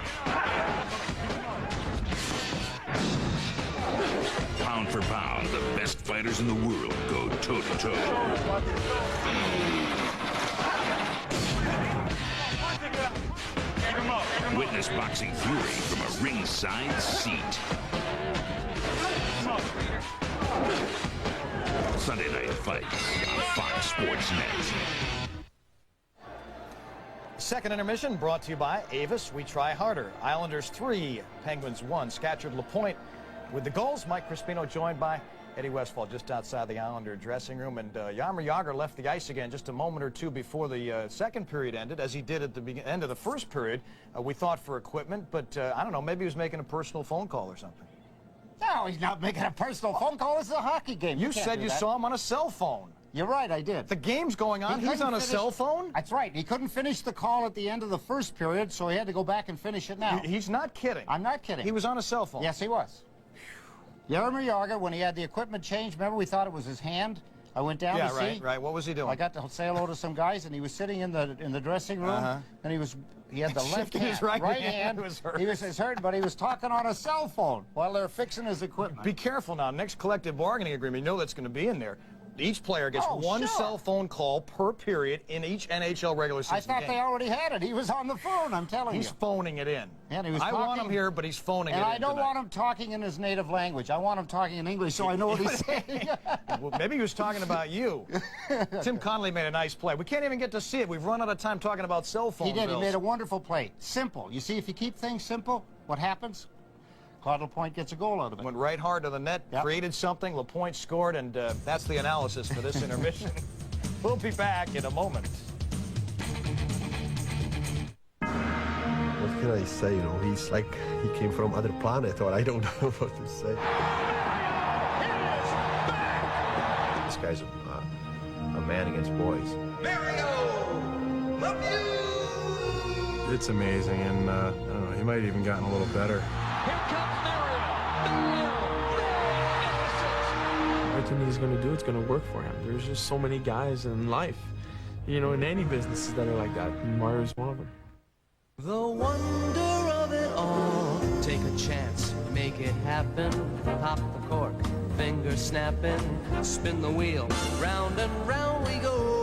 Pound for pound, the best fighters in the world go toe-to-toe. Witness boxing fury from a ringside seat. Sunday Night Fights on Fox Sports Net. Second intermission brought to you by Avis. We try harder. Islanders 3, Penguins 1. Scatcherd LaPointe with the goals. Mike Crispino joined by Eddie Westfall just outside the Islander dressing room. And Jagr left the ice again just a moment or two before the second period ended, as he did at the end of the first period. We thought for equipment, but I don't know, maybe he was making a personal phone call or something. No, he's not making a personal phone call. This is a hockey game. You said you saw him on a cell phone. You're right, I did. The game's going on. He's on a cell phone? That's right. He couldn't finish the call at the end of the first period, so he had to go back and finish it now. He's not kidding. I'm not kidding. He was on a cell phone. Yes, he was. Jagr, when he had the equipment changed, remember we thought it was his hand? I went down to see. Right. What was he doing? I got to say hello to some guys, and he was sitting in the dressing room, and he had the left hand, his right hand was hurt. He was hurt, but he was talking on a cell phone while they're fixing his equipment. Be careful now. Next collective bargaining agreement, you know that's going to be in there. Each player gets one cell phone call per period in each NHL regular season I thought game. they already had it. He was on the phone, I'm telling you. He's phoning it in. And he was I want him here, but he's phoning it in. And I don't want him talking in his native language. I want him talking in English so I know what he's saying. Well, maybe he was talking about you. Tim Connolly made a nice play. We can't even get to see it. We've run out of time talking about cell phone bills. He did. He made a wonderful play. Simple. You see, if you keep things simple, what happens? Claude LaPointe gets a goal out of it. Went right hard to the net, created something, LaPointe scored, and that's the analysis for this intermission. We'll be back in a moment. What can I say? You know, he's like he came from other planet, or I don't know what to say. This guy's a man against boys. Mario! Love you! It's amazing, and I don't know, he might have even gotten a little better. Here comes Mario! Everything he's going to do, it's going to work for him. There's just so many guys in life, you know, in any businesses that are like that, and Mario's one of them. The wonder of it all. Take a chance, make it happen. Pop the cork, finger snapping. Spin the wheel, round and round we go.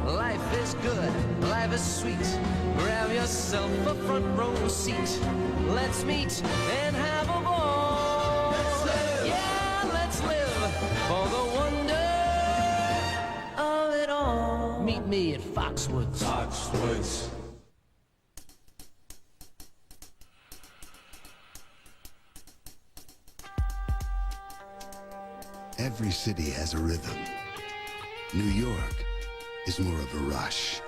Life is good, life is sweet. Grab yourself a front row seat. Let's meet and have a ball. Let's live. Yeah, let's live for the wonder of it all. Meet me at Foxwoods. Foxwoods. Every city has a rhythm. New York is more of a rush.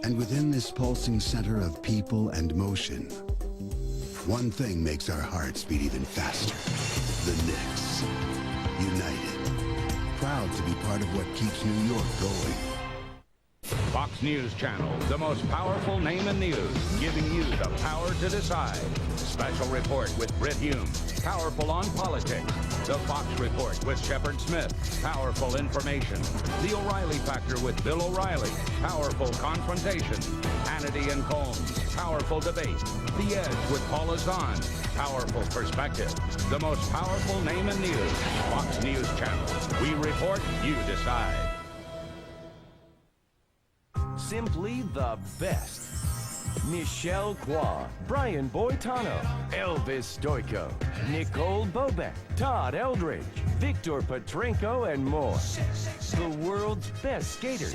And within this pulsing center of people and motion, one thing makes our hearts beat even faster. The Knicks. United. Proud to be part of what keeps New York going. Fox News Channel, the most powerful name in news, giving you the power to decide. Special Report with Britt Hume, powerful on politics. The Fox Report with Shepard Smith, powerful information. The O'Reilly Factor with Bill O'Reilly, powerful confrontation. Hannity and Combs, powerful debate. The Edge with Paula Zahn, powerful perspective. The most powerful name in news, Fox News Channel. We report, you decide. Simply the best. Michelle Kwa, Brian Boitano, Elvis Stoico, Nicole Bobek, Todd Eldridge, Victor Petrenko, and more. The world's best skaters,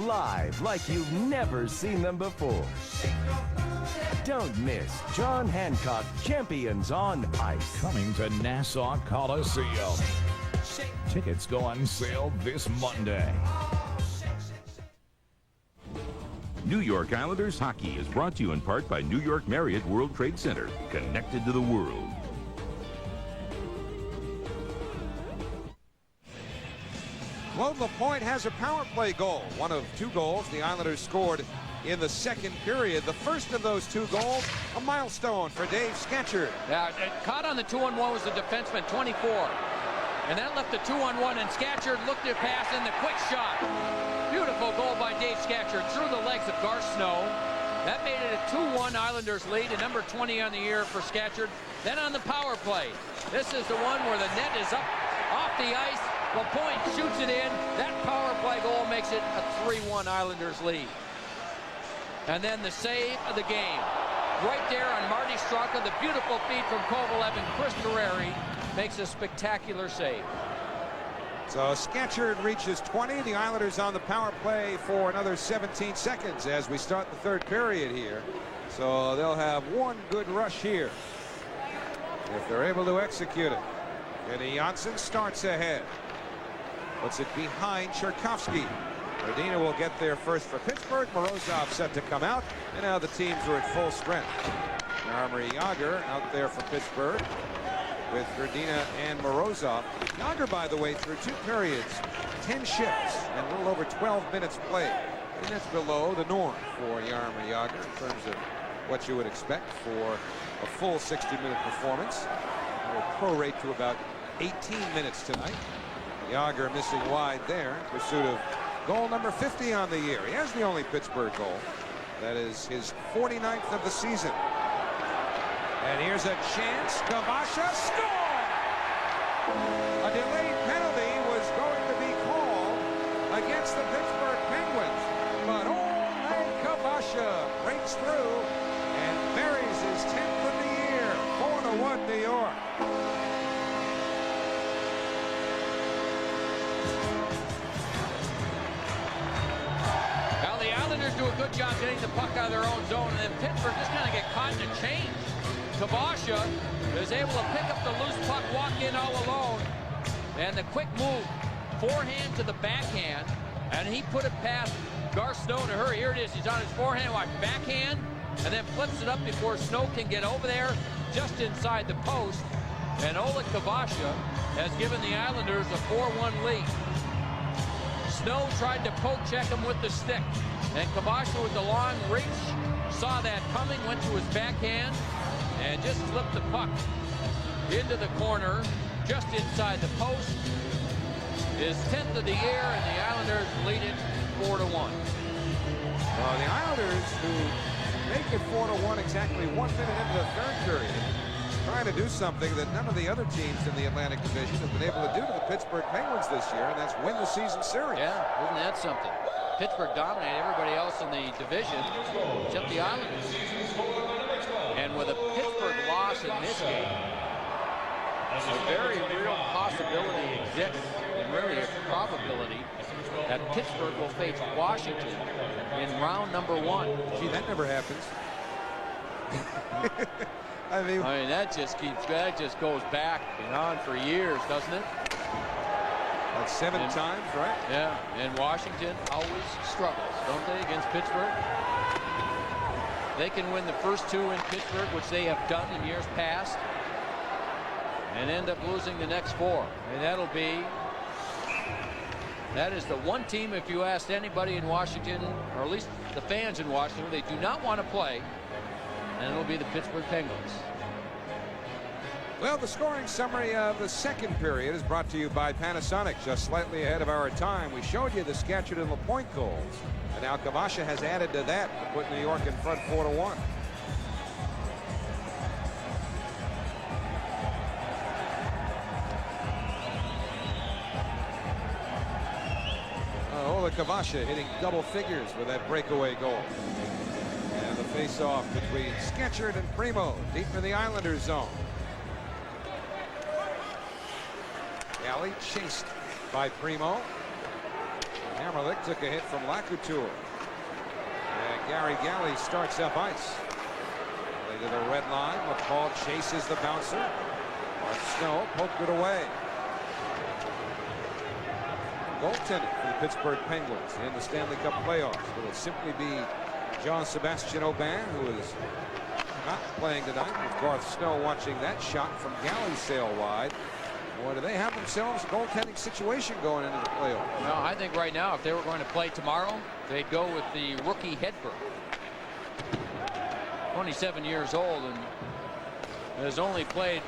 live like you've never seen them before. Don't miss John Hancock Champions on Ice. Coming to Nassau Coliseum. Tickets go on sale this Monday. New York Islanders hockey is brought to you in part by New York Marriott World Trade Center, connected to the world. Claude LaPointe has a power play goal, one of two goals the Islanders scored in the second period. The first of those two goals, a milestone for Dave Scatcherd. Yeah, caught on the 2-on-1 was the defenseman, 24. And that left the 2-on-1, and Scatcherd looked at pass in the quick shot. Beautiful goal by Dave Scatcherd through the legs of Gar Snow. That made it a 2-1 Islanders lead, and number 20 on the year for Scatcherd. Then on the power play, this is the one where the net is up off the ice. LaPointe shoots it in. That power play goal makes it a 3-1 Islanders lead. And then the save of the game. Right there on Marty Straka, the beautiful feed from Kovalev, and Chris Terreri makes a spectacular save. So Scatchard reaches 20. The Islanders on the power play for another 17 seconds as we start the third period here. So they'll have one good rush here if they're able to execute it. Jenny Janssen starts ahead. Puts it behind Cherkovsky. Medina will get there first for Pittsburgh. Morozov set to come out. And now the teams are at full strength. Jaromir Jagr out there for Pittsburgh with Gerdina and Morozov. Jagr, by the way, through 2 periods, 10 shifts, and a little over 12 minutes played. And that's below the norm for Jaromir Jagr in terms of what you would expect for a full 60-minute performance. We'll prorate to about 18 minutes tonight. Jagr missing wide there in pursuit of goal number 50 on the year. He has the only Pittsburgh goal. That is his 49th of the season. And here's a chance. Kavasha score! A delayed penalty was going to be called against the Pittsburgh Penguins. But Ole Kavasha breaks through and buries his 10th of the year. 4-1 New York. Well, the Islanders do a good job getting the puck out of their own zone, and then Pittsburgh just kind of get caught in a change. Kavasha is able to pick up the loose puck, walk in all alone, and the quick move, forehand to the backhand, and he put it past Garth Snow to her. Here it is. He's on his forehand, watch, backhand, and then flips it up before Snow can get over there, just inside the post. And Ole Kavasha has given the Islanders a 4-1 lead. Snow tried to poke check him with the stick, and Kavasha with the long reach saw that coming, went to his backhand, and just flipped the puck into the corner, just inside the post. His 10th of the year, and the Islanders lead it 4-1. The Islanders, who make it 4-1 exactly 1 minute into the third period, trying to do something that none of the other teams in the Atlantic Division have been able to do to the Pittsburgh Penguins this year, and that's win the season series. Yeah, isn't that something? Pittsburgh dominated everybody else in the division except the Islanders. And with a Pittsburgh loss in this game, a very real possibility exists, and really a probability, that Pittsburgh will face Washington in round number 1. Gee, that never happens. I mean, that just goes back and on for years, doesn't it? Like 7 times, right? Yeah, and Washington always struggles, don't they, against Pittsburgh? They can win the first 2 in Pittsburgh, which they have done in years past, and end up losing the next 4. And that is the one team, if you asked anybody in Washington, or at least the fans in Washington, they do not want to play, and it'll be the Pittsburgh Penguins. Well, the scoring summary of the second period is brought to you by Panasonic. Just slightly ahead of our time, we showed you the Scatchard and LaPointe goals, and now Kavasha has added to that to put New York in front 4-1. Ole Kavasha hitting double figures with that breakaway goal. And the face-off between Scatchard and Primo deep in the Islanders zone. Galley chased by Primo. Hammerlick took a hit from Lacouture. And Gary Galley starts up ice. Play to the red line. McCall chases the bouncer. Garth Snow poked it away. Goaltending for the Pittsburgh Penguins in the Stanley Cup playoffs. It'll simply be Jean-Sébastien Aubin, who is not playing tonight, with Garth Snow watching that shot from Galley sail wide. Boy, do they have themselves a goaltending situation going into the playoffs. Well, I think right now, if they were going to play tomorrow, they'd go with the rookie Hedberg. 27 years old and has only played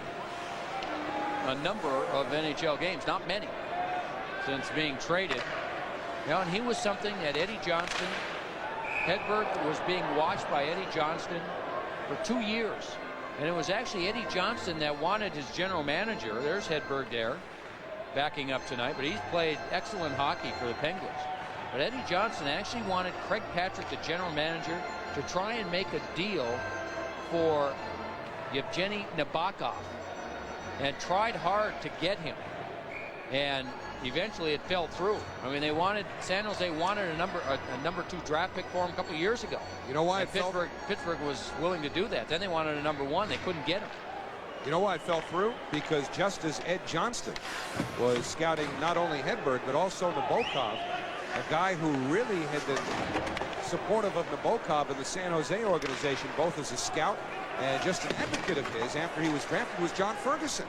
a number of NHL games, not many, since being traded. And he was something that Eddie Johnston, Hedberg was being watched by Eddie Johnston for 2 years. And it was actually Eddie Johnston that wanted his general manager, there's Hedberg there, backing up tonight, but he's played excellent hockey for the Penguins. But Eddie Johnston actually wanted Craig Patrick, the general manager, to try and make a deal for Yevgeny Nabokov, and tried hard to get him. And eventually it fell through. I mean, San Jose wanted a number 2 draft pick for him a couple of years ago. You know why Pittsburgh was willing to do that. Then they wanted a number 1. They couldn't get him. You know why it fell through? Because just as Ed Johnston was scouting not only Hedberg but also Nabokov, a guy who really had been supportive of Nabokov in the San Jose organization, both as a scout and just an advocate of his after he was drafted, was John Ferguson,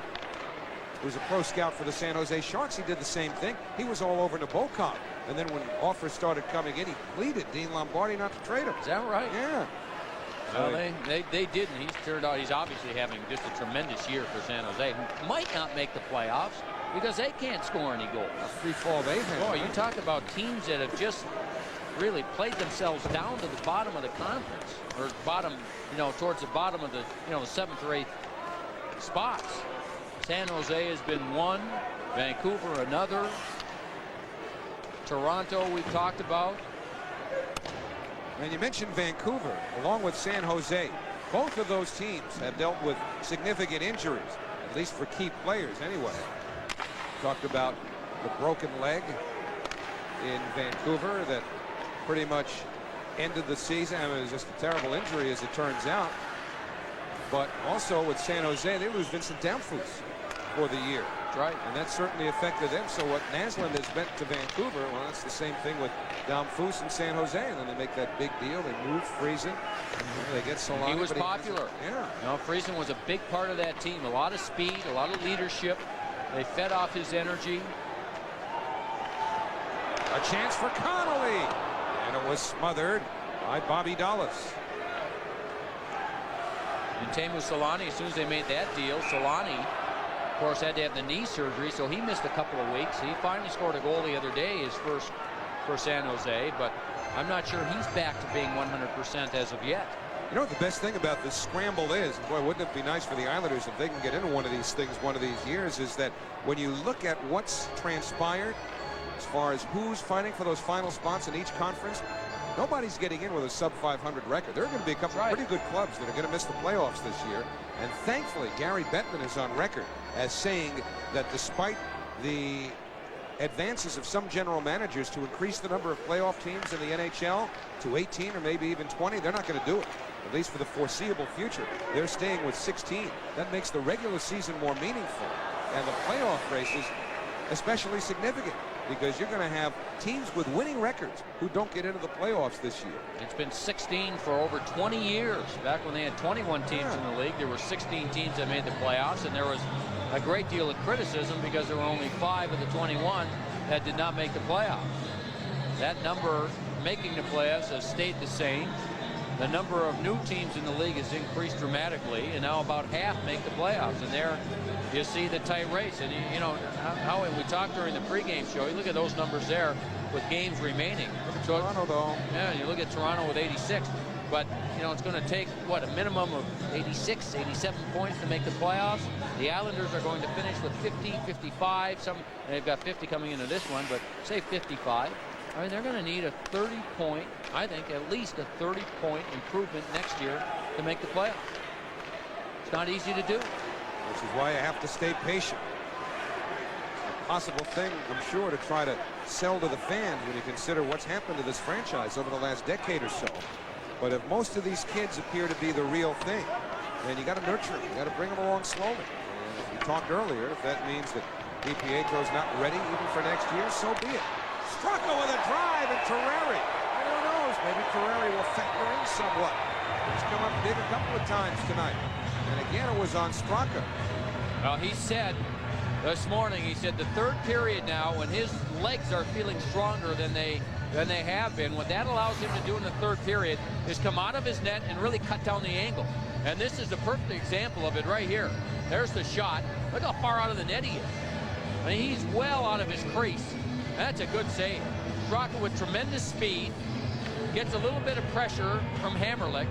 who was a pro scout for the San Jose Sharks. He did the same thing. He was all over Nabokov. And then when offers started coming in, he pleaded Dean Lombardi not to trade him. Is that right? Yeah. Well, they didn't. He's obviously having just a tremendous year for San Jose, who might not make the playoffs because they can't score any goals. A free fall they've had. Boy, you talk about teams that have just really played themselves down to the bottom of the conference, or bottom, towards the bottom of the, the 7th or 8th spots. San Jose has been one, Vancouver another, Toronto we've talked about. And you mentioned Vancouver, along with San Jose. Both of those teams have dealt with significant injuries, at least for key players anyway. Talked about the broken leg in Vancouver that pretty much ended the season. I mean, it was just a terrible injury as it turns out. But also with San Jose, they lose Vincent Damphousse for the year. That's right. And that certainly affected them. So what Naslund has meant to Vancouver, well, that's the same thing with Damphousse and San Jose. And then they make that big deal. They move Friesen. They get Solani. He was popular. Yeah. Friesen was a big part of that team. A lot of speed, a lot of leadership. They fed off his energy. A chance for Connolly. And it was smothered by Bobby Dallas. And Teemu Solani, as soon as they made that deal, Solani, of course, had to have the knee surgery, so he missed a couple of weeks. He finally scored a goal the other day, his first for San Jose, but I'm not sure he's back to being 100% as of yet. You know what the best thing about this scramble is, boy, wouldn't it be nice for the Islanders if they can get into one of these things one of these years, is that when you look at what's transpired as far as who's fighting for those final spots in each conference, nobody's getting in with a sub-500 record. There are going to be a couple of pretty good clubs that are going to miss the playoffs this year. And thankfully, Gary Bettman is on record as saying that despite the advances of some general managers to increase the number of playoff teams in the NHL to 18 or maybe even 20, they're not going to do it, at least for the foreseeable future. They're staying with 16. That makes the regular season more meaningful and the playoff races especially significant, because you're going to have teams with winning records who don't get into the playoffs this year. It's been 16 for over 20 years. Back when they had 21 teams in the league, there were 16 teams that made the playoffs, and there was a great deal of criticism because there were only 5 of the 21 that did not make the playoffs. That number making the playoffs has stayed the same. The number of new teams in the league has increased dramatically, and now about half make the playoffs. And there you see the tight race. And, how we talked during the pregame show, you look at those numbers there with games remaining. Look at Toronto, though. Yeah, you look at Toronto with 86. But, it's going to take, what, a minimum of 86, 87 points to make the playoffs. The Islanders are going to finish with 50, 55. They've got 50 coming into this one, but say 55. I mean, they're going to need a 30-point, I think, at least a 30-point improvement next year to make the playoffs. It's not easy to do. Which is why you have to stay patient. A possible thing, I'm sure, to try to sell to the fans when you consider what's happened to this franchise over the last decade or so. But if most of these kids appear to be the real thing, then you got to nurture them. You got to bring them along slowly. And as we talked earlier, if that means that DiPietro's not ready even for next year, so be it. Straka with a drive, and Terreri. Who knows? Maybe Terreri will factor in somewhat. He's come up big a couple of times tonight. And again, it was on Straka. Well, he said this morning, he said the third period now, when his legs are feeling stronger than they have been, what that allows him to do in the third period is come out of his net and really cut down the angle. And this is the perfect example of it right here. There's the shot. Look how far out of the net he is. I mean, he's well out of his crease. That's a good save. Straka with tremendous speed, gets a little bit of pressure from Hammerlick,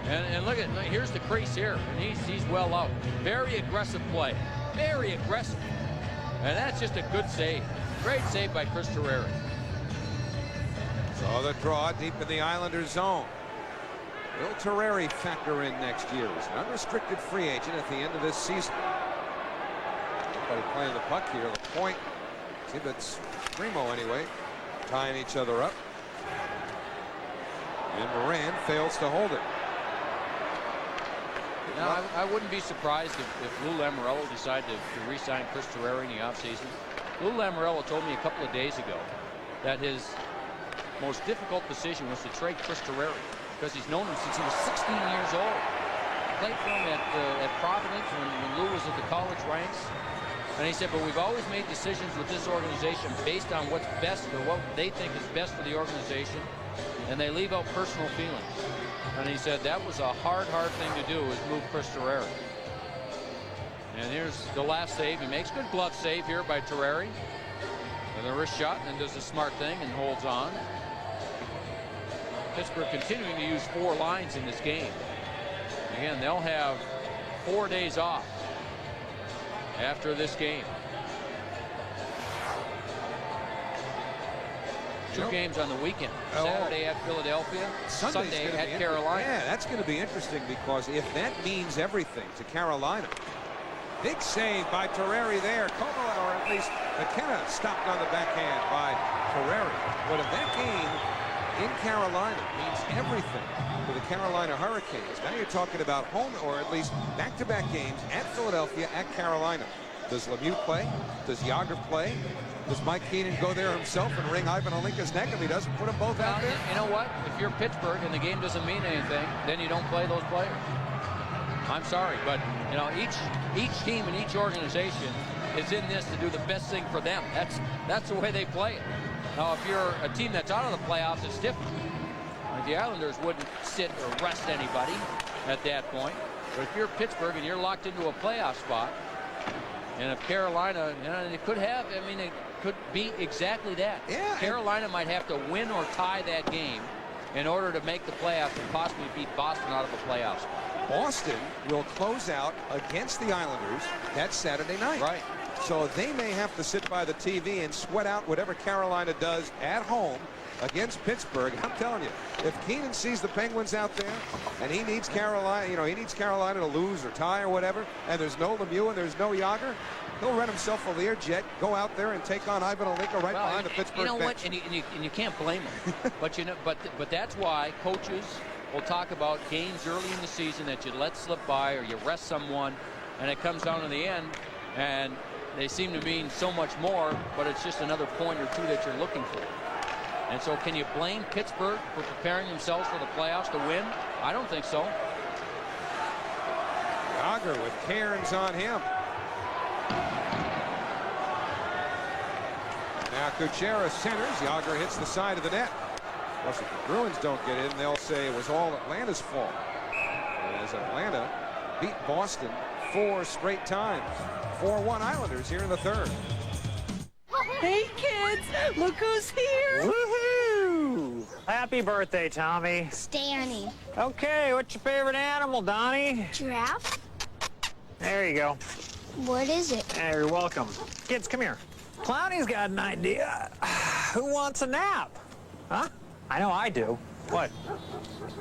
and look, here's the crease here, and he's well out. Very aggressive play, very aggressive, and that's just a good save. Great save by Chris Terreri. So the draw deep in the Islanders zone. Will Terreri factor in next year? He's an unrestricted free agent at the end of this season. Nobody playing the puck here. The point See, that's Primo anyway, tying each other up. And Moran fails to hold it. Now, I wouldn't be surprised if Lou Lamoriello decided to re-sign Chris Terreri in the offseason. Lou Lamoriello told me a couple of days ago that his most difficult decision was to trade Chris Terreri because he's known him since he was 16 years old. Played for him at Providence when Lou was at the college ranks. And he said, but we've always made decisions with this organization based on what's best or what they think is best for the organization, and they leave out personal feelings. And he said that was a hard thing to do, is move Chris Terreri. And here's the last save. He makes good glove save here by Terreri. And the wrist shot, and then does the smart thing and holds on. Pittsburgh continuing to use 4 lines in this game. Again, they'll have 4 days off after this game. 2 games on the weekend. Saturday at Philadelphia, Sunday at Carolina. Yeah, that's going to be interesting because if that means everything to Carolina. Big save by Terreri there. Como, or at least McKenna stopped on the backhand by Terreri. But if that game in Carolina means everything for the Carolina Hurricanes, now you're talking about home, or at least back-to-back games at Philadelphia, at Carolina. Does Lemieux play? Does Jagr play? Does Mike Keenan go there himself and wring Ivan Alinka's neck if he doesn't put them both out there? You know what? If you're Pittsburgh and the game doesn't mean anything, then you don't play those players. I'm sorry, but you know, each team and each organization is in this to do the best thing for them. That's the way they play it. Now, if you're a team that's out of the playoffs, it's different. Like the Islanders wouldn't sit or rest anybody at that point. But if you're Pittsburgh and you're locked into a playoff spot, and if Carolina, you know, it could have, I mean, it could be exactly that. Yeah. Carolina might have to win or tie that game in order to make the playoffs and possibly beat Boston out of a playoff spot. Boston will close out against the Islanders that Saturday night. Right. So they may have to sit by the TV and sweat out whatever Carolina does at home against Pittsburgh. I'm telling you, if Keenan sees the Penguins out there and he needs Carolina, you know, he needs Carolina to lose or tie or whatever, and there's no Lemieux and there's no Jagr, he'll rent himself a Learjet, go out there and take on Ivan Alinka right behind the Pittsburgh bench. You know bench. what? And you can't blame him. But you know, but that's why coaches will talk about games early in the season that you let slip by or you rest someone, and it comes down to the end, and they seem to mean so much more, but it's just another point or two that you're looking for. And so can you blame Pittsburgh for preparing themselves for the playoffs to win? I don't think so. Jagr with Cairns on him. Now Kuchera centers. Jagr hits the side of the net. Plus, if the Bruins don't get in, they'll say it was all Atlanta's fault. As Atlanta beat Boston 4 straight times. 4-1 Islanders here in the third. Hey, kids! Look who's here! Woohoo! Happy birthday, Tommy. Stanny. Okay, what's your favorite animal, Donnie? Giraffe? There you go. What is it? Hey, you're welcome. Kids, come here. Clowny's got an idea. Who wants a nap? Huh? I know I do. What?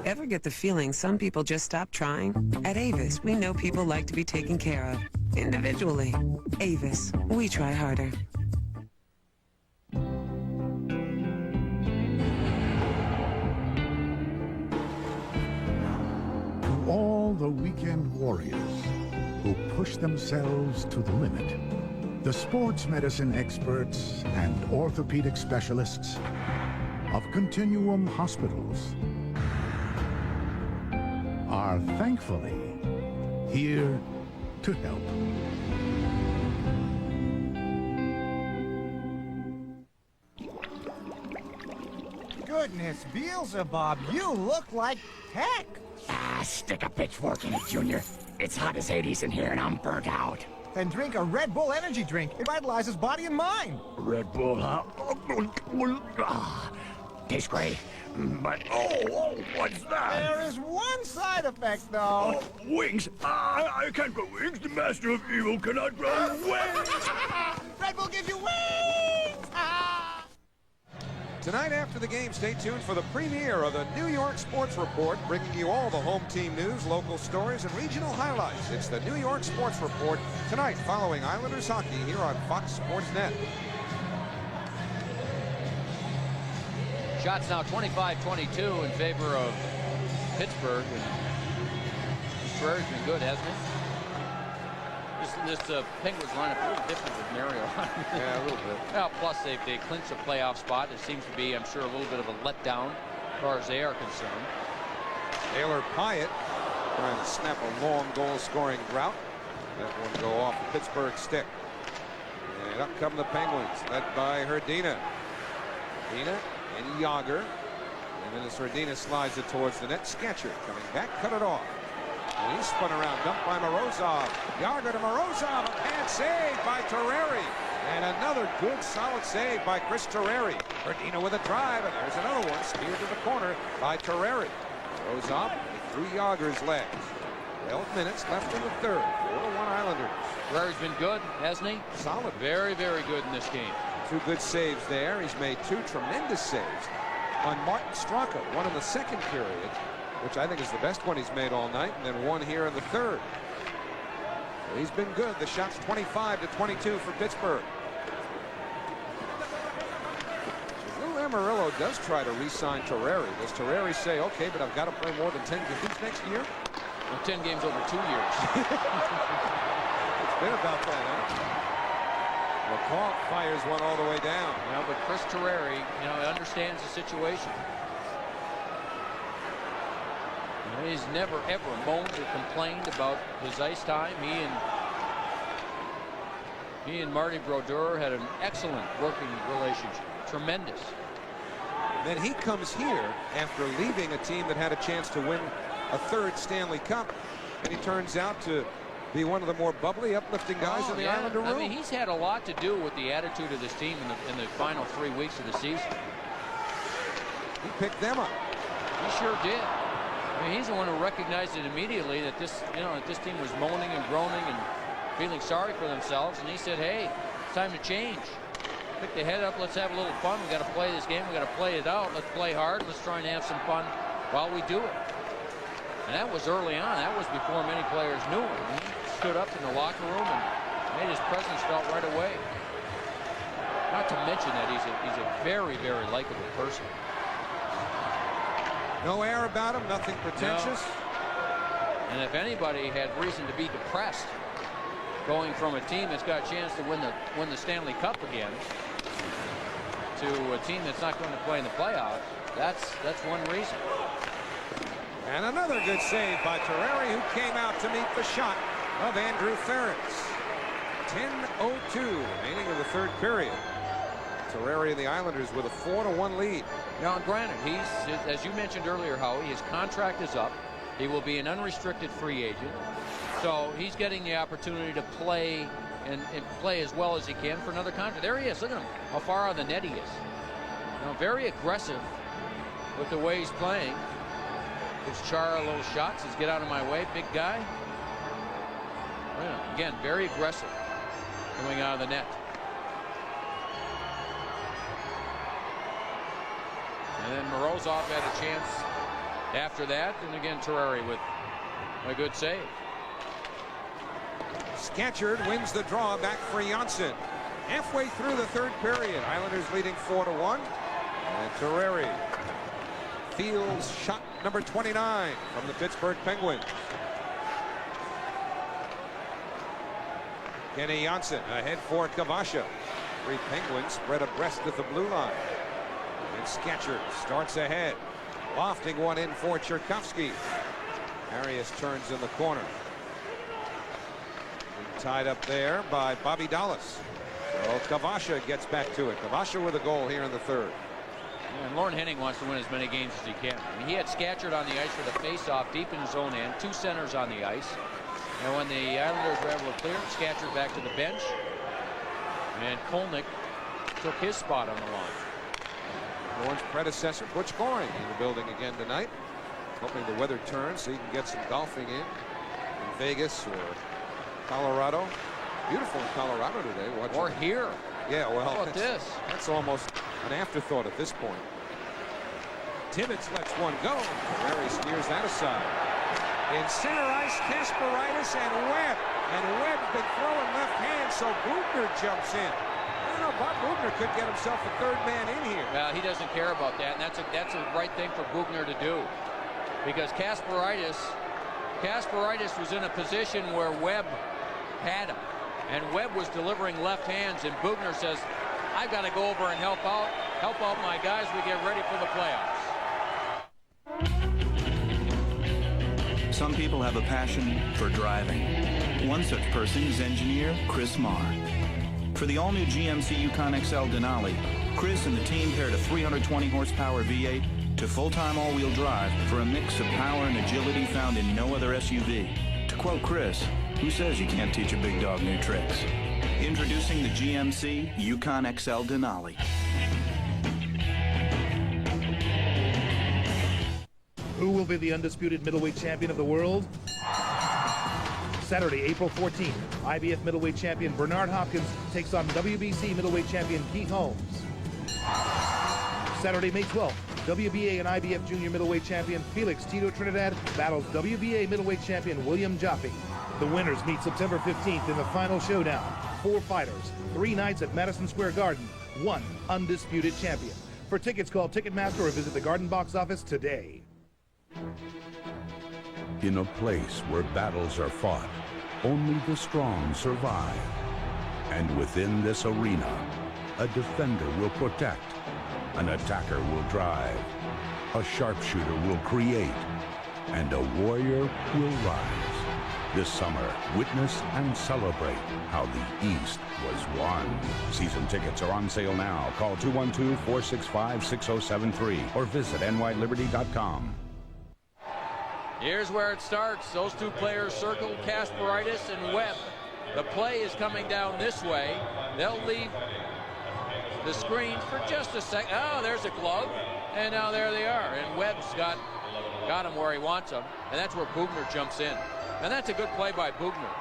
Ever get the feeling some people just stop trying? At Avis, we know people like to be taken care of. Individually. Avis, we try harder. To all the weekend warriors who push themselves to the limit, the sports medicine experts and orthopedic specialists of Continuum Hospitals are thankfully here to help. Goodness, Beelzebub, you look like heck. Ah, stick a pitchfork in it, Junior. It's hot as Hades in here and I'm burnt out. Then drink a Red Bull energy drink. It vitalizes body and mind. Red Bull, huh? Ah, tastes great. But, oh, what's that? There is one side effect, though. Oh, wings. I can't grow wings. The master of evil cannot grow wings. Red Bull gives you wings! Tonight after the game, stay tuned for the premiere of the New York Sports Report, bringing you all the home team news, local stories, and regional highlights. It's the New York Sports Report tonight following Islanders hockey here on Fox Sports Net. Shots now 25-22 in favor of Pittsburgh. Terrari's been good, hasn't he? This Penguins lineup a little different with Mario. Yeah, a little bit. Well, plus they clinched a playoff spot. It seems to be, I'm sure, a little bit of a letdown as far as they are concerned. Taylor Pyatt trying to snap a long goal-scoring drought. That one go off the Pittsburgh stick. And up come the Penguins, led by Hrdina. Hrdina and Jagr. And then as Hrdina slides it towards the net, Sketcher coming back, cut it off. And he spun around, dumped by Morozov. Jagr to Morozov, a pad save by Terrari. And another good, solid save by Chris Terrari. Hrdina with a drive, and there's another one, speared to the corner by Terrari. Morozov through Jagr's legs. 12 minutes left in the third. 4-1 Islanders. Terrari's been good, hasn't he? Solid. Very, very good in this game. 2 good saves there. He's made 2 tremendous saves on Martin Straka, one in the second period, which I think is the best one he's made all night, and then one here in the third. So he's been good. The shot's 25-22 for Pittsburgh. So Lou Amarillo does try to re-sign Terrari. Does Terrari say, okay, but I've got to play more than 10 games next year? Well, 10 games over 2 years. It's been about that, huh? McCall fires one all the way down. Yeah, but Chris Terrari, understands the situation. He's never, ever moaned or complained about his ice time. He and Marty Brodeur had an excellent working relationship. Tremendous. Then he comes here after leaving a team that had a chance to win a 3rd Stanley Cup, and he turns out to be one of the more bubbly, uplifting guys in the Islander room. I mean, he's had a lot to do with the attitude of this team in the final 3 weeks of the season. He picked them up. He sure did. I mean, he's the one who recognized it immediately that this team was moaning and groaning and feeling sorry for themselves, and he said, "Hey, it's time to change. Pick the head up. Let's have a little fun. We got to play this game. We got to play it out. Let's play hard. Let's try and have some fun while we do it." And that was early on. That was before many players knew him. He stood up in the locker room and made his presence felt right away. Not to mention that he's a very, very likable person. No air about him, nothing pretentious. No. And if anybody had reason to be depressed going from a team that's got a chance to win the Stanley Cup again to a team that's not going to play in the playoffs, that's one reason. And another good save by Terrari, who came out to meet the shot of Andrew Ferentz. 10:02 remaining in the third period. Terrari and the Islanders with a 4-1 lead. Now, granted, as you mentioned earlier, Howie, his contract is up. He will be an unrestricted free agent. So he's getting the opportunity to play and play as well as he can for another contract. There he is. Look at him, how far out of the net he is. Very aggressive with the way he's playing. Gives Chara little shots. Says, "Get out of my way, big guy." Well, again, very aggressive coming out of the net. And then Morozov had a chance after that, and again Terrari with a good save. Scatchard wins the draw back for Janssen. Halfway through the third period, Islanders leading 4-1. And Terrari fields shot number 29 from the Pittsburgh Penguins. Kenny Janssen ahead for Kavasha. 3 Penguins spread abreast of the blue line. And Sketcher starts ahead. Lofting one in for Tchaikovsky. Arias turns in the corner. Tied up there by Bobby Dallas. So Kavasha gets back to it. Kavasha with a goal here in the third. And Lorne Henning wants to win as many games as he can. I mean, he had Scatchard on the ice for the face-off deep in his own end. 2 centers on the ice. And when the Islanders were able to clear, Scatchard back to the bench. And Kolnick took his spot on the line. Lorne's predecessor, Butch Goring, in the building again tonight. Hoping the weather turns so he can get some golfing in Vegas or Colorado. Beautiful in Colorado today. Or here. Yeah, well, how about this? That's almost an afterthought at this point. Tibbetts lets one go. Terrari steers that aside. In center ice, Kasparaitis and Webb. And Webb's been throwing left hand, so Blucher jumps in. don't know. Bob Bugner could get himself a third man in here. Well, he doesn't care about that, and that's a right thing for Bugner to do, because Kasparaitis was in a position where Webb had him, and Webb was delivering left hands, and Bugner says, I've got to go over and help out my guys. We get ready for the playoffs. Some people have a passion for driving. One such person is engineer Chris Marr. For the all-new GMC Yukon XL Denali, Chris and the team paired a 320 horsepower V8 to full-time all-wheel drive for a mix of power and agility found in no other SUV. To quote Chris, who says you can't teach a big dog new tricks? Introducing the GMC Yukon XL Denali. Who will be the undisputed middleweight champion of the world? Saturday, April 14th, IBF middleweight champion Bernard Hopkins takes on WBC middleweight champion Keith Holmes. Saturday, May 12th, WBA and IBF junior middleweight champion Felix Tito Trinidad battles WBA middleweight champion William Jaffe. The winners meet September 15th in the final showdown. 4 fighters, 3 nights at Madison Square Garden, 1 undisputed champion. For tickets, call Ticketmaster or visit the Garden box office today. In a place where battles are fought, only the strong survive. And within this arena, a defender will protect, an attacker will drive, a sharpshooter will create, and a warrior will rise. This summer, witness and celebrate how the East was won. Season tickets are on sale now. Call 212-465-6073 or visit nyliberty.com. Here's where it starts. Those two players circle, Kasparaitis and Webb. The play is coming down this way. They'll leave the screens for just a second. Oh, there's a glove. And now there they are. And Webb's got him where he wants him. And that's where Bugner jumps in. And that's a good play by Bugner.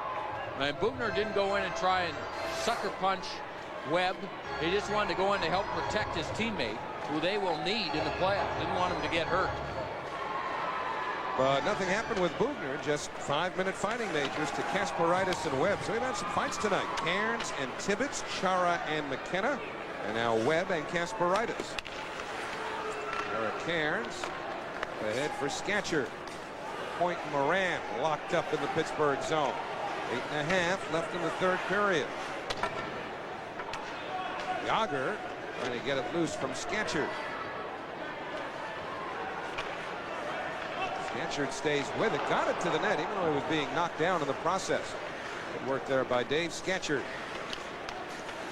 And Bugner didn't go in and try and sucker punch Webb. He just wanted to go in to help protect his teammate, who they will need in the playoffs. Didn't want him to get hurt. But nothing happened with Bugner, just 5-minute fighting majors to Kasparaitis and Webb. So we've had some fights tonight. Cairns and Tibbetts, Chara and McKenna, and now Webb and Kasparaitis. There are Cairns ahead for Skatcher. Point Moran locked up in the Pittsburgh zone. 8.5 left in the third period. Jagr trying to get it loose from Skatcher. Skatcher stays with it, got it to the net, even though he was being knocked down in the process. Good work there by Dave Skatcher.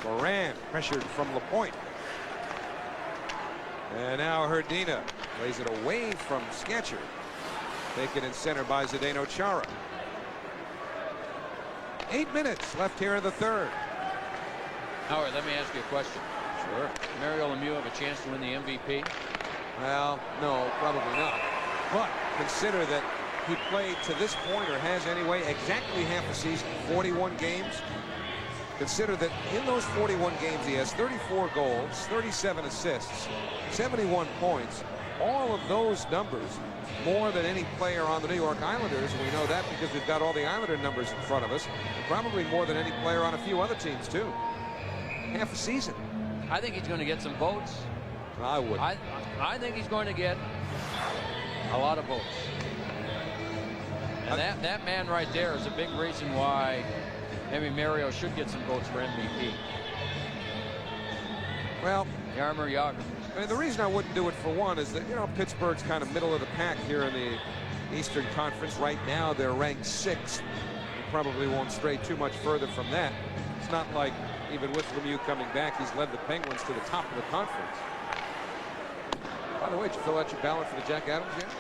Moran pressured from LaPointe. And now Herdina plays it away from Skatcher. Taken in center by Zdeno Chara. 8 minutes left here in the third. Howard, let me ask you a question. Sure. Mario Lemieux have a chance to win the MVP? Well, no, probably not. But consider that he played to this point, or has anyway, exactly half a season, 41 games. Consider that in those 41 games, he has 34 goals, 37 assists, 71 points. All of those numbers, more than any player on the New York Islanders. We know that because we've got all the Islander numbers in front of us. And probably more than any player on a few other teams, too. Half a season. I think he's going to get some votes. I would. I think he's going to get a lot of votes. And that man right there is a big reason why maybe Mario should get some votes for MVP. Well, Jaromir Jagr. I mean, the reason I wouldn't do it, for one, is that, you know, Pittsburgh's kind of middle of the pack here in the Eastern Conference. Right now, they're ranked 6th. Probably won't stray too much further from that. It's not like, even with Lemieux coming back, he's led the Penguins to the top of the conference. By the way, did you fill out your ballot for the Jack Adams yet?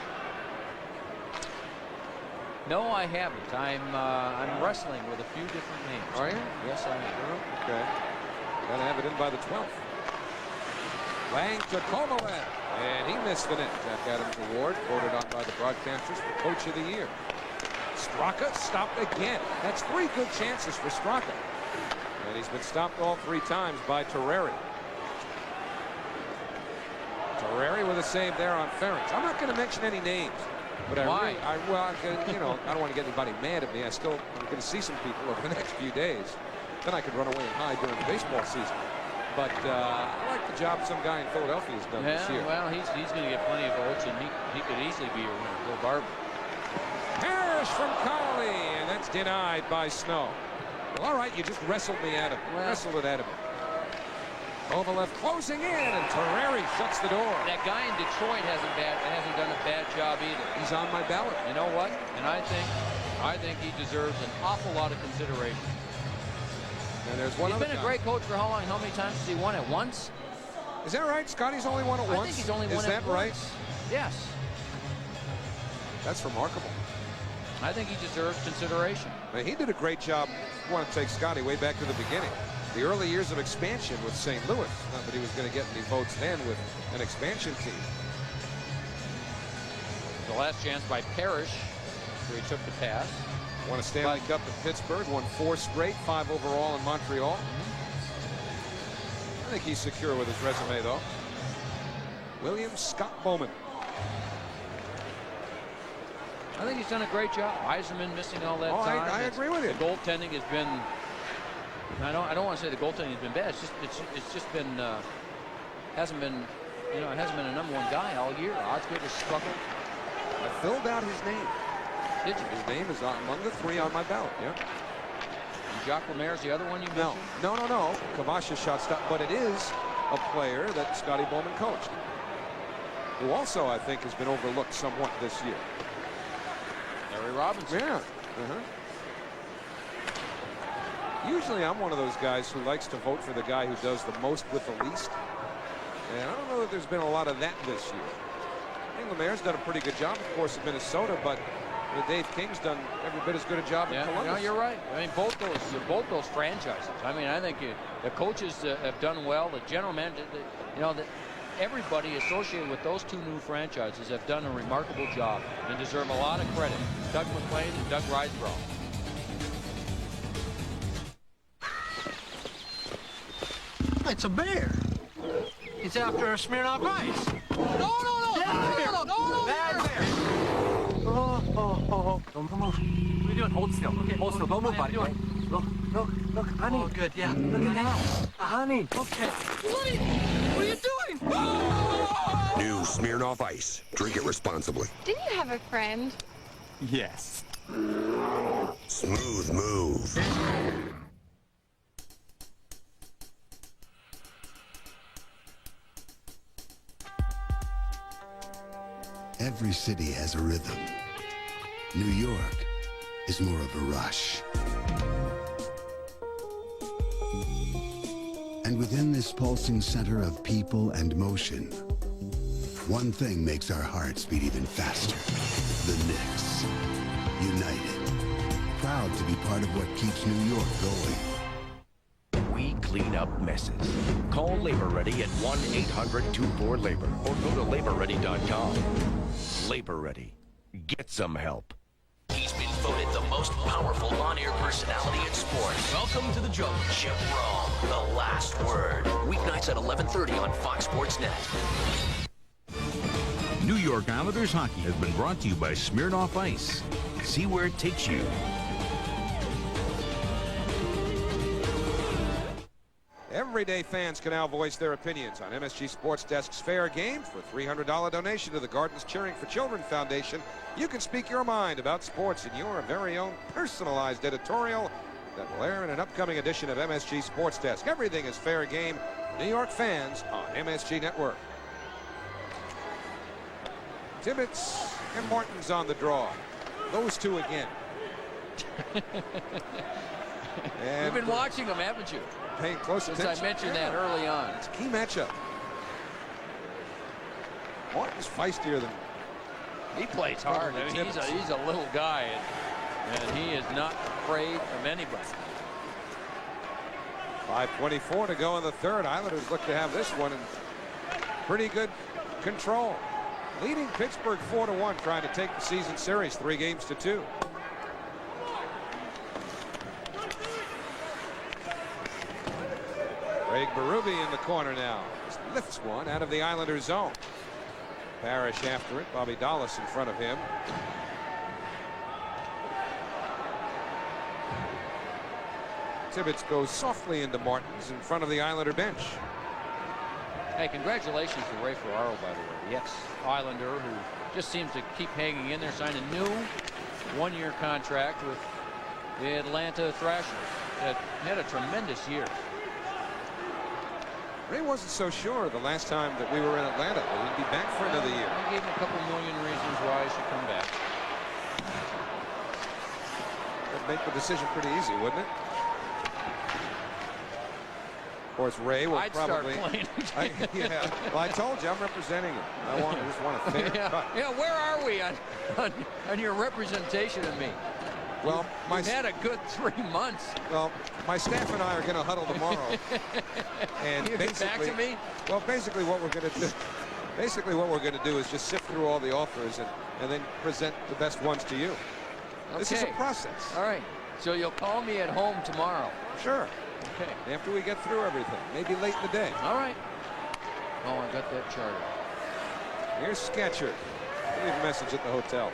No, I haven't. I'm wrestling with a few different names. Are you? Yes, I am. Oh, okay. Gotta have it in by the 12th. Lang to Kovalev, and he missed the net. Jack Adams Award voted on by the broadcasters for Coach of the Year. Straka stopped again. That's 3 good chances for Straka. And he's been stopped all 3 times by Terreri. Terreri with a save there on Ferentz. I'm not going to mention any names. But why? I don't want to get anybody mad at me. I'm going to see some people over the next few days. Then I could run away and hide during the baseball season. But I like the job some guy in Philadelphia has done this year. Well, he's going to get plenty of votes, and he could easily be a winner. Bill Barber. Parrish from Connolly, and that's denied by Snow. Well, all right, you just wrestled me at him. Wrestled it at him. Kovalev closing in, and Terreri shuts the door. That guy in Detroit hasn't done a bad job either. He's on my ballot. You know what? And I think he deserves an awful lot of consideration. And there's one. He's been a great coach for how long? How many times has he won it? Once? Is that right? Scotty's only won it once? I think he's only won it once. Is that right? Yes. That's remarkable. I think he deserves consideration. I mean, he did a great job. I want to take Scotty way back to the beginning. The early years of expansion with St. Louis. Not that he was going to get any votes then with an expansion team. The last chance by Parrish, where he took the pass. Won a Stanley Cup in Pittsburgh, won 4 straight, 5 overall in Montreal. I think he's secure with his resume, though. William Scott Bowman. I think he's done a great job. Eiserman missing all that time. I agree with you. The goaltending has been. I don't want to say the goaltending has been bad. It's just been hasn't been, you know, it hasn't been a #1 guy all year. Osgood has struggled. I filled out his name. Did you? His name is among the 3 on my ballot. Yeah. And Jacques Lemaire's the other one you mentioned? No. Kavasha shot stop, but it is a player that Scotty Bowman coached, who also I think has been overlooked somewhat this year. Larry Robinson. Yeah. Usually I'm one of those guys who likes to vote for the guy who does the most with the least. And I don't know that there's been a lot of that this year. I think Lemaire's done a pretty good job, of course, in Minnesota, but Dave King's done every bit as good a job in Columbus. No, you're right. I mean, both those franchises. I mean, I think the coaches have done well. The general manager, everybody associated with those 2 new franchises have done a remarkable job and deserve a lot of credit. Doug McClain and Doug Risebrough. It's a bear. It's after a Smirnoff Ice. No. Bad bear. Oh. Don't move. What are you doing? Hold still. Okay, hold still. Don't move, buddy. Look, honey. Oh, good, yeah. Look at that. Honey. Okay. What are you doing? New Smirnoff Ice. Drink it responsibly. Didn't you have a friend? Yes. Smooth move. Every city has a rhythm. New York is more of a rush. And within this pulsing center of people and motion, one thing makes our hearts beat even faster. The Knicks. United. Proud to be part of what keeps New York going. We clean up messes. Call Labor Ready at 1-800-24-LABOR or go to laborready.com. Labor Ready. Get some help. He's been voted the most powerful on-air personality in sports. Welcome to the jungle. Jim Rome, The Last Word. Weeknights at 11:30 on Fox Sports Net. New York Islanders hockey has been brought to you by Smirnoff Ice. See where it takes you. Everyday fans can now voice their opinions on MSG Sports Desk's Fair Game. For a $300 donation to the Gardens Cheering for Children Foundation, you can speak your mind about sports in your very own personalized editorial that will air in an upcoming edition of MSG Sports Desk. Everything is fair game. New York fans on MSG Network. Tibbetts and Martin's on the draw. Those 2 again. You've been watching them, haven't you? Paying close attention. Since I mentioned that early on. It's a key matchup. Martin's feistier than. He plays hard. I mean, he's a little guy, and he is not afraid of anybody. 5:24 to go in the third. Islanders look to have this one in pretty good control. Leading Pittsburgh 4-1, trying to take the season series 3-2. Craig Berube in the corner now. Just lifts one out of the Islanders' zone. Parrish after it. Bobby Dallas in front of him. Tibbetts goes softly into Martins in front of the Islander bench. Hey, congratulations to Ray Ferraro, by the way, the ex-Islander who just seems to keep hanging in there, signed a new one-year contract with the Atlanta Thrashers. Had a tremendous year. Ray wasn't so sure the last time that we were in Atlanta that he'd be back for another year. I gave him a couple million reasons why he should come back. That'd make the decision pretty easy, wouldn't it? Of course, Ray will probably. Start playing. Yeah. Well, I told you I'm representing him. I just want a fair cut. Yeah. Where are we on your representation of me? Well, You've had a good 3 months. Well, my staff and I are going to huddle tomorrow. And you basically, back to me? Well, basically what we're going to do. Basically what we're going to do is just sift through all the offers and then present the best ones to you. Okay. This is a process. All right. So you'll call me at home tomorrow. Sure. Okay. After we get through everything, maybe late in the day. All right. Oh, I got that charter. Here's Sketcher. Leave a message at the hotel.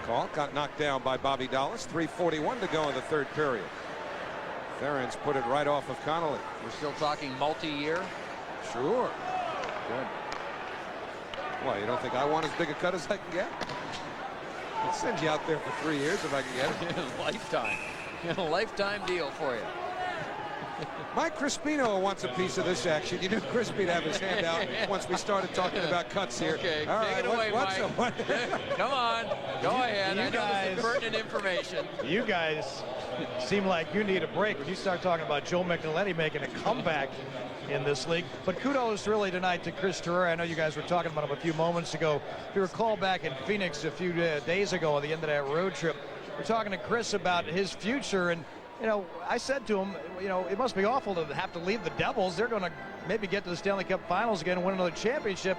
Call got knocked down by Bobby Dallas. 3:41 to go in the third period. Ferens put it right off of Connolly. We're still talking multi-year. Sure. Good. Why, you don't think I want as big a cut as I can get? I'll send you out there for 3 years if I can get it. Lifetime. A lifetime deal for you. Mike Crispino wants a piece of this action. You knew Crispy'd have his hand out once we started talking about cuts here. Okay, all take right, it away, Mike. Come on, go ahead. I know this is pertinent information. You guys seem like you need a break when you start talking about Joe Micheletti making a comeback in this league. But kudos really tonight to Chris Terrera. I know you guys were talking about him a few moments ago. If you recall back in Phoenix a few days ago at the end of that road trip, we're talking to Chris about his future, and you know, I said to him, you know, it must be awful to have to leave the Devils. They're going to maybe get to the Stanley Cup Finals again and win another championship.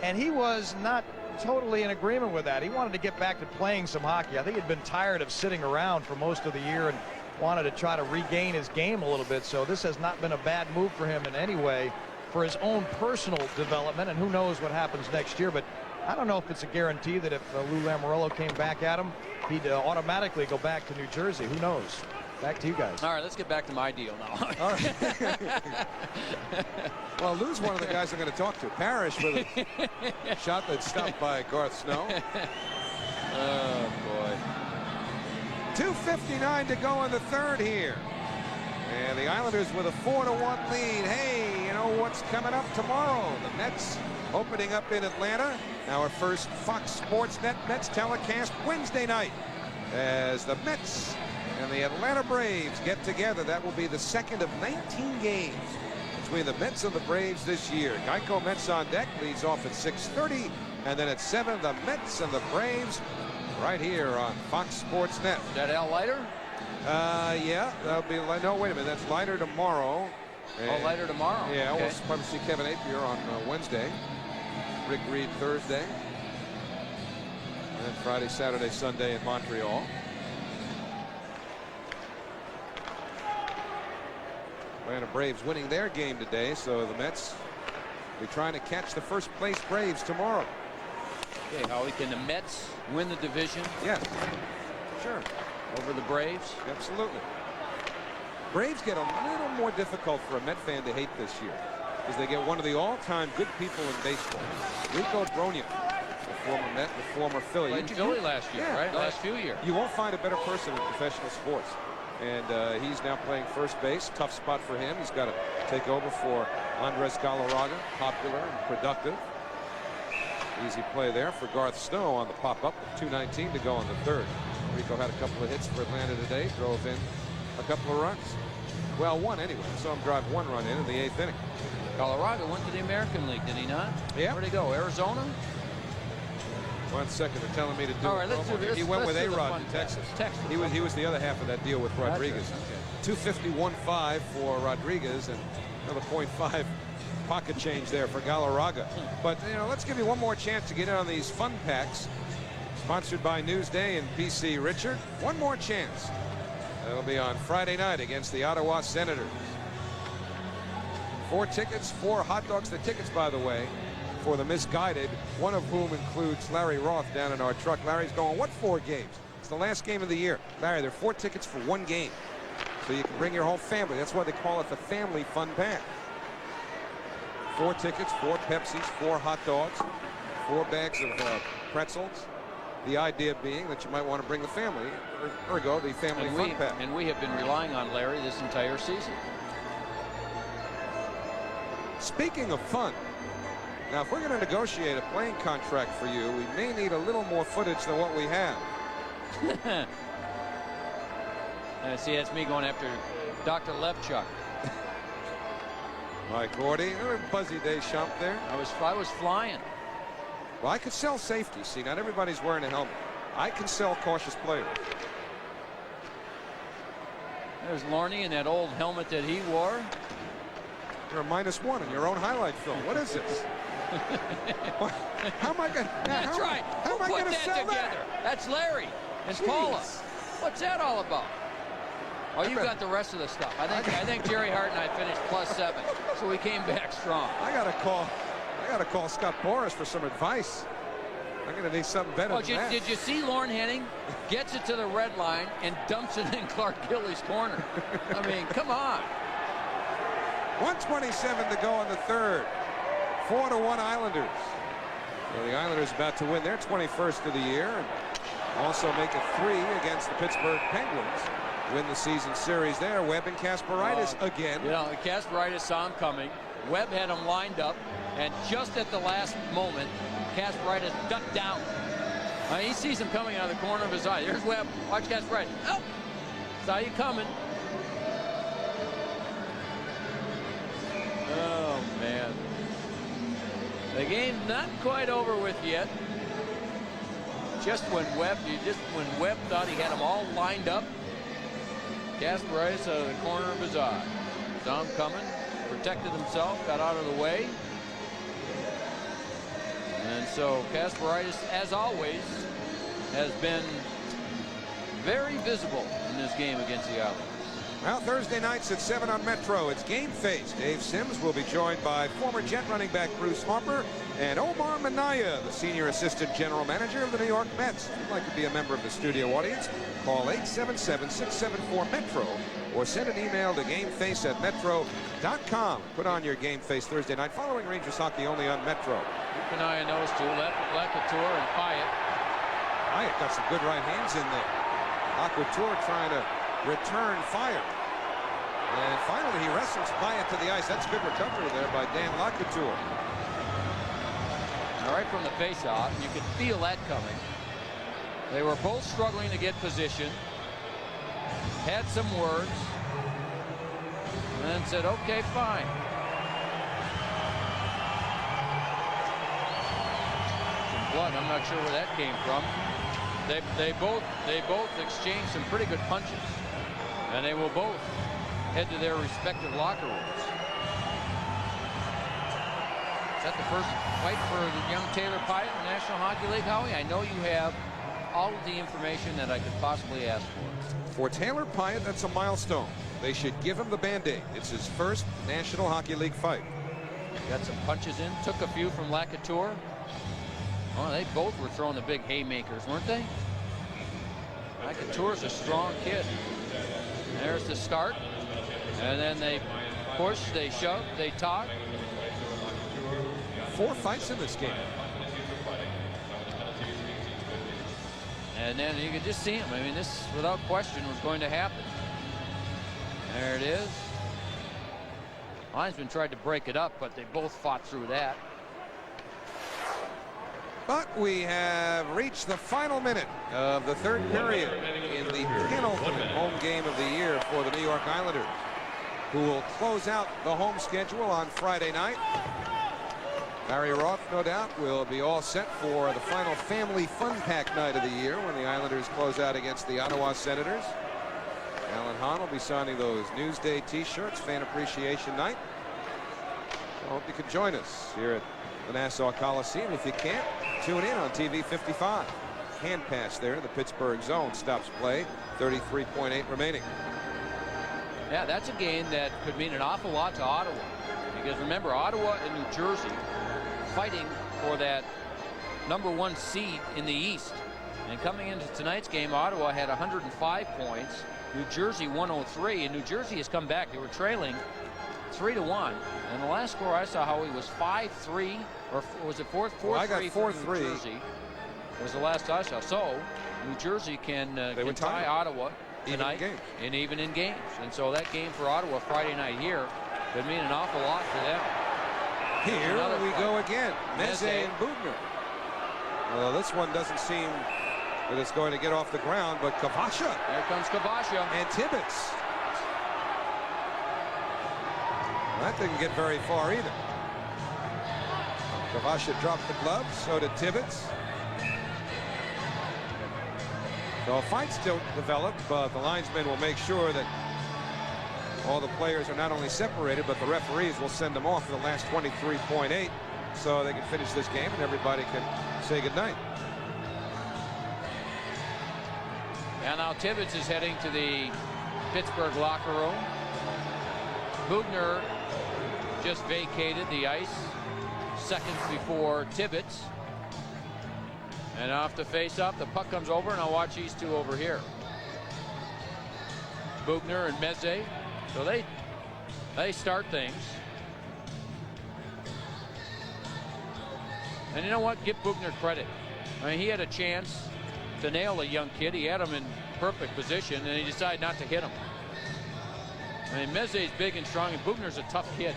And he was not totally in agreement with that. He wanted to get back to playing some hockey. I think he'd been tired of sitting around for most of the year and wanted to try to regain his game a little bit. So this has not been a bad move for him in any way for his own personal development. And who knows what happens next year. But I don't know if it's a guarantee that if Lou Lamoriello came back at him, he'd automatically go back to New Jersey. Who knows? Back to you guys. All right, let's get back to my deal now. All right. Well, Lou's one of the guys I'm going to talk to. Parrish with a shot that's stopped by Garth Snow. Oh, boy. 2:59 to go in the third here. And the Islanders with a 4-1 lead. Hey, you know what's coming up tomorrow? The Mets opening up in Atlanta. Our first Fox Sportsnet Mets telecast Wednesday night as the Mets and the Atlanta Braves get together. That will be the second of 19 games between the Mets and the Braves this year. Geico Mets on deck leads off at 6:30, and then at 7, the Mets and the Braves right here on Fox Sports Net. Is that Al Leiter? Yeah, that'll be. No, wait a minute. That's Leiter tomorrow. Oh, Leiter tomorrow. Yeah, okay. We'll probably see Kevin Apier on Wednesday. Rick Reed Thursday. And then Friday, Saturday, Sunday in Montreal. Atlanta Braves winning their game today, so the Mets will be trying to catch the first place Braves tomorrow. Okay, Howie, can the Mets win the division? Yes, sure. Over the Braves? Absolutely. Braves get a little more difficult for a Met fan to hate this year because they get one of the all-time good people in baseball, Rico Brogna, the former Met, the former Philly. Played in Philly last year, yeah, right? Last few years. You won't find a better person in professional sports. And he's now playing first base. Tough spot for him. He's got to take over for Andres Galarraga, popular and productive. Easy play there for Garth Snow on the pop-up with 2:19 to go in the third. Rico had a couple of hits for Atlanta today, drove in a couple of runs. Well, one anyway. Saw him drive 1 run in the 8th inning. Galarraga went to the American League, did he not? Yeah. Where'd he go? Arizona? 1 second, they're telling me to do All right, it. let's do this. He went with Let's do the A-Rod fun in Texas. Texas. He was the other half of that deal with Rodriguez. Okay. 251.5 for Rodriguez and another .5 pocket change there for Galarraga. But you know, let's give you one more chance to get in on these fun packs. Sponsored by Newsday and PC Richard. One more chance. That'll be on Friday night against the Ottawa Senators. 4 tickets, 4 hot dogs. The tickets, by the way, for the misguided, one of whom includes Larry Roth down in our truck. Larry's going, what 4 games? It's the last game of the year. Larry, there are 4 tickets for 1 game. So you can bring your whole family. That's why they call it the Family Fun Pack. 4 tickets, 4 Pepsis, 4 hot dogs, 4 bags of pretzels. The idea being that you might want to bring the family, ergo the Family Fun Pack. And we have been relying on Larry this entire season. Speaking of fun, now if we're going to negotiate a playing contract for you, we may need a little more footage than what we have. See, that's me going after Dr. Levchuk. Mike Gordy, Buzzy Deschamps there. I was flying. Well, I could sell safety. See, not everybody's wearing a helmet. I can sell cautious players. There's Lorney in that old helmet that he wore. You're a -1 in your own highlight film. What is this? How am I going to? That's right. How am I going to sell together? that? That's Larry and Jeez. Paula. What's that all about? Oh, you got the rest of the stuff. I think Jerry Hart and I finished +7, so we came back strong. I got to call Scott Boras for some advice. I'm going to need something better than that. Did you see Lorne Henning gets it to the red line and dumps it in Clark Gillies' corner? I mean, come on. 1:27 to go in the third. 4-1 Islanders. So the Islanders about to win their 21st of the year and also make it 3 against the Pittsburgh Penguins. Win the season series there. Webb and Kasparaitis again. You know, Kasparaitis saw him coming. Webb had him lined up, and just at the last moment, Kasparaitis ducked down. He sees him coming out of the corner of his eye. There's Webb. Watch Kasparaitis. Oh! Saw you coming. Oh, man. The game's not quite over with yet. Just when Webb thought he had them all lined up, Kasparaitis out of the corner of his eye. Saw him coming, protected himself, got out of the way. And so Kasparaitis, as always, has been very visible in this game against the Islanders. Well, Thursday nights at 7 on Metro, it's Game Face. Dave Sims will be joined by former Jet running back Bruce Harper and Omar Minaya, the senior assistant general manager of the New York Mets. If you'd like to be a member of the studio audience, call 877-674-METRO or send an email to gameface@metro.com. Put on your Game Face Thursday night following Rangers hockey only on Metro. Keep an eye on those two, Lacouture and Pyatt. Pyatt got some good right hands in there. Lacouture trying to return fire. And finally he wrestles Pyatt to the ice. That's good recovery there by Dan Lacouture. All right, from the face-off, you could feel that coming. They were both struggling to get position. Had some words. And then said, okay, fine. Some blood, I'm not sure where that came from. They both exchanged some pretty good punches. And they will both head to their respective locker rooms. Is that the first fight for the young Taylor Pyatt in the National Hockey League, Howie? I know you have all of the information that I could possibly ask for. For Taylor Pyatt, that's a milestone. They should give him the Band-Aid. It's his first National Hockey League fight. Got some punches in, took a few from Lacouture. Oh, they both were throwing the big haymakers, weren't they? Lacouture's a strong kid. There's the start. And then they push, they shove, they talk. 4 fights in this game. And then you could just see him. I mean, this, without question, was going to happen. There it is. Linesman tried to break it up, but they both fought through that. But we have reached the final minute of the third period in the penultimate home game of the year for the New York Islanders, who will close out the home schedule on Friday night. Barry Roth, no doubt, will be all set for the final Family Fun Pack night of the year when the Islanders close out against the Ottawa Senators. Alan Hahn will be signing those Newsday t-shirts, Fan Appreciation Night. I hope you can join us here at the Nassau Coliseum. If you can't, tune in on TV 55. Hand pass there. The Pittsburgh zone stops play. 33.8 remaining. Yeah, that's a game that could mean an awful lot to Ottawa. Because remember, Ottawa and New Jersey fighting for that #1 seed in the East. And coming into tonight's game, Ottawa had 105 points, New Jersey 103, and New Jersey has come back. They were trailing 3-1, and the last score I saw, Howie, was 5-3, or was it 4-3? Well, I got 4-3 4-3. for New Jersey. Was the last I saw. So New Jersey can tie Ottawa tonight, even in games. And so that game for Ottawa Friday night here could mean an awful lot for them. Here we go again. Meze and Bugner. Well, this one doesn't seem that it's going to get off the ground, but Kavasha. There comes Kavasha. And Tibbetts. That didn't get very far either. Kavasha dropped the gloves, so did Tibbetts. So a fight still developed, but the linesmen will make sure that all the players are not only separated, but the referees will send them off for the last 23.8 so they can finish this game and everybody can say goodnight. And now Tibbetts is heading to the Pittsburgh locker room. Bugner just vacated the ice seconds before Tibbetts. And off the face-off, the puck comes over, and I'll watch these two over here. Bugner and Meze. So they start things. And you know what? Give Bugner credit. I mean, he had a chance to nail a young kid. He had him in perfect position, and he decided not to hit him. I mean, Meze's big and strong, and Bugner's a tough kid.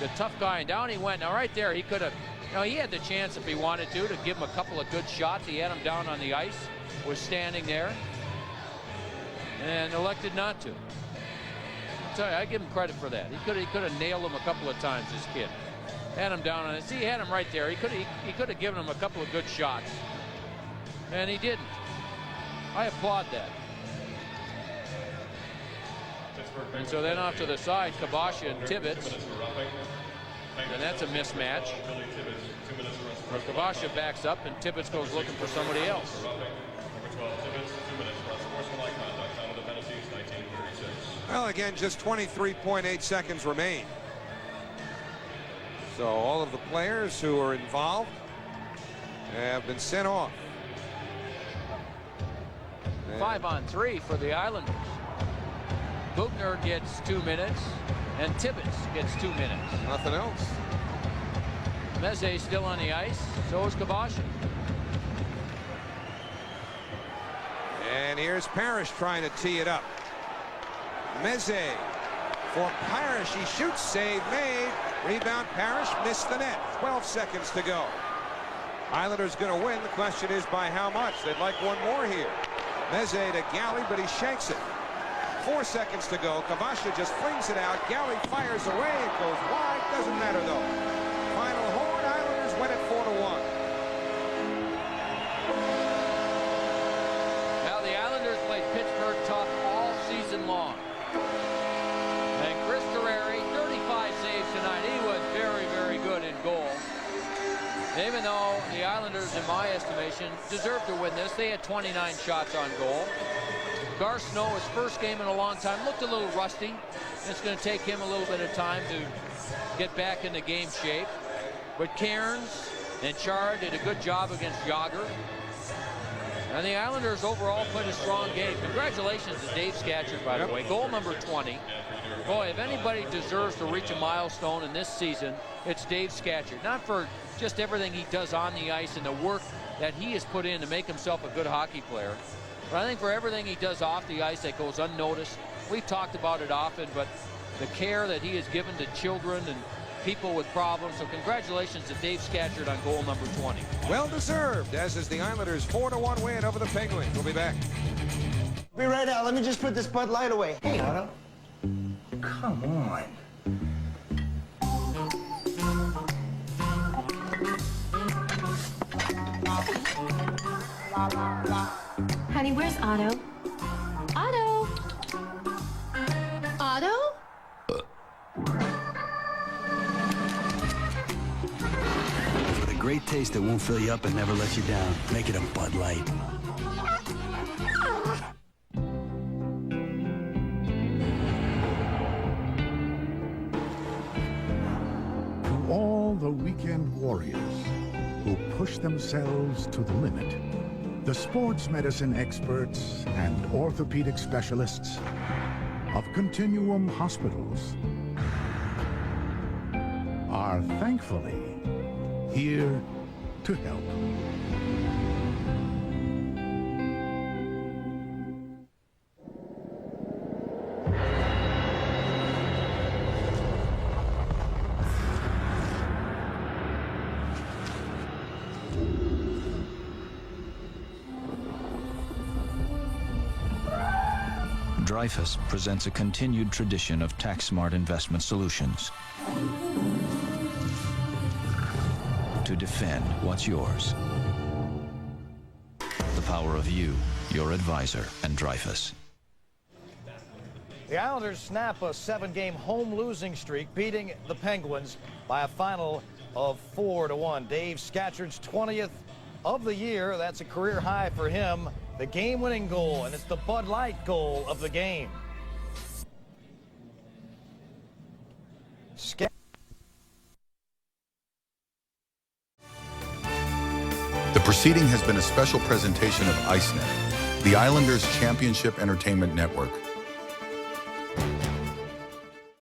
The tough guy, and down he went. Now, right there, he could have, you know, he had the chance if he wanted to give him a couple of good shots. He had him down on the ice, was standing there, and elected not to. I'll tell you, I give him credit for that. He could have nailed him a couple of times, this kid. Had him down on it. See, he had him right there. He could have given him a couple of good shots, and he didn't. I applaud that. And so then off to the side, Kavasha and Tibbetts. And that's a mismatch. Kavasha backs up, and Tibbetts goes looking for somebody else. Well, again, just 23.8 seconds remain. So all of the players who are involved have been sent off. 5-on-3 for the Islanders. Bugner gets 2 minutes, and Tibbetts gets 2 minutes. Nothing else. Meze still on the ice, so is Kavasha. And here's Parrish trying to tee it up. Meze for Parrish. He shoots, save made. Rebound, Parrish missed the net. 12 seconds to go. Islanders going to win. The question is by how much. They'd like one more here. Meze to Galley, but he shanks it. 4 seconds to go. Kavasha just flings it out. Galley fires away. It goes wide. Doesn't matter, though. Final horn. Islanders win it 4-1. Now, the Islanders played Pittsburgh tough all season long. And Chris Terreri, 35 saves tonight. He was very, very good in goal. Even though the Islanders, in my estimation, deserved to win this, they had 29 shots on goal. Gar Snow, his first game in a long time, looked a little rusty. It's going to take him a little bit of time to get back into game shape. But Cairns and Chara did a good job against Jagr. And the Islanders overall played a strong game. Congratulations to Dave Scatchard, by the way. Goal number 20. Boy, if anybody deserves to reach a milestone in this season, it's Dave Scatchard. Not for just everything he does on the ice and the work that he has put in to make himself a good hockey player, but I think for everything he does off the ice that goes unnoticed. We've talked about it often, but the care that he has given to children and people with problems. So congratulations to Dave Scatchard on goal number 20. Well deserved, as is the Islanders' 4-1 win over the Penguins. We'll be back. Be right out. Let me just put this Bud Light away. Hey, Otto. Come on. Honey, where's Otto? Otto? Otto? For the great taste that won't fill you up and never let you down, make it a Bud Light. To all the weekend warriors who push themselves to the limit, The sports medicine experts and orthopedic specialists of Continuum Hospitals are thankfully here to help. Dreyfus presents a continued tradition of tax-smart investment solutions to defend what's yours. The power of you, your advisor, and Dreyfus. The Islanders snap a 7-game home losing streak, beating the Penguins by a final of 4-1. Dave Scatchard's 20th of the year. That's a career high for him. The game-winning goal, and it's the Bud Light goal of the game. The proceeding has been a special presentation of ICENET, the Islanders Championship Entertainment Network.